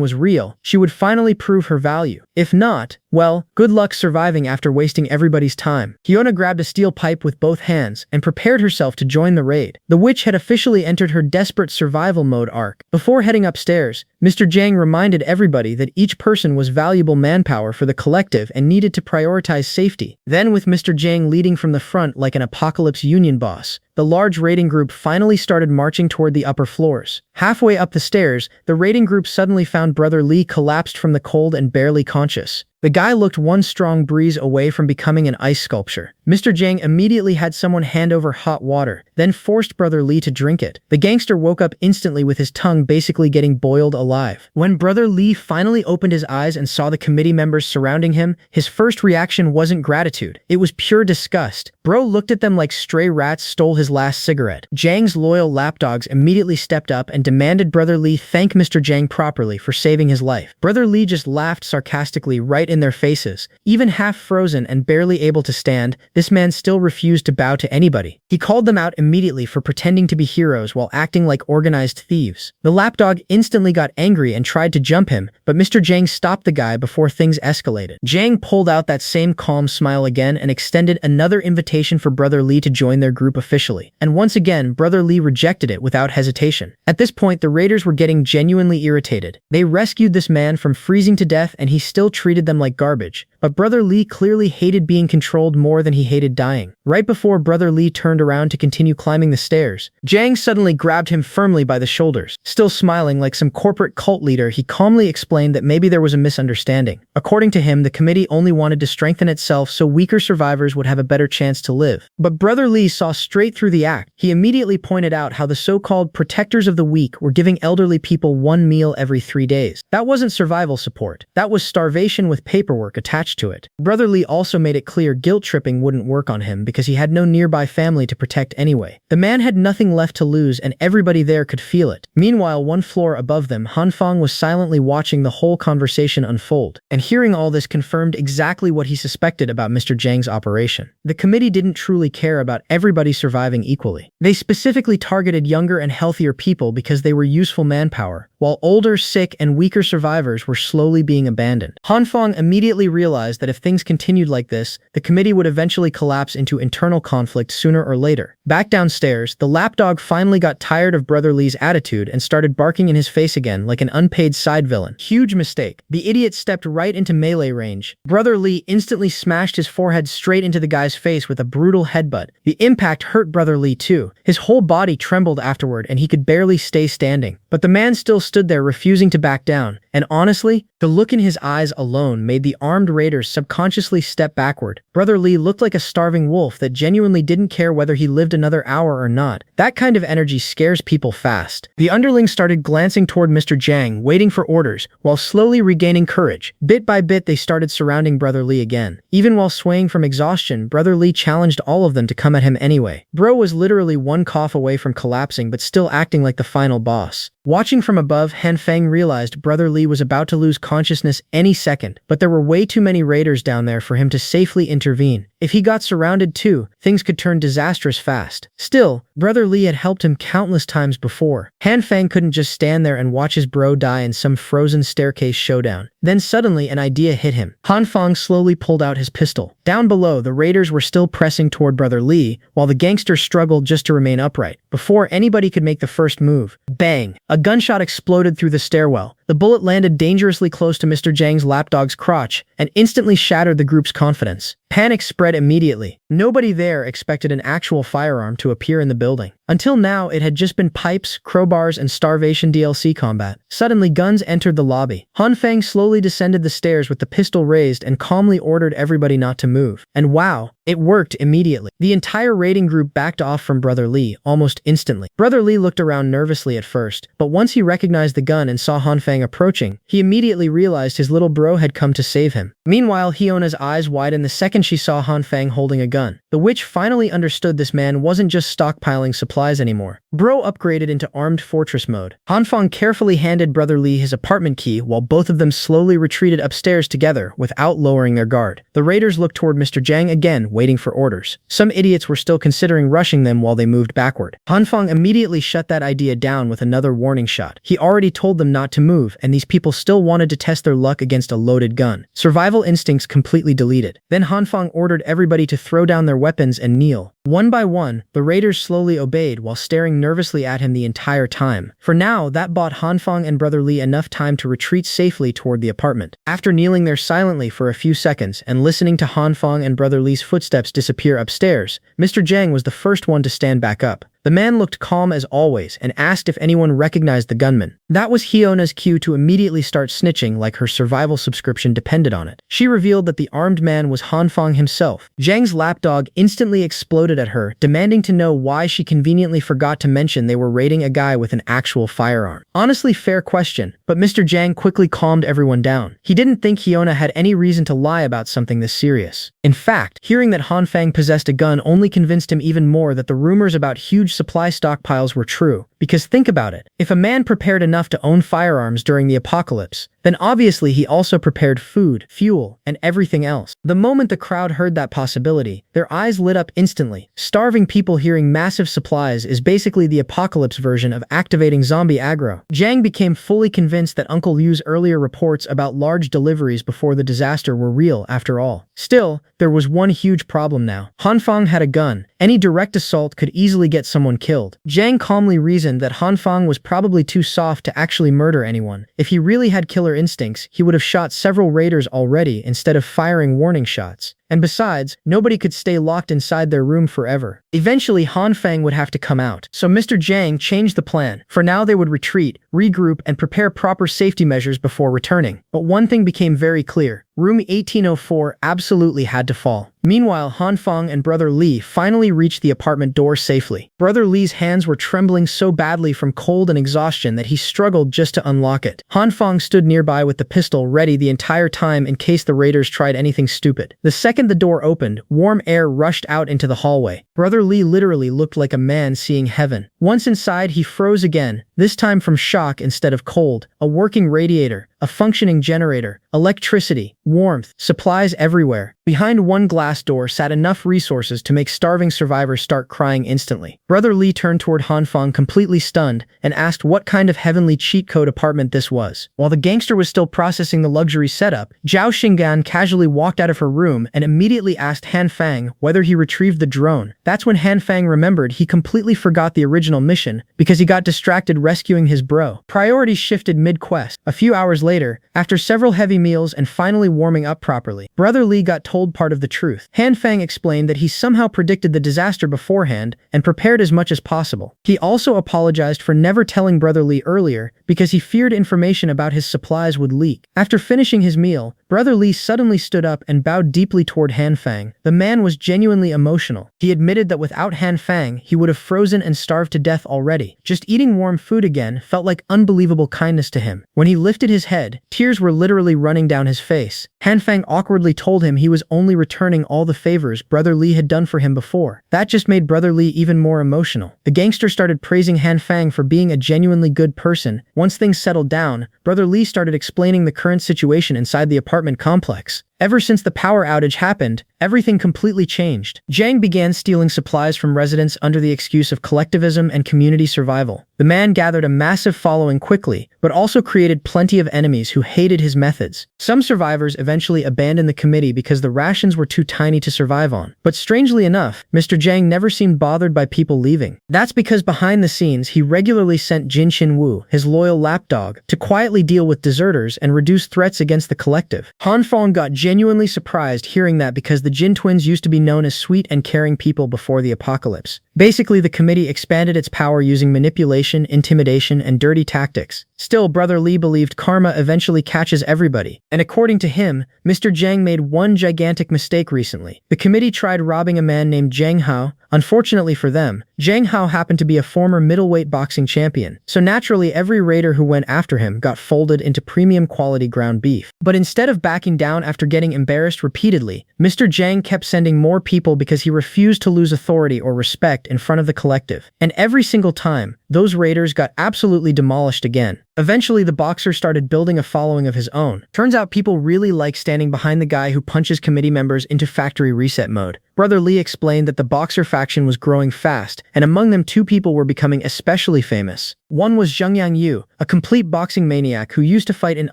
was real, she would finally prove her value. If not, well, good luck surviving after wasting everybody's time. Hyuna grabbed a steel pipe with both hands and prepared herself to join the raid. The witch had officially entered her desperate survival mode arc. Before heading upstairs, Mr. Zhang reminded everybody that each person was valuable manpower for the collective and needed to prioritize safety. Then, with Mr. Zhang leading from the front like an apocalypse union boss, the large raiding group finally started marching toward the upper floors. Halfway up the stairs, the raiding group suddenly found Brother Li collapsed from the cold and barely conscious. The guy looked one strong breeze away from becoming an ice sculpture. Mr. Zhang immediately had someone hand over hot water, then forced Brother Li to drink it. The gangster woke up instantly with his tongue basically getting boiled alive. When Brother Li finally opened his eyes and saw the committee members surrounding him, his first reaction wasn't gratitude. It was pure disgust. Bro looked at them like stray rats stole his last cigarette. Zhang's loyal lapdogs immediately stepped up and demanded Brother Li thank Mr. Zhang properly for saving his life. Brother Li just laughed sarcastically right in their faces. Even half frozen and barely able to stand, this man still refused to bow to anybody. He called them out immediately for pretending to be heroes while acting like organized thieves. The lapdog instantly got angry and tried to jump him, but Mr. Zhang stopped the guy before things escalated. Zhang pulled out that same calm smile again and extended another invitation for Brother Li to join their group officially. And once again, Brother Li rejected it without hesitation. At this point, the raiders were getting genuinely irritated. They rescued this man from freezing to death and he still treated them like garbage. But Brother Li clearly hated being controlled more than he hated dying. Right before Brother Li turned around to continue climbing the stairs, Zhang suddenly grabbed him firmly by the shoulders. Still smiling like some corporate cult leader, he calmly explained that maybe there was a misunderstanding. According to him, the committee only wanted to strengthen itself so weaker survivors would have a better chance to live. But Brother Li saw straight through the act. He immediately pointed out how the so-called protectors of the weak were giving elderly people one meal every 3 days. That wasn't survival support. That was starvation with paperwork attached to it. Brother Li also made it clear guilt tripping wouldn't work on him because he had no nearby family to protect anyway. The man had nothing left to lose and everybody there could feel it. Meanwhile, one floor above them, Hanfang was silently watching the whole conversation unfold, and hearing all this confirmed exactly what he suspected about Mr. Zhang's operation. The committee didn't truly care about everybody surviving equally. They specifically targeted younger and healthier people because they were useful manpower, while older, sick, and weaker survivors were slowly being abandoned. Hanfang immediately realized that if things continued like this, the committee would eventually collapse into internal conflict sooner or later. Back downstairs, the lapdog finally got tired of Brother Li's attitude and started barking in his face again like an unpaid side villain. Huge mistake. The idiot stepped right into melee range. Brother Li instantly smashed his forehead straight into the guy's face with a brutal headbutt. The impact hurt Brother Li too. His whole body trembled afterward and he could barely stay standing. But the man still stood there refusing to back down. And honestly, the look in his eyes alone made the armed raiders subconsciously step backward. Brother Li looked like a starving wolf that genuinely didn't care whether he lived another hour or not. That kind of energy scares people fast. The underlings started glancing toward Mr. Zhang, waiting for orders, while slowly regaining courage. Bit by bit, they started surrounding Brother Li again. Even while swaying from exhaustion, Brother Li challenged all of them to come at him anyway. Bro was literally one cough away from collapsing but still acting like the final boss. Watching from above, Han Feng realized Brother Lee was about to lose consciousness any second, but there were way too many raiders down there for him to safely intervene. If he got surrounded too, things could turn disastrous fast. Still, Brother Lee had helped him countless times before. Han Feng couldn't just stand there and watch his bro die in some frozen staircase showdown. Then suddenly an idea hit him. Han Feng slowly pulled out his pistol. Down below, the raiders were still pressing toward Brother Lee, while the gangster struggled just to remain upright. Before anybody could make the first move, bang! A gunshot exploded through the stairwell. The bullet landed dangerously close to Mr. Zhang's lapdog's crotch and instantly shattered the group's confidence. Panic spread immediately. Nobody there expected an actual firearm to appear in the building. Until now, it had just been pipes, crowbars, and starvation DLC combat. Suddenly, guns entered the lobby. Han Feng slowly descended the stairs with the pistol raised and calmly ordered everybody not to move. And wow, it worked immediately. The entire raiding group backed off from Brother Lee almost instantly. Brother Lee looked around nervously at first, but once he recognized the gun and saw Han Feng approaching, he immediately realized his little bro had come to save him. Meanwhile, Hiona's eyes widened the second she saw Han Feng holding a gun. The witch finally understood this man wasn't just stockpiling supplies anymore. Bro upgraded into armed fortress mode. Han Feng carefully handed Brother Lee his apartment key while both of them slowly retreated upstairs together without lowering their guard. The raiders looked toward Mr. Zhang again, waiting for orders. Some idiots were still considering rushing them while they moved backward. Han Feng immediately shut that idea down with another warning shot. He already told them not to move, and these people still wanted to test their luck against a loaded gun. Survival instincts completely deleted. Then Han Feng ordered everybody to throw down their weapons and kneel. One by one, the raiders slowly obeyed while staring nervously at him the entire time. For now, that bought Han Feng and Brother Lee enough time to retreat safely toward the apartment. After kneeling there silently for a few seconds and listening to Han Feng and Brother Lee's footsteps disappear upstairs, Mr. Zhang was the first one to stand back up. The man looked calm as always and asked if anyone recognized the gunman. That was Hiona's cue to immediately start snitching like her survival subscription depended on it. She revealed that the armed man was Han Feng himself. Zhang's lapdog instantly exploded at her, demanding to know why she conveniently forgot to mention they were raiding a guy with an actual firearm. Honestly, fair question, but Mr. Zhang quickly calmed everyone down. He didn't think Hiona had any reason to lie about something this serious. In fact, hearing that Han Feng possessed a gun only convinced him even more that the rumors about huge supply stockpiles were true. Because think about it, if a man prepared enough to own firearms during the apocalypse, then obviously he also prepared food, fuel, and everything else. The moment the crowd heard that possibility, their eyes lit up instantly. Starving people hearing massive supplies is basically the apocalypse version of activating zombie aggro. Zhang became fully convinced that Uncle Liu's earlier reports about large deliveries before the disaster were real after all. Still, there was one huge problem now. Han Feng had a gun. Any direct assault could easily get someone killed. Zhang calmly reasoned that Han Feng was probably too soft to actually murder anyone. If he really had killer instincts, he would have shot several raiders already instead of firing warning shots. And besides, nobody could stay locked inside their room forever. Eventually, Han Feng would have to come out. So Mr. Zhang changed the plan. For now, they would retreat, regroup, and prepare proper safety measures before returning. But one thing became very clear. Room 1804 absolutely had to fall. Meanwhile, Han Feng and Brother Lee finally reached the apartment door safely. Brother Lee's hands were trembling so badly from cold and exhaustion that he struggled just to unlock it. Han Feng stood nearby with the pistol ready the entire time in case the raiders tried anything stupid. The second the door opened, warm air rushed out into the hallway. Brother Lee literally looked like a man seeing heaven. Once inside, he froze again, this time from shock instead of cold. A working radiator, a functioning generator, electricity, warmth, supplies everywhere. Behind one glass door sat enough resources to make starving survivors start crying instantly. Brother Lee turned toward Han Feng completely stunned and asked what kind of heavenly cheat code apartment this was. While the gangster was still processing the luxury setup, Zhao Xinggan casually walked out of her room and immediately asked Han Feng whether he retrieved the drone. That's when Han Feng remembered he completely forgot the original mission because he got distracted rescuing his bro. Priorities shifted mid-quest. A few hours later, after several heavy meals and finally warming up properly, Brother Lee got told part of the truth. Han Feng explained that he somehow predicted the disaster beforehand and prepared as much as possible. He also apologized for never telling Brother Lee earlier because he feared information about his supplies would leak. After finishing his meal, Brother Lee suddenly stood up and bowed deeply toward Han Feng. The man was genuinely emotional. He admitted that without Han Feng, he would have frozen and starved to death already. Just eating warm food again felt like unbelievable kindness to him. When he lifted his head, Instead, tears were literally running down his face. Hanfang awkwardly told him he was only returning all the favors Brother Lee had done for him before. That just made Brother Lee even more emotional. The gangster started praising Hanfang for being a genuinely good person. Once things settled down, Brother Lee started explaining the current situation inside the apartment complex. Ever since the power outage happened, everything completely changed. Zhang began stealing supplies from residents under the excuse of collectivism and community survival. The man gathered a massive following quickly, but also created plenty of enemies who hated his methods. Some survivors eventually abandoned the committee because the rations were too tiny to survive on. But strangely enough, Mr. Zhang never seemed bothered by people leaving. That's because behind the scenes, he regularly sent Jin Qinwu, his loyal lapdog, to quietly deal with deserters and reduce threats against the collective. Hanfang got genuinely surprised hearing that because the Jin twins used to be known as sweet and caring people before the apocalypse. Basically, the committee expanded its power using manipulation, intimidation, and dirty tactics. Still, Brother Lee believed karma eventually catches everybody. And according to him, Mr. Zhang made one gigantic mistake recently. The committee tried robbing a man named Zhang Hao. Unfortunately for them, Zhang Hao happened to be a former middleweight boxing champion. So naturally, every raider who went after him got folded into premium quality ground beef. But instead of backing down after getting embarrassed repeatedly, Mr. Zhang kept sending more people because he refused to lose authority or respect in front of the collective. And every single time, those raiders got absolutely demolished again. Eventually, the boxer started building a following of his own. Turns out people really like standing behind the guy who punches committee members into factory reset mode. Brother Lee explained that the boxer faction was growing fast, and among them 2 people were becoming especially famous. One was Zhengyang Yu, a complete boxing maniac who used to fight in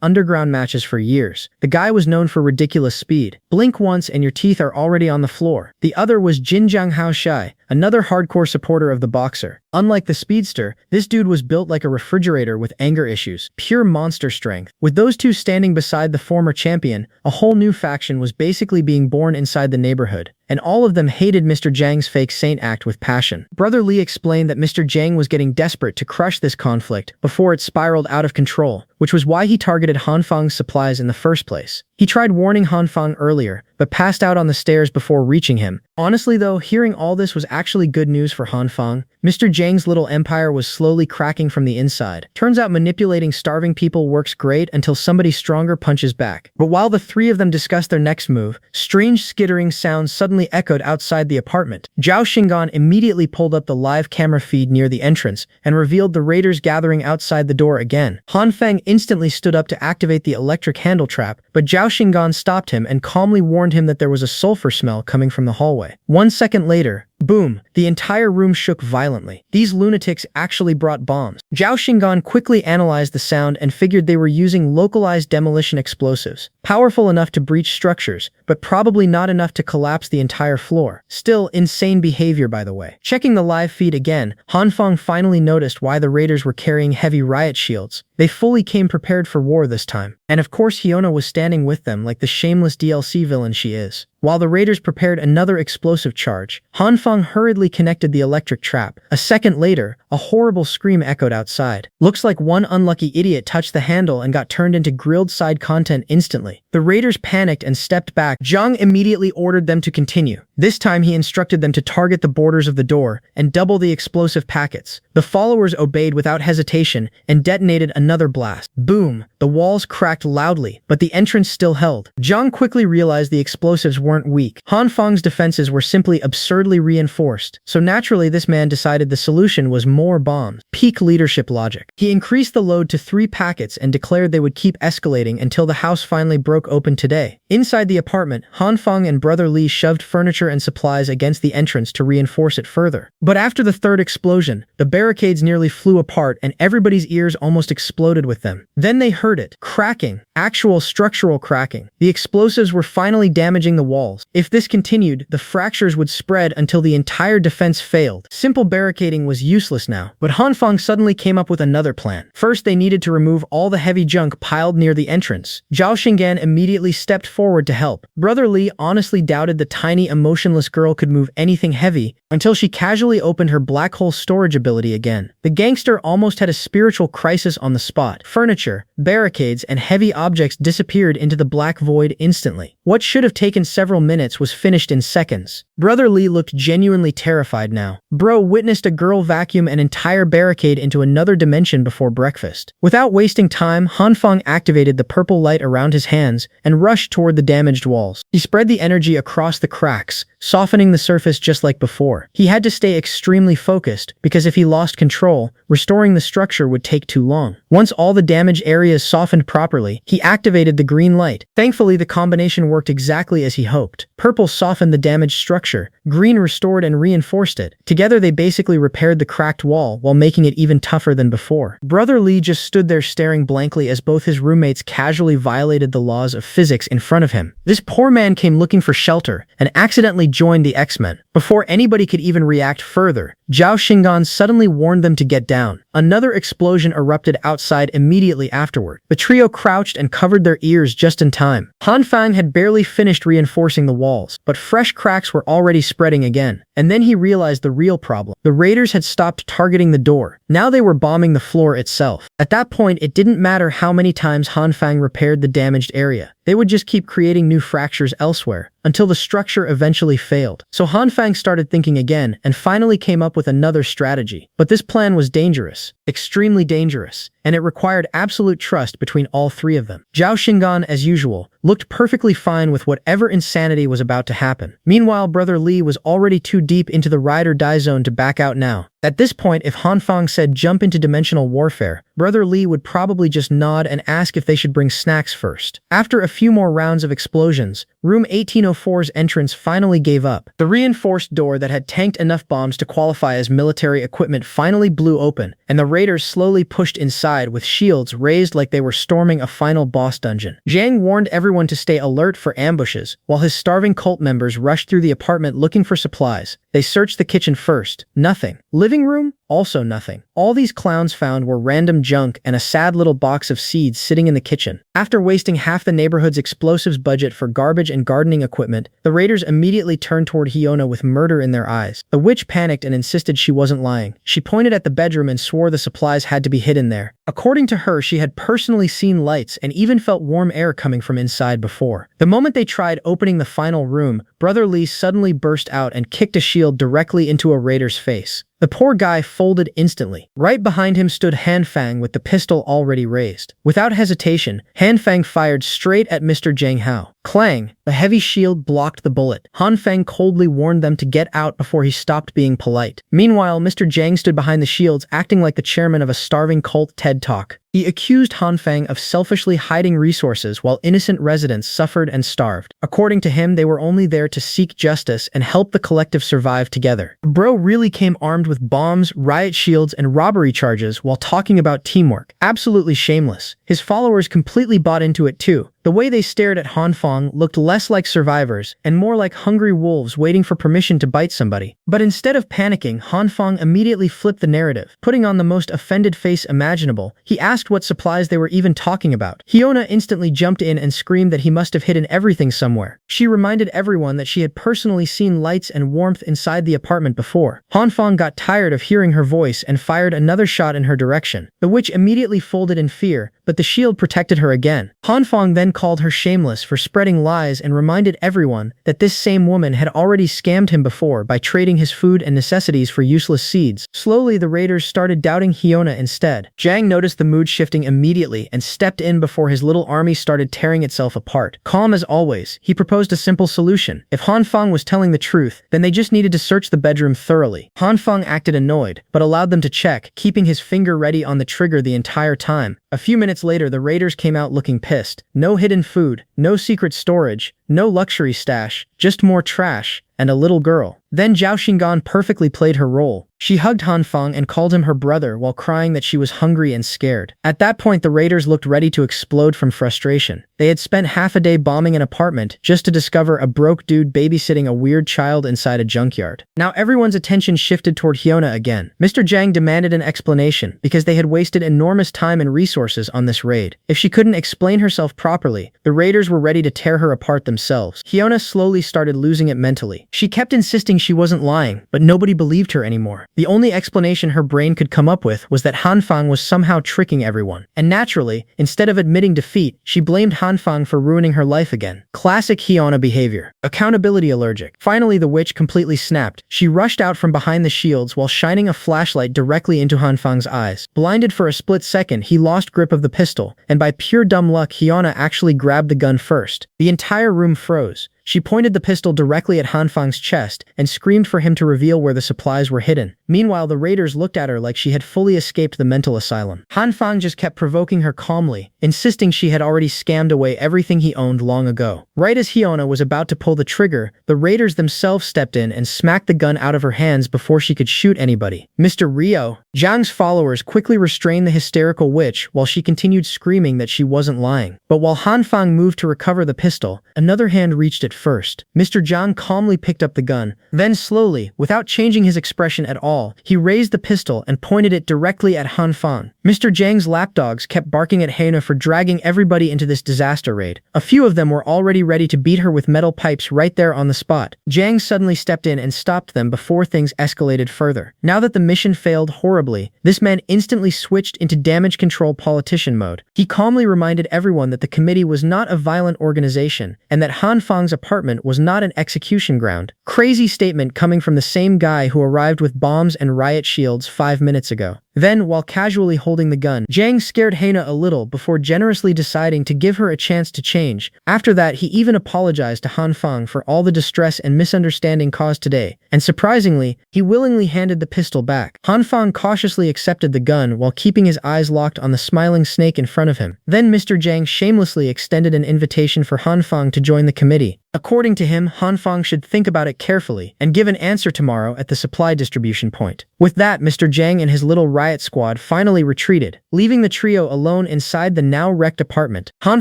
underground matches for years. The guy was known for ridiculous speed. Blink once and your teeth are already on the floor. The other was Jinjiang Hao Shai, another hardcore supporter of the boxer. Unlike the speedster, this dude was built like a refrigerator with anger issues, pure monster strength. With those 2 standing beside the former champion, a whole new faction was basically being born inside the neighborhood. And all of them hated Mr. Zhang's fake saint act with passion. Brother Lee explained that Mr. Zhang was getting desperate to crush this conflict before it spiraled out of control, which was why he targeted Hanfang's supplies in the first place. He tried warning Hanfang earlier, but passed out on the stairs before reaching him. Honestly though, hearing all this was actually good news for Hanfang. Mr. Zhang's little empire was slowly cracking from the inside. Turns out manipulating starving people works great until somebody stronger punches back. But while the 3 of them discussed their next move, strange skittering sounds suddenly echoed outside the apartment. Zhao Xingan immediately pulled up the live camera feed near the entrance and revealed the raiders gathering outside the door again. Hanfang instantly stood up to activate the electric handle trap, but Zhao Xingan stopped him and calmly warned him that there was a sulfur smell coming from the hallway. 1 second later, boom, the entire room shook violently. These lunatics actually brought bombs. Zhao Xingan quickly analyzed the sound and figured they were using localized demolition explosives, powerful enough to breach structures, but probably not enough to collapse the entire floor. Still, insane behavior by the way. Checking the live feed again, Hanfang finally noticed why the raiders were carrying heavy riot shields. They fully came prepared for war this time. And of course Hyuna was standing with them like the shameless DLC villain she is. While the raiders prepared another explosive charge, Hanfang hurriedly connected the electric trap. A second later, a horrible scream echoed outside. Looks like one unlucky idiot touched the handle and got turned into grilled side content instantly. The raiders panicked and stepped back. Zhang immediately ordered them to continue. This time he instructed them to target the borders of the door and double the explosive packets. The followers obeyed without hesitation and detonated another blast. Boom! The walls cracked loudly, but the entrance still held. Zhang quickly realized the explosives weren't weak. Hanfang's defenses were simply absurdly reinforced, so naturally this man decided the solution was more bombs. Peak leadership logic. He increased the load to 3 packets and declared they would keep escalating until the house finally broke open today. Inside the apartment, Hanfang and Brother Lee shoved furniture and supplies against the entrance to reinforce it further. But after the 3rd explosion, the barricades nearly flew apart and everybody's ears almost exploded with them. Then they heard it. Cracking. Actual structural cracking. The explosives were finally damaging the walls. If this continued, the fractures would spread until the entire defense failed. Simple barricading was useless now. But Hanfang suddenly came up with another plan. First, they needed to remove all the heavy junk piled near the entrance. Zhao Xingan immediately stepped forward to help. Brother Lee honestly doubted the tiny, emotionless girl could move anything heavy until she casually opened her black hole storage ability again. The gangster almost had a spiritual crisis on the spot. Furniture, barricades, and heavy objects disappeared into the black void instantly. What should have taken several minutes was finished in seconds. Brother Lee looked genuinely terrified now. Bro witnessed a girl vacuum an entire barricade into another dimension before breakfast. Without wasting time, Hanfang activated the purple light around his hands and rushed toward the damaged walls. He spread the energy across the cracks, softening the surface just like before. He had to stay extremely focused because if he lost control, restoring the structure would take too long. Once all the damaged areas softened properly, he activated the green light. Thankfully, the combination worked exactly as he hoped. Purple softened the damaged structure, green restored and reinforced it. Together, they basically repaired the cracked wall while making it even tougher than before. Brother Lee just stood there staring blankly as both his roommates casually violated the laws of physics in front of him. This poor man came looking for shelter and accidentally joined the X-Men. Before anybody could even react further, Zhao Xingan suddenly warned them to get down. Another explosion erupted outside immediately afterward. The trio crouched and covered their ears just in time. Han Fang had barely finished reinforcing the walls, but fresh cracks were already spreading again. And then he realized the real problem. The raiders had stopped targeting the door. Now they were bombing the floor itself. At that point, it didn't matter how many times Han Fang repaired the damaged area. They would just keep creating new fractures elsewhere, until the structure eventually failed. So Han Fang started thinking again, and finally came up with another strategy. But this plan was dangerous, extremely dangerous, and it required absolute trust between all three of them. Zhao Xingan, as usual, looked perfectly fine with whatever insanity was about to happen. Meanwhile, Brother Lee was already too deep into the ride-or-die zone to back out now. At this point, if Han Fang said jump into dimensional warfare, Brother Lee would probably just nod and ask if they should bring snacks first. After a few more rounds of explosions, Room 1804's entrance finally gave up. The reinforced door that had tanked enough bombs to qualify as military equipment finally blew open, and the raiders slowly pushed inside with shields raised like they were storming a final boss dungeon. Zhang warned everyone to stay alert for ambushes, while his starving cult members rushed through the apartment looking for supplies. They searched the kitchen first. Nothing. Living room? Also nothing. All these clowns found were random junk and a sad little box of seeds sitting in the kitchen. After wasting half the neighborhood's explosives budget for garbage and gardening equipment, the raiders immediately turned toward Hyona with murder in their eyes. The witch panicked and insisted she wasn't lying. She pointed at the bedroom and swore the supplies had to be hidden there. According to her, she had personally seen lights and even felt warm air coming from inside before. The moment they tried opening the final room, Brother Lee suddenly burst out and kicked a shield directly into a raider's face. The poor guy folded instantly. Right behind him stood Han Fang with the pistol already raised. Without hesitation, Han Fang fired straight at Mr. Zhang Hao. Clang! The heavy shield blocked the bullet. Han Fang coldly warned them to get out before he stopped being polite. Meanwhile, Mr. Zhang stood behind the shields acting like the chairman of a starving cult TED Talk. He accused Han Fang of selfishly hiding resources while innocent residents suffered and starved. According to him, they were only there to seek justice and help the collective survive together. Bro really came armed with bombs, riot shields, and robbery charges while talking about teamwork. Absolutely shameless. His followers completely bought into it too. The way they stared at Han Fang looked less like survivors and more like hungry wolves waiting for permission to bite somebody. But instead of panicking, Han Fang immediately flipped the narrative. Putting on the most offended face imaginable, he asked what supplies they were even talking about. Hyona instantly jumped in and screamed that he must have hidden everything somewhere. She reminded everyone that she had personally seen lights and warmth inside the apartment before. Han Fang got tired of hearing her voice and fired another shot in her direction. The witch immediately folded in fear, but the shield protected her again. Han Fang then called her shameless for spreading lies and reminded everyone that this same woman had already scammed him before by trading his food and necessities for useless seeds. Slowly, the raiders started doubting Hyona instead. Zhang noticed the mood shifting immediately and stepped in before his little army started tearing itself apart. Calm as always, he proposed a simple solution. If Han Fang was telling the truth, then they just needed to search the bedroom thoroughly. Han Fang acted annoyed, but allowed them to check, keeping his finger ready on the trigger the entire time. A few minutes later, the raiders came out looking pissed. No hidden food, no secret storage, no luxury stash, just more trash, and a little girl. Then Zhao Xingan perfectly played her role. She hugged Han Fang and called him her brother while crying that she was hungry and scared. At that point, the raiders looked ready to explode from frustration. They had spent half a day bombing an apartment just to discover a broke dude babysitting a weird child inside a junkyard. Now everyone's attention shifted toward Hyuna again. Mr. Jang demanded an explanation because they had wasted enormous time and resources on this raid. If she couldn't explain herself properly, the raiders were ready to tear her apart themselves. Hyuna slowly started losing it mentally. She kept insisting she wasn't lying, but nobody believed her anymore. The only explanation her brain could come up with was that Han Fang was somehow tricking everyone. And naturally, instead of admitting defeat, she blamed Han Fang for ruining her life again. Classic Hyuna behavior. Accountability allergic. Finally, the witch completely snapped. She rushed out from behind the shields while shining a flashlight directly into Han Fang's eyes. Blinded for a split second, he lost grip of the pistol, and by pure dumb luck, Hyuna actually grabbed the gun first. The entire room froze. She pointed the pistol directly at Han Fang's chest and screamed for him to reveal where the supplies were hidden. Meanwhile, the raiders looked at her like she had fully escaped the mental asylum. Han Fang just kept provoking her calmly, insisting she had already scammed away everything he owned long ago. Right as Hyuna was about to pull the trigger, the raiders themselves stepped in and smacked the gun out of her hands before she could shoot anybody. Mr. Rio, Zhang's followers quickly restrained the hysterical witch while she continued screaming that she wasn't lying. But while Han Fang moved to recover the pistol, another hand reached it first. Mr. Zhang calmly picked up the gun. Then slowly, without changing his expression at all, he raised the pistol and pointed it directly at Han Fang. Mr. Zhang's lapdogs kept barking at Hyuna for dragging everybody into this disaster raid. A few of them were already ready to beat her with metal pipes right there on the spot. Zhang suddenly stepped in and stopped them before things escalated further. Now that the mission failed horribly, this man instantly switched into damage control politician mode. He calmly reminded everyone that the committee was not a violent organization and that Han Fang's apartment was not an execution ground. Crazy statement coming from the same guy who arrived with bombs and riot shields 5 minutes ago. Then, while casually holding the gun, Zhang scared Hyuna a little before generously deciding to give her a chance to change. After that, he even apologized to Han Fang for all the distress and misunderstanding caused today, and surprisingly, he willingly handed the pistol back. Han Fang cautiously accepted the gun while keeping his eyes locked on the smiling snake in front of him. Then Mr. Zhang shamelessly extended an invitation for Han Fang to join the committee. According to him, Han Fang should think about it carefully and give an answer tomorrow at the supply distribution point. With that, Mr. Zhang and his little riot squad finally retreated, leaving the trio alone inside the now wrecked apartment. Han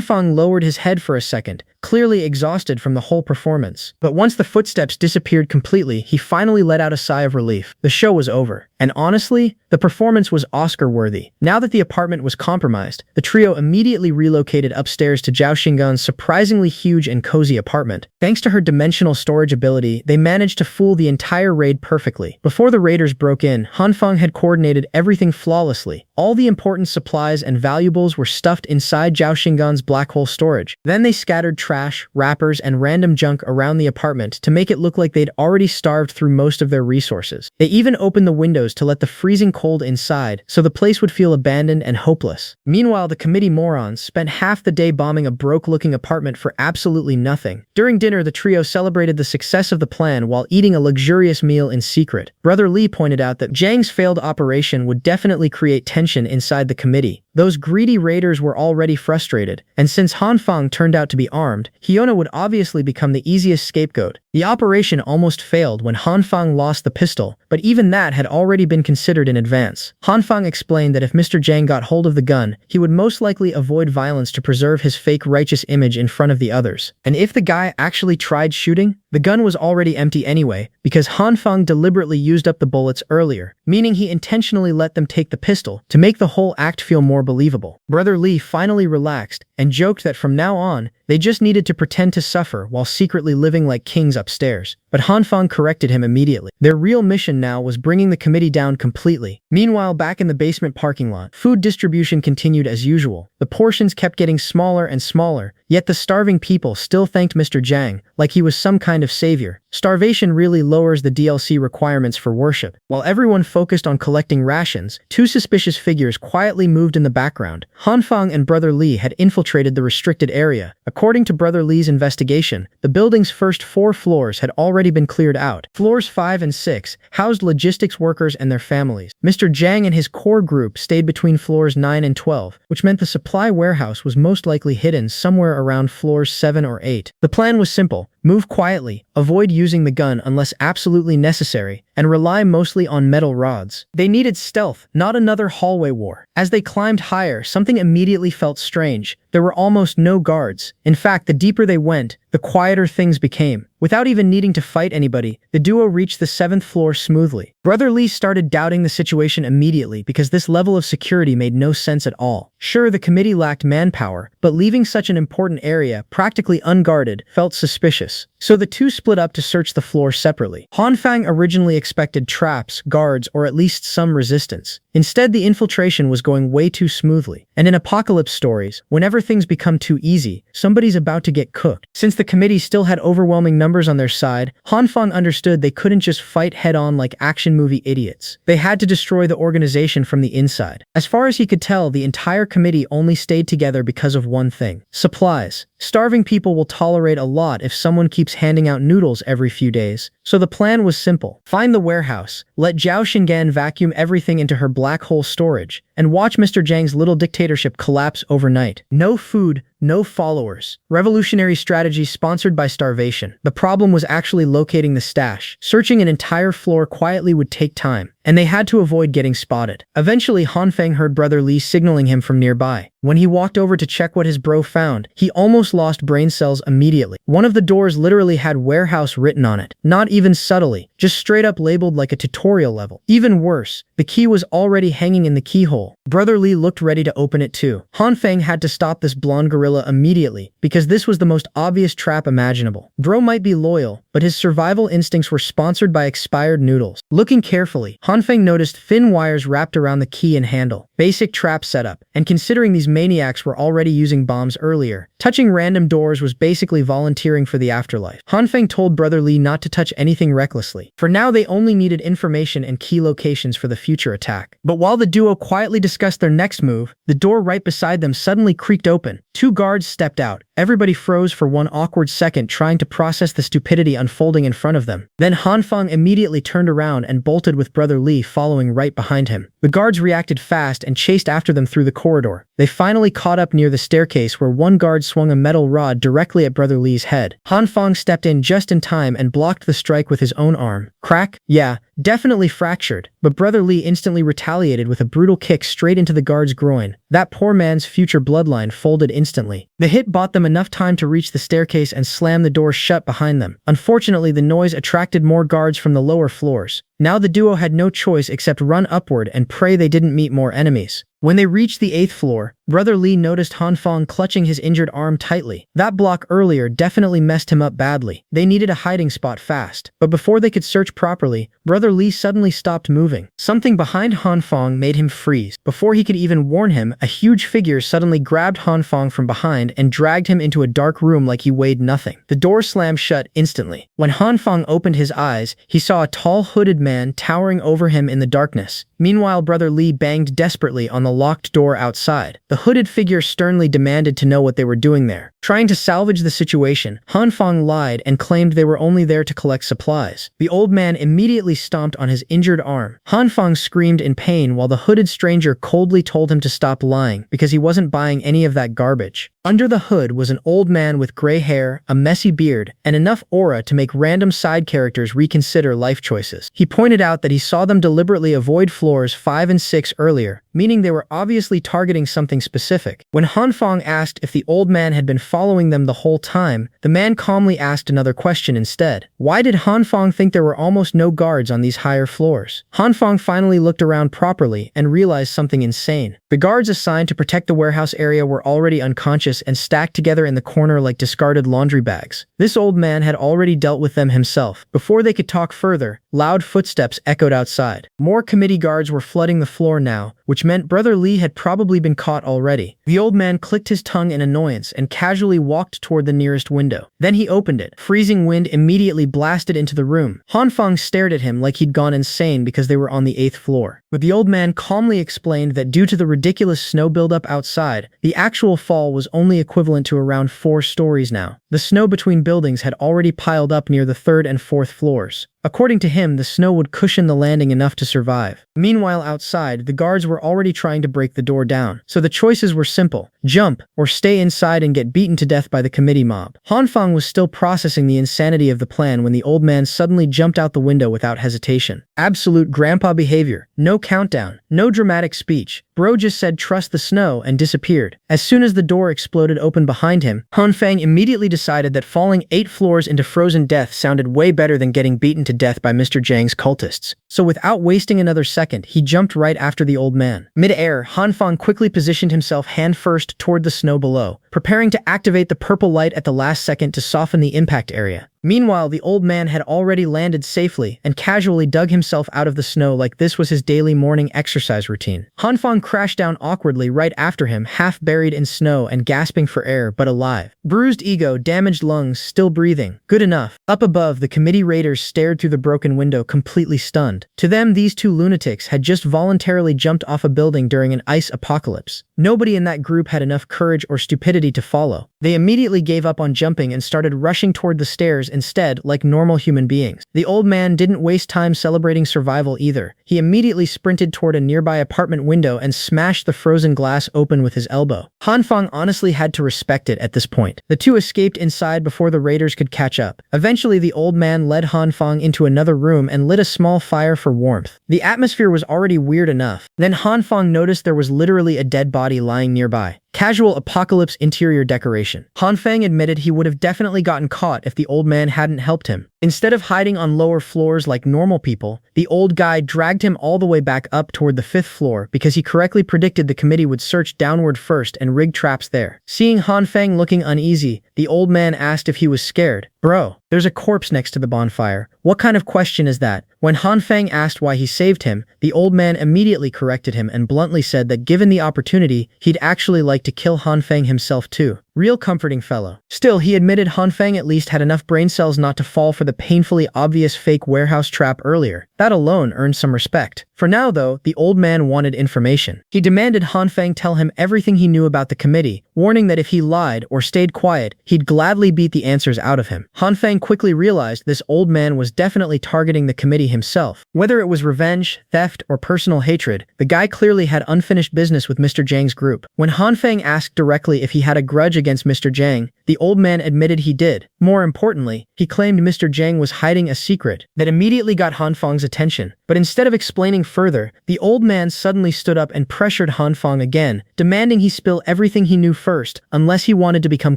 Fang lowered his head for a second, clearly exhausted from the whole performance. But once the footsteps disappeared completely, he finally let out a sigh of relief. The show was over. And honestly, the performance was Oscar-worthy. Now that the apartment was compromised, the trio immediately relocated upstairs to Zhao Xingan's surprisingly huge and cozy apartment. Thanks to her dimensional storage ability, they managed to fool the entire raid perfectly. Before the raiders broke in, Han Fang had coordinated everything flawlessly. All the important supplies and valuables were stuffed inside Zhao Xingan's black hole storage. Then they scattered trash, wrappers, and random junk around the apartment to make it look like they'd already starved through most of their resources. They even opened the windows to let the freezing cold inside, so the place would feel abandoned and hopeless. Meanwhile, the committee morons spent half the day bombing a broke-looking apartment for absolutely nothing. During dinner, the trio celebrated the success of the plan while eating a luxurious meal in secret. Brother Lee pointed out that Zhang's failed operation would definitely create tension inside the committee. Those greedy raiders were already frustrated, and since Han Fang turned out to be armed, Hyuna would obviously become the easiest scapegoat. The operation almost failed when Han Fang lost the pistol, but even that had already been considered in advance. Han Fang explained that if Mr. Zhang got hold of the gun, he would most likely avoid violence to preserve his fake righteous image in front of the others. And if the guy actually tried shooting, the gun was already empty anyway, because Han Fang deliberately used up the bullets earlier, meaning he intentionally let them take the pistol to make the whole act feel more believable. Brother Lee finally relaxed and joked that from now on, they just needed to pretend to suffer while secretly living like kings upstairs. But Han Fang corrected him immediately. Their real mission now was bringing the committee down completely. Meanwhile, back in the basement parking lot, food distribution continued as usual. The portions kept getting smaller and smaller, yet the starving people still thanked Mr. Zhang like he was some kind of savior. Starvation really lowers the DLC requirements for worship. While everyone focused on collecting rations, two suspicious figures quietly moved in the background. Han Fang and Brother Lee had infiltrated the restricted area. According to Brother Lee's investigation, the building's first 4 floors had already been cleared out. Floors 5 and 6 housed logistics workers and their families. Mr. Zhang and his core group stayed between floors 9 and 12, which meant the supply warehouse was most likely hidden somewhere around floors 7 or 8. The plan was simple. Move quietly, avoid using the gun unless absolutely necessary, and rely mostly on metal rods. They needed stealth, not another hallway war. As they climbed higher, something immediately felt strange. There were almost no guards. In fact, the deeper they went, the quieter things became. Without even needing to fight anybody, the duo reached the 7th floor smoothly. Brother Lee started doubting the situation immediately because this level of security made no sense at all. Sure, the committee lacked manpower, but leaving such an important area, practically unguarded, felt suspicious. So the two split up to search the floor separately. Hanfang originally expected traps, guards, or at least some resistance. Instead, the infiltration was going way too smoothly. And in apocalypse stories, whenever things become too easy, somebody's about to get cooked. Since the committee still had overwhelming numbers on their side, Hanfang understood they couldn't just fight head-on like action movie idiots. They had to destroy the organization from the inside. As far as he could tell, the entire committee only stayed together because of one thing: supplies. Starving people will tolerate a lot if someone keeps handing out noodles every few days. So the plan was simple. Find the warehouse, let Zhao Xingan vacuum everything into her black hole storage, and watch Mr. Zhang's little dictatorship collapse overnight. No food, no followers. Revolutionary strategy sponsored by starvation. The problem was actually locating the stash. Searching an entire floor quietly would take time, and they had to avoid getting spotted. Eventually, Hanfang heard Brother Lee signaling him from nearby. When he walked over to check what his bro found, he almost lost brain cells immediately. One of the doors literally had warehouse written on it. Not even subtly, just straight up labeled like a tutorial level. Even worse, the key was already hanging in the keyhole. Brother Lee looked ready to open it too. Hanfang had to stop this blonde gorilla immediately, because this was the most obvious trap imaginable. Bro might be loyal, but his survival instincts were sponsored by expired noodles. Looking carefully, Hanfang noticed thin wires wrapped around the key and handle. Basic trap setup, and considering these maniacs were already using bombs earlier, touching random doors was basically volunteering for the afterlife. Hanfang told Brother Lee not to touch anything recklessly. For now, they only needed information and key locations for the future attack. But while the duo quietly discussed their next move, the door right beside them suddenly creaked open. Two guards stepped out. Everybody froze for one awkward second, trying to process the stupidity unfolding in front of them. Then Hanfang immediately turned around and bolted with Brother Lee following right behind him. The guards reacted fast and chased after them through the corridor. They finally caught up near the staircase where one guard swung a metal rod directly at Brother Lee's head. Hanfang stepped in just in time and blocked the strike with his own arm. Crack? Yeah, definitely fractured, but Brother Lee instantly retaliated with a brutal kick straight into the guard's groin. That poor man's future bloodline folded instantly. The hit bought them enough time to reach the staircase and slam the door shut behind them. Unfortunately, the noise attracted more guards from the lower floors. Now the duo had no choice except run upward and pray they didn't meet more enemies. When they reached the 8th floor, Brother Lee noticed Hanfang clutching his injured arm tightly. That block earlier definitely messed him up badly. They needed a hiding spot fast. But before they could search properly, Brother Lee suddenly stopped moving. Something behind Hanfang made him freeze. Before he could even warn him, a huge figure suddenly grabbed Hanfang from behind and dragged him into a dark room like he weighed nothing. The door slammed shut instantly. When Hanfang opened his eyes, he saw a tall hooded man towering over him in the darkness. Meanwhile, Brother Lee banged desperately on the locked door outside. The hooded figure sternly demanded to know what they were doing there. Trying to salvage the situation, Hanfang lied and claimed they were only there to collect supplies. The old man immediately stomped on his injured arm. Hanfang screamed in pain while the hooded stranger coldly told him to stop lying because he wasn't buying any of that garbage. Under the hood was an old man with gray hair, a messy beard, and enough aura to make random side characters reconsider life choices. He pointed out that he saw them deliberately avoid floors 5 and 6 earlier, meaning they were obviously targeting something specific. When Hanfang asked if the old man had been following them the whole time, the man calmly asked another question instead. Why did Hanfang think there were almost no guards on these higher floors? Hanfang finally looked around properly and realized something insane. The guards assigned to protect the warehouse area were already unconscious and stacked together in the corner like discarded laundry bags. This old man had already dealt with them himself. Before they could talk further, loud footsteps echoed outside. More committee guards were flooding the floor now, which meant Brother Lee had probably been caught already. The old man clicked his tongue in annoyance and casually walked toward the nearest window. Then he opened it. Freezing wind immediately blasted into the room. Hanfang stared at him like he'd gone insane because they were on the 8th floor. But the old man calmly explained that due to the ridiculous snow buildup outside, the actual fall was only equivalent to around 4 stories now. The snow between buildings had already piled up near the 3rd and 4th floors. According to him, the snow would cushion the landing enough to survive. Meanwhile, outside, the guards were already trying to break the door down. So the choices were simple: jump, or stay inside and get beaten to death by the committee mob. Hanfang was still processing the insanity of the plan when the old man suddenly jumped out the window without hesitation. Absolute grandpa behavior. No countdown, no dramatic speech. Bro just said trust the snow and disappeared. As soon as the door exploded open behind him, Hanfang immediately decided that falling 8 floors into frozen death sounded way better than getting beaten to death by Mr. Zhang's cultists. So without wasting another second, he jumped right after the old man. Mid-air, Hanfang quickly positioned himself hand first toward the snow below, preparing to activate the purple light at the last second to soften the impact area. Meanwhile, the old man had already landed safely and casually dug himself out of the snow like this was his daily morning exercise routine. Hanfang crashed down awkwardly right after him, half buried in snow and gasping for air, but alive. Bruised ego, damaged lungs, still breathing. Good enough. Up above, the committee raiders stared through the broken window, completely stunned. To them, these 2 lunatics had just voluntarily jumped off a building during an ice apocalypse. Nobody in that group had enough courage or stupidity to follow. They immediately gave up on jumping and started rushing toward the stairs instead, like normal human beings. The old man didn't waste time celebrating survival either. He immediately sprinted toward a nearby apartment window and smashed the frozen glass open with his elbow. Hanfang honestly had to respect it at this point. The 2 escaped inside before the raiders could catch up. Eventually, the old man led Hanfang into another room and lit a small fire for warmth. The atmosphere was already weird enough. Then Hanfang noticed there was literally a dead body lying nearby. Casual apocalypse interior decoration. Hanfang admitted he would have definitely gotten caught if the old man hadn't helped him. Instead of hiding on lower floors like normal people, the old guy dragged him all the way back up toward the 5th floor because he correctly predicted the committee would search downward first and rig traps there. Seeing Hanfang looking uneasy, the old man asked if he was scared. Bro, there's a corpse next to the bonfire. What kind of question is that? When Hanfang asked why he saved him, the old man immediately corrected him and bluntly said that given the opportunity, he'd actually like to kill Hanfang himself too. Real comforting fellow. Still, he admitted Hanfang at least had enough brain cells not to fall for the painfully obvious fake warehouse trap earlier. That alone earned some respect. For now though, the old man wanted information. He demanded Hanfang tell him everything he knew about the committee, warning that if he lied or stayed quiet, he'd gladly beat the answers out of him. Hanfang quickly realized this old man was definitely targeting the committee himself. Whether it was revenge, theft, or personal hatred, the guy clearly had unfinished business with Mr. Zhang's group. When Hanfang asked directly if he had a grudge against Mr. Zhang, the old man admitted he did. More importantly, he claimed Mr. Zhang was hiding a secret that immediately got Hanfang's attention. But instead of explaining further, the old man suddenly stood up and pressured Hanfang again, demanding he spill everything he knew first, unless he wanted to become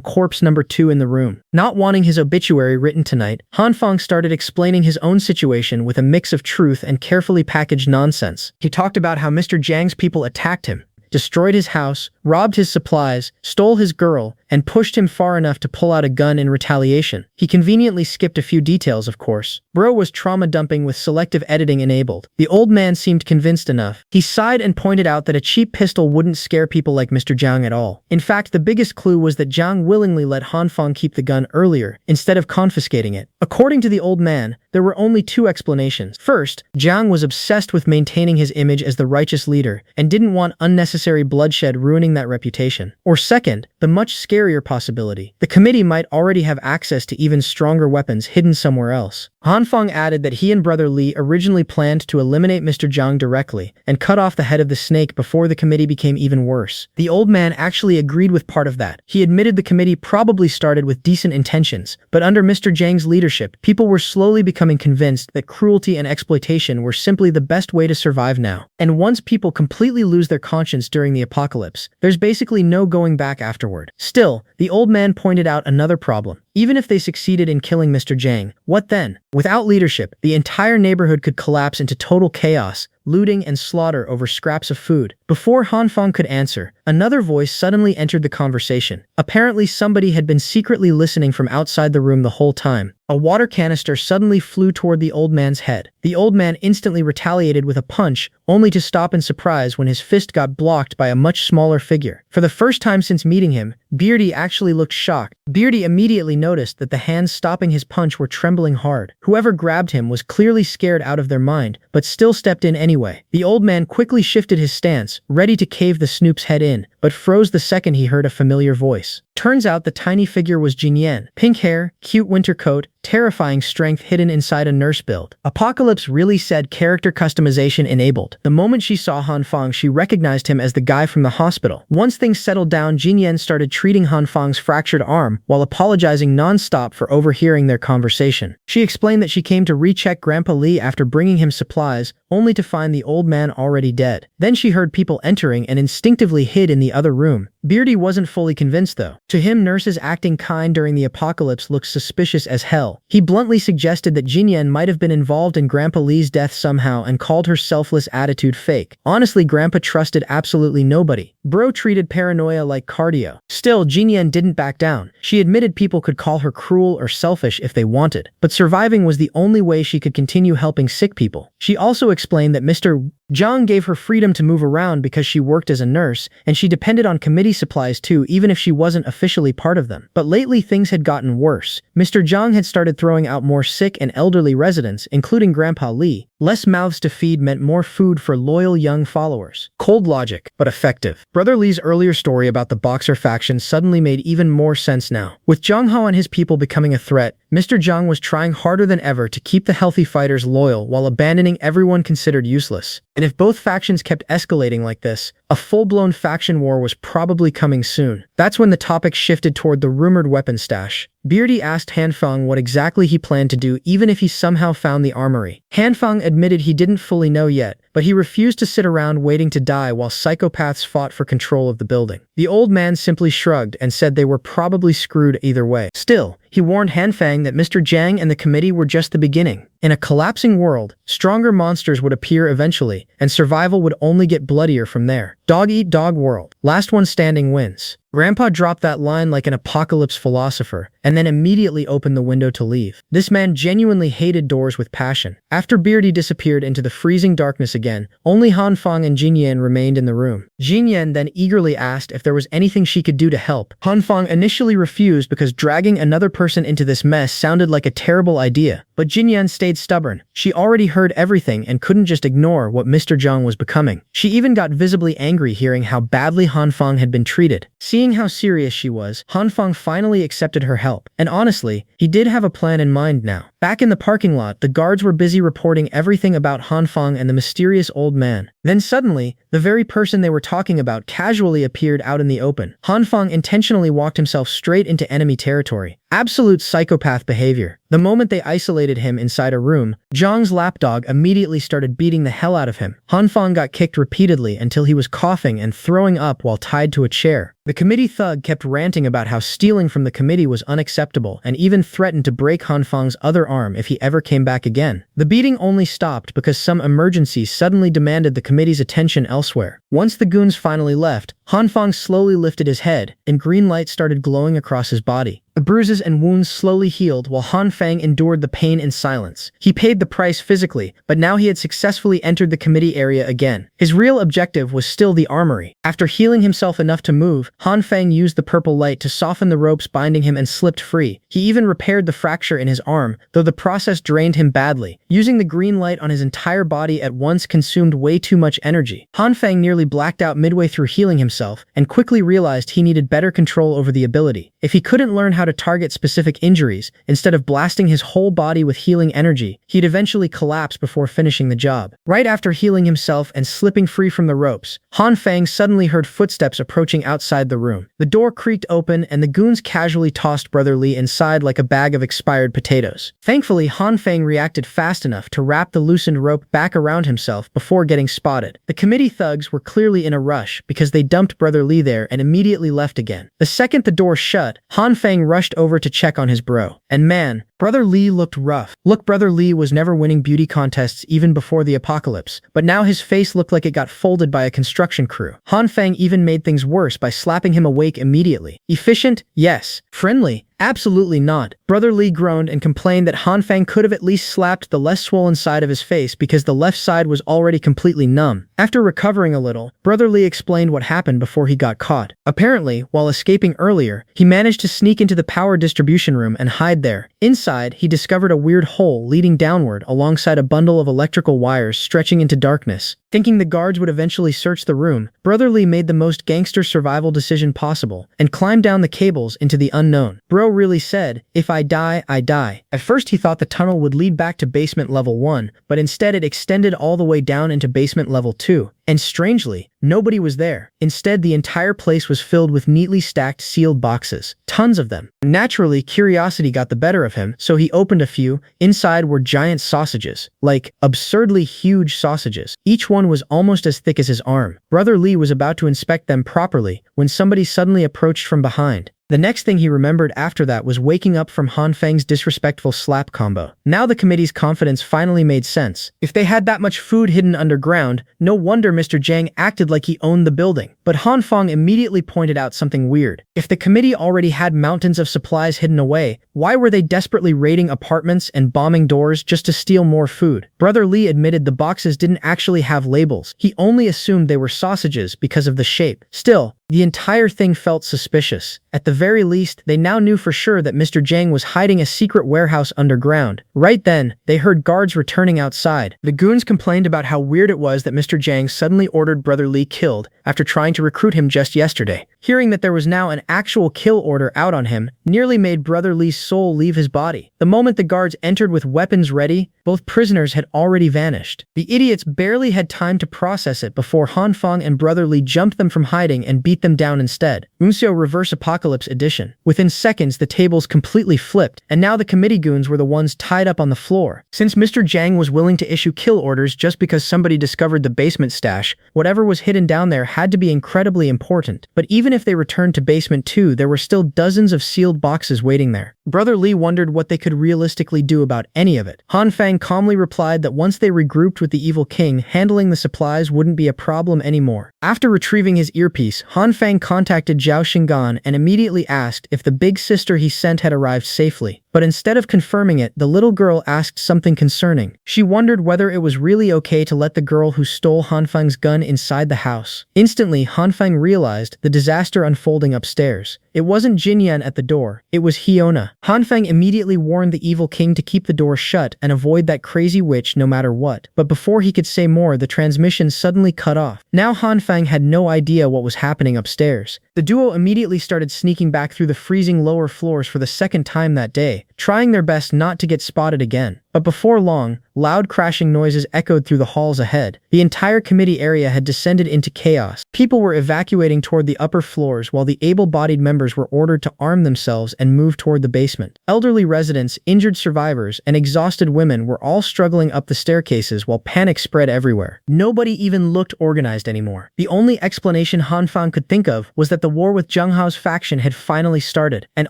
corpse number 2 in the room. Not wanting his obituary written tonight, Hanfang started explaining his own situation with a mix of truth and carefully packaged nonsense. He talked about how Mr. Zhang's people attacked him, destroyed his house, robbed his supplies, stole his girl, and pushed him far enough to pull out a gun in retaliation. He conveniently skipped a few details, of course. Bro was trauma dumping with selective editing enabled. The old man seemed convinced enough. He sighed and pointed out that a cheap pistol wouldn't scare people like Mr. Zhang at all. In fact, the biggest clue was that Zhang willingly let Hanfang keep the gun earlier, instead of confiscating it. According to the old man, there were only 2 explanations. First, Zhang was obsessed with maintaining his image as the righteous leader, and didn't want unnecessary bloodshed ruining that reputation. Or second, the much scarier possibility. The committee might already have access to even stronger weapons hidden somewhere else. Hanfang added that he and Brother Li originally planned to eliminate Mr. Zhang directly and cut off the head of the snake before the committee became even worse. The old man actually agreed with part of that. He admitted the committee probably started with decent intentions, but under Mr. Zhang's leadership, people were slowly becoming convinced that cruelty and exploitation were simply the best way to survive now. And once people completely lose their conscience during the apocalypse, there's basically no going back afterward. Still, the old man pointed out another problem. Even if they succeeded in killing Mr. Zhang, what then? Without leadership, the entire neighborhood could collapse into total chaos, looting and slaughter over scraps of food. Before Hanfang could answer, another voice suddenly entered the conversation. Apparently somebody had been secretly listening from outside the room the whole time. A water canister suddenly flew toward the old man's head. The old man instantly retaliated with a punch, only to stop in surprise when his fist got blocked by a much smaller figure. For the first time since meeting him, Beardy actually looked shocked. Beardy immediately noticed that the hands stopping his punch were trembling hard. Whoever grabbed him was clearly scared out of their mind, but still stepped in anyway. The old man quickly shifted his stance, ready to cave the Snoop's head in, but froze the second he heard a familiar voice. Turns out the tiny figure was Jinyan. Pink hair, cute winter coat, terrifying strength hidden inside a nurse build. Apocalypse really said character customization enabled. The moment she saw Hanfang, she recognized him as the guy from the hospital. Once things settled down, Jinyan started treating Hanfang's fractured arm while apologizing non-stop for overhearing their conversation. She explained that she came to recheck Grandpa Lee after bringing him supplies, only to find the old man already dead. Then she heard people entering and instinctively hid in the other room. Beardy wasn't fully convinced though. To him, nurses acting kind during the apocalypse looked suspicious as hell. He bluntly suggested that Jinyan might have been involved in Grandpa Lee's death somehow and called her selfless attitude fake. Honestly, Grandpa trusted absolutely nobody. Bro treated paranoia like cardio. Still, Jinyan didn't back down. She admitted people could call her cruel or selfish if they wanted, but surviving was the only way she could continue helping sick people. She also explained that Mr. Zhang gave her freedom to move around because she worked as a nurse, and she depended on committee supplies too, even if she wasn't officially part of them. But lately things had gotten worse. Mr. Zhang had started throwing out more sick and elderly residents, including Grandpa Lee. Less mouths to feed meant more food for loyal young followers. Cold logic, but effective. Brother Lee's earlier story about the Boxer faction suddenly made even more sense now. With Zhang Hao and his people becoming a threat, Mr. Zhang was trying harder than ever to keep the healthy fighters loyal while abandoning everyone considered useless. And if both factions kept escalating like this, a full-blown faction war was probably coming soon. That's when the topic shifted toward the rumored weapon stash. Beardy asked Hanfang what exactly he planned to do even if he somehow found the armory. Hanfang admitted he didn't fully know yet, but he refused to sit around waiting to die while psychopaths fought for control of the building. The old man simply shrugged and said they were probably screwed either way. Still, he warned Hanfang that Mr. Zhang and the committee were just the beginning. In a collapsing world, stronger monsters would appear eventually, and survival would only get bloodier from there. Dog-eat-dog world. Last one standing wins. Grandpa dropped that line like an apocalypse philosopher, and then immediately opened the window to leave. This man genuinely hated doors with passion. After Beardy disappeared into the freezing darkness again, only Hanfang and Jinyan remained in the room. Jinyan then eagerly asked if there was anything she could do to help. Hanfang initially refused because dragging another person into this mess sounded like a terrible idea, but Jinyan stayed stubborn. She already heard everything and couldn't just ignore what Mr. Zhang was becoming. She even got visibly angry hearing how badly Hanfang had been treated. Seeing how serious she was, Hanfang finally accepted her help. And honestly, he did have a plan in mind now. Back in the parking lot, the guards were busy reporting everything about Hanfang and the mysterious old man. Then suddenly, the very person they were talking about casually appeared out in the open. Hanfang intentionally walked himself straight into enemy territory. Absolute psychopath behavior. The moment they isolated him inside a room, Zhang's lapdog immediately started beating the hell out of him. Hanfang got kicked repeatedly until he was coughing and throwing up while tied to a chair. The committee thug kept ranting about how stealing from the committee was unacceptable and even threatened to break Hanfang's other arm if he ever came back again. The beating only stopped because some emergency suddenly demanded the committee's attention elsewhere. Once the goons finally left, Hanfang slowly lifted his head, and green light started glowing across his body. The bruises and wounds slowly healed while Hanfang endured the pain in silence. He paid the price physically, but now he had successfully entered the committee area again. His real objective was still the armory. After healing himself enough to move, Hanfang used the purple light to soften the ropes binding him and slipped free. He even repaired the fracture in his arm, though the process drained him badly. Using the green light on his entire body at once consumed way too much energy. Hanfang nearly blacked out midway through healing himself, and quickly realized he needed better control over the ability. If he couldn't learn how to target specific injuries, instead of blasting his whole body with healing energy, he'd eventually collapse before finishing the job. Right after healing himself and slipping free from the ropes, Hanfang suddenly heard footsteps approaching outside the room. The door creaked open and the goons casually tossed Brother Lee inside like a bag of expired potatoes. Thankfully, Hanfang reacted fast enough to wrap the loosened rope back around himself before getting spotted. The committee thugs were clearly in a rush because they dumped Brother Lee there and immediately left again. The second the door shut, Hanfang rushed over to check on his bro. And man, Brother Lee looked rough. Look, Brother Lee was never winning beauty contests even before the apocalypse, but now his face looked like it got folded by a construction crew. Hanfang even made things worse by slapping him awake immediately. Efficient? Yes. Friendly? Absolutely not. Brother Lee groaned and complained that Hanfang could have at least slapped the less swollen side of his face because the left side was already completely numb. After recovering a little, Brother Lee explained what happened before he got caught. Apparently, while escaping earlier, he managed to sneak into the power distribution room and hide there. Inside, he discovered a weird hole leading downward alongside a bundle of electrical wires stretching into darkness. Thinking the guards would eventually search the room, Brother Lee made the most gangster survival decision possible and climbed down the cables into the unknown. Bro really said, "If I die, I die." At first he thought the tunnel would lead back to basement level 1, but instead it extended all the way down into basement level 2. And strangely, nobody was there. Instead, the entire place was filled with neatly stacked sealed boxes. Tons of them. Naturally, curiosity got the better of him, so he opened a few. Inside were giant sausages. Like, absurdly huge sausages. Each one was almost as thick as his arm. Brother Lee was about to inspect them properly when somebody suddenly approached from behind. The next thing he remembered after that was waking up from Hanfang's disrespectful slap combo. Now the committee's confidence finally made sense. If they had that much food hidden underground, no wonder Mr. Jiang acted like he owned the building. But Hanfang immediately pointed out something weird. If the committee already had mountains of supplies hidden away, why were they desperately raiding apartments and bombing doors just to steal more food? Brother Lee admitted the boxes didn't actually have labels. He only assumed they were sausages because of the shape. Still, the entire thing felt suspicious. At the very least, they now knew for sure that Mr. Jiang was hiding a secret warehouse underground. Right then, they heard guards returning outside. The goons complained about how weird it was that Mr. Jiang suddenly ordered Brother Lee killed after trying to recruit him just yesterday. Hearing that there was now an actual kill order out on him nearly made Brother Lee's soul leave his body. The moment the guards entered with weapons ready, both prisoners had already vanished. The idiots barely had time to process it before Hanfang and Brother Lee jumped them from hiding and beat them down instead. Unseo Reverse Apocalypse Edition. Within seconds, the tables completely flipped, and now the committee goons were the ones tied up on the floor. Since Mr. Jiang was willing to issue kill orders just because somebody discovered the basement stash, whatever was hidden down there had to be incredibly important. But even if they returned to basement 2, there were still dozens of sealed boxes waiting there. Brother Lee wondered what they could realistically do about any of it. Hanfang calmly replied that once they regrouped with the evil king, handling the supplies wouldn't be a problem anymore. After retrieving his earpiece, Hanfang contacted Zhao Xingan and immediately asked if the big sister he sent had arrived safely. But instead of confirming it, the little girl asked something concerning. She wondered whether it was really okay to let the girl who stole Hanfang's gun inside the house. Instantly, Hanfang realized the disaster unfolding upstairs. It wasn't Jinyan at the door, it was Hyona. Hanfang immediately warned the evil king to keep the door shut and avoid that crazy witch no matter what. But before he could say more, the transmission suddenly cut off. Now Hanfang had no idea what was happening upstairs. The duo immediately started sneaking back through the freezing lower floors for the second time that day, trying their best not to get spotted again. But before long, loud crashing noises echoed through the halls ahead. The entire committee area had descended into chaos. People were evacuating toward the upper floors while the able-bodied members were ordered to arm themselves and move toward the basement. Elderly residents, injured survivors, and exhausted women were all struggling up the staircases while panic spread everywhere. Nobody even looked organized anymore. The only explanation Hanfang could think of was that the war with Zheng Hao's faction had finally started. And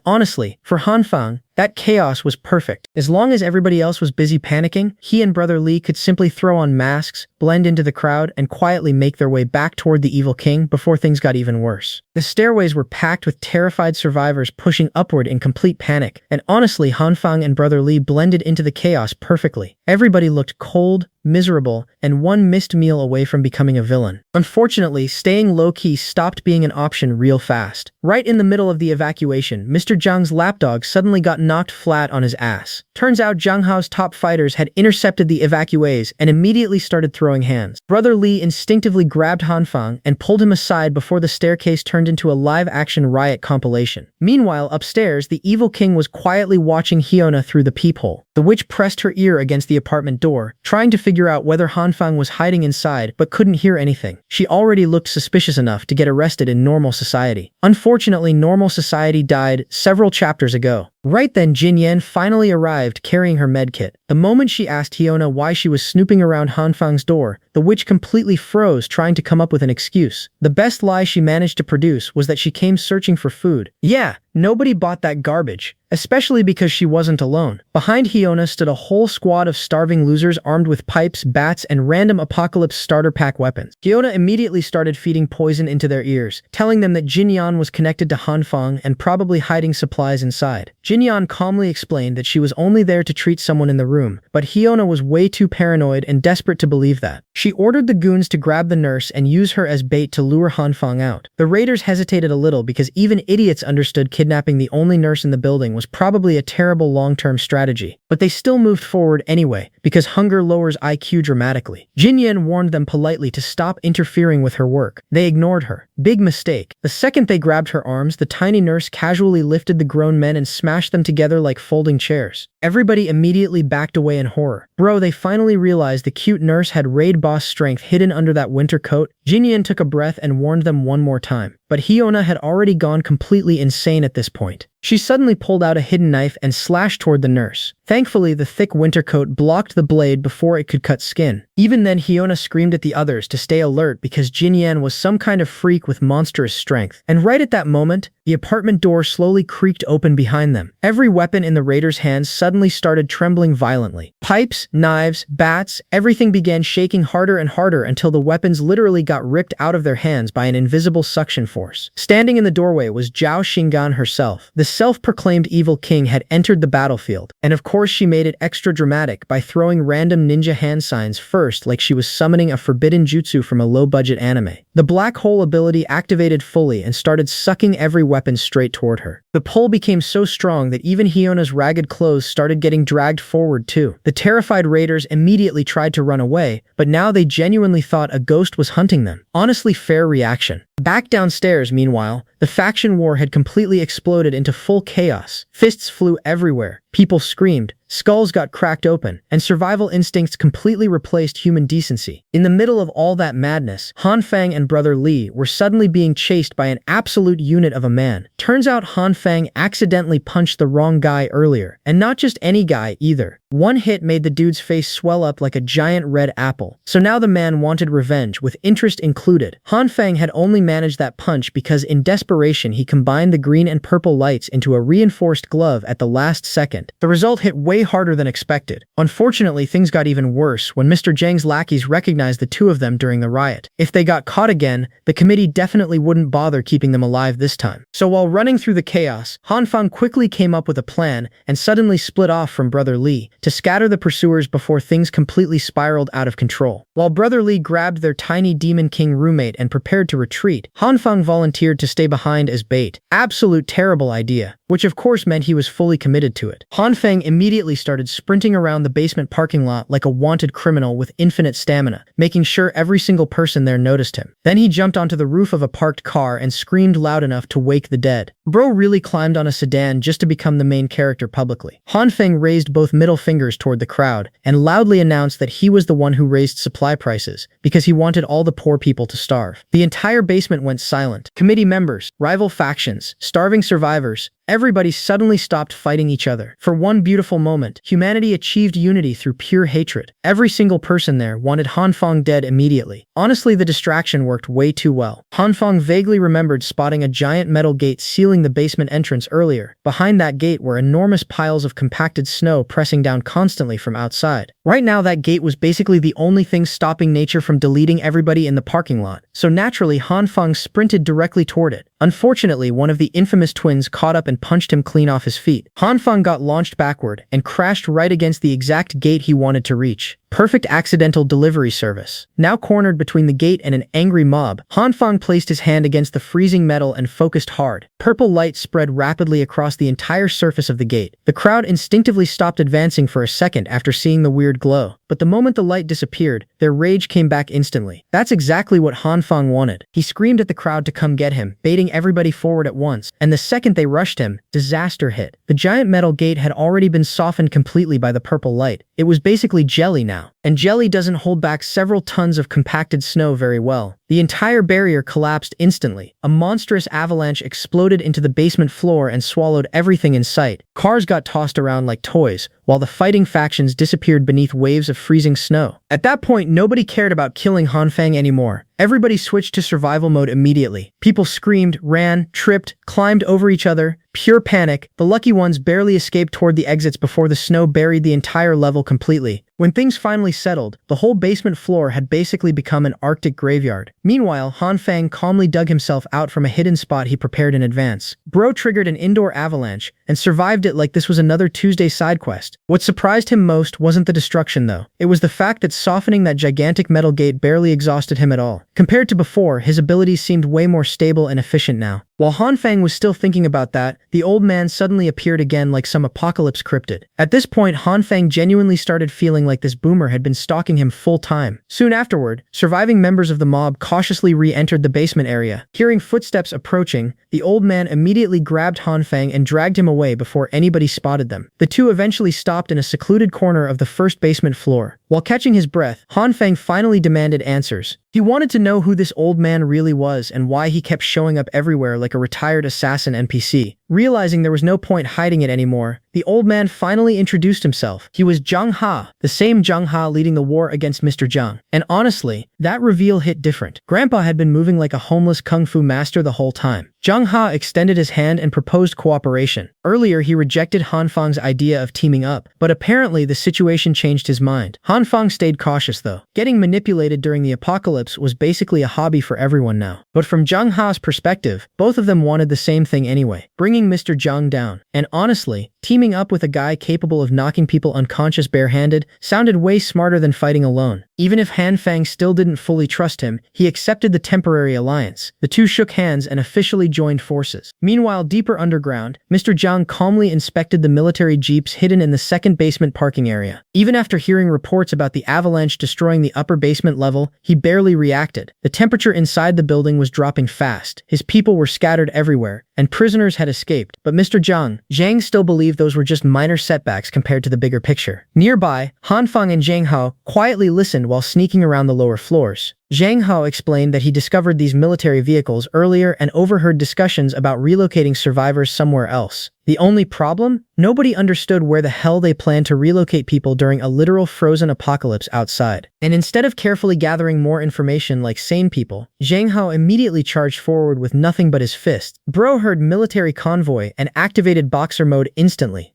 honestly, for Hanfang, that chaos was perfect. As long as everybody else was busy panicking, he and Brother Lee could simply throw on masks, blend into the crowd, and quietly make their way back toward the evil king before things got even worse. The stairways were packed with terrified survivors pushing upward in complete panic, and honestly, Hanfang and Brother Lee blended into the chaos perfectly. Everybody looked cold, miserable, and one missed meal away from becoming a villain. Unfortunately, staying low-key stopped being an option real fast. Right in the middle of the evacuation, Mr. Zhang's lapdog suddenly got knocked flat on his ass. Turns out Zheng Hao's top fighters had intercepted the evacuees and immediately started throwing hands. Brother Lee instinctively grabbed Hanfang and pulled him aside before the staircase turned into a live-action riot compilation. Meanwhile, upstairs, the evil king was quietly watching Hyona through the peephole. The witch pressed her ear against the apartment door, trying to figure out whether Hanfang was hiding inside, but couldn't hear anything. She already looked suspicious enough to get arrested in normal society. Unfortunately, normal society died several chapters ago. Right then, Jin Yan finally arrived carrying her medkit. The moment she asked Hyona why she was snooping around Hanfang's door, the witch completely froze, trying to come up with an excuse. The best lie she managed to produce was that she came searching for food. Yeah, nobody bought that garbage, especially because she wasn't alone. Behind Hyona stood a whole squad of starving losers armed with pipes, bats, and random apocalypse starter pack weapons. Hyona immediately started feeding poison into their ears, telling them that Jin Yan Jinyan was connected to Hanfang and probably hiding supplies inside. Jinyan calmly explained that she was only there to treat someone in the room, but Hyuna was way too paranoid and desperate to believe that. She ordered the goons to grab the nurse and use her as bait to lure Hanfang out. The raiders hesitated a little because even idiots understood kidnapping the only nurse in the building was probably a terrible long-term strategy. But they still moved forward anyway, because hunger lowers IQ dramatically. Jinyan warned them politely to stop interfering with her work. They ignored her. Big mistake. The second they grabbed her arms, the tiny nurse casually lifted the grown men and smashed them together like folding chairs. Everybody immediately backed away in horror. Bro, they finally realized the cute nurse had raid boss strength hidden under that winter coat. Jinyan took a breath and warned them one more time. But Hyuna had already gone completely insane at this point. She suddenly pulled out a hidden knife and slashed toward the nurse. Thankfully, the thick winter coat blocked the blade before it could cut skin. Even then, Hyuna screamed at the others to stay alert because Jinyan was some kind of freak with monstrous strength. And right at that moment, the apartment door slowly creaked open behind them. Every weapon in the raiders' hands suddenly started trembling violently. Pipes, knives, bats, everything began shaking harder and harder until the weapons literally got ripped out of their hands by an invisible suction force. Standing in the doorway was Zhao Xinggan herself. The self-proclaimed evil king had entered the battlefield, and of course she made it extra dramatic by throwing random ninja hand signs first like she was summoning a forbidden jutsu from a low-budget anime. The black hole ability activated fully and started sucking every weapon straight toward her. The pull became so strong that even Hyona's ragged clothes started getting dragged forward too. The terrified raiders immediately tried to run away, but now they genuinely thought a ghost was hunting them. Honestly, fair reaction. Back downstairs, meanwhile, the faction war had completely exploded into full chaos. Fists flew everywhere, people screamed, skulls got cracked open, and survival instincts completely replaced human decency. In the middle of all that madness, Hanfang and Brother Li were suddenly being chased by an absolute unit of a man. Turns out Hanfang accidentally punched the wrong guy earlier, and not just any guy either. One hit made the dude's face swell up like a giant red apple. So now the man wanted revenge, with interest included. Hanfang had only managed that punch because in desperation he combined the green and purple lights into a reinforced glove at the last second. The result hit way harder than expected. Unfortunately, things got even worse when Mr. Zhang's lackeys recognized the two of them during the riot. If they got caught again, the committee definitely wouldn't bother keeping them alive this time. So while running through the chaos, Hanfang quickly came up with a plan and suddenly split off from Brother Li to scatter the pursuers before things completely spiraled out of control. While Brother Li grabbed their tiny Demon King roommate and prepared to retreat, Hanfang volunteered to stay behind as bait. Absolute terrible idea, which of course meant he was fully committed to it. Hanfang immediately started sprinting around the basement parking lot like a wanted criminal with infinite stamina, making sure every single person there noticed him. Then he jumped onto the roof of a parked car and screamed loud enough to wake the dead. Bro really climbed on a sedan just to become the main character publicly. Hanfang raised both middle fingers toward the crowd and loudly announced that he was the one who raised supply prices because he wanted all the poor people to starve. The entire basement went silent. Committee members, rival factions, starving survivors, everybody suddenly stopped fighting each other. For one beautiful moment, humanity achieved unity through pure hatred. Every single person there wanted Hanfang dead immediately. Honestly, the distraction worked way too well. Hanfang vaguely remembered spotting a giant metal gate sealing the basement entrance earlier. Behind that gate were enormous piles of compacted snow pressing down constantly from outside. Right now, that gate was basically the only thing stopping nature from deleting everybody in the parking lot. So naturally, Hanfang sprinted directly toward it. Unfortunately, one of the infamous twins caught up and punched him clean off his feet. Hanfang got launched backward and crashed right against the exact gate he wanted to reach. Perfect accidental delivery service. Now cornered between the gate and an angry mob, Hanfang placed his hand against the freezing metal and focused hard. Purple light spread rapidly across the entire surface of the gate. The crowd instinctively stopped advancing for a second after seeing the weird glow. But the moment the light disappeared, their rage came back instantly. That's exactly what Hanfang wanted. He screamed at the crowd to come get him, baiting everybody forward at once. And the second they rushed him, disaster hit. The giant metal gate had already been softened completely by the purple light. It was basically jelly now. And jelly doesn't hold back several tons of compacted snow very well. The entire barrier collapsed instantly. A monstrous avalanche exploded into the basement floor and swallowed everything in sight. Cars got tossed around like toys, while the fighting factions disappeared beneath waves of freezing snow. At that point, nobody cared about killing Hanfang anymore. Everybody switched to survival mode immediately. People screamed, ran, tripped, climbed over each other. Pure panic. The lucky ones barely escaped toward the exits before the snow buried the entire level completely. When things finally settled, the whole basement floor had basically become an Arctic graveyard. Meanwhile, Hanfang calmly dug himself out from a hidden spot he prepared in advance. Bro triggered an indoor avalanche and survived it like this was another Tuesday side quest. What surprised him most wasn't the destruction though. It was the fact that softening that gigantic metal gate barely exhausted him at all. Compared to before, his abilities seemed way more stable and efficient now. While Hanfang was still thinking about that, the old man suddenly appeared again like some apocalypse cryptid. At this point, Hanfang genuinely started feeling like this boomer had been stalking him full time. Soon afterward, surviving members of the mob cautiously re-entered the basement area. Hearing footsteps approaching, the old man immediately grabbed Hanfang and dragged him away before anybody spotted them. The two eventually stopped in a secluded corner of the first basement floor. While catching his breath, Hanfang finally demanded answers. He wanted to know who this old man really was and why he kept showing up everywhere like a retired assassin NPC. Realizing there was no point hiding it anymore, the old man finally introduced himself. He was Zhang Ha, the same Zhang Ha leading the war against Mr. Zhang. And honestly, that reveal hit different. Grandpa had been moving like a homeless kung fu master the whole time. Zhang Ha extended his hand and proposed cooperation. Earlier, he rejected Hanfang's idea of teaming up, but apparently the situation changed his mind. Hanfang stayed cautious though. Getting manipulated during the apocalypse was basically a hobby for everyone now. But from Zhang Ha's perspective, both of them wanted the same thing anyway, bringing Mr. Zhang down. And honestly, teaming up with a guy capable of knocking people unconscious barehanded sounded way smarter than fighting alone. Even if Hanfang still didn't fully trust him, he accepted the temporary alliance. The two shook hands and officially joined forces. Meanwhile, deeper underground, Mr. Zhang calmly inspected the military jeeps hidden in the second basement parking area. Even after hearing reports about the avalanche destroying the upper basement level, he barely reacted. The temperature inside the building was dropping fast. His people were scattered everywhere, and prisoners had escaped. But Mr. Zhang still believed those were just minor setbacks compared to the bigger picture. Nearby, Hanfang and Zhang Hao quietly listened while sneaking around the lower floors. Zhang Hao explained that he discovered these military vehicles earlier and overheard discussions about relocating survivors somewhere else. The only problem? Nobody understood where the hell they planned to relocate people during a literal frozen apocalypse outside. And instead of carefully gathering more information like sane people, Zhang Hao immediately charged forward with nothing but his fists. Bro heard military convoy and activated boxer mode instantly.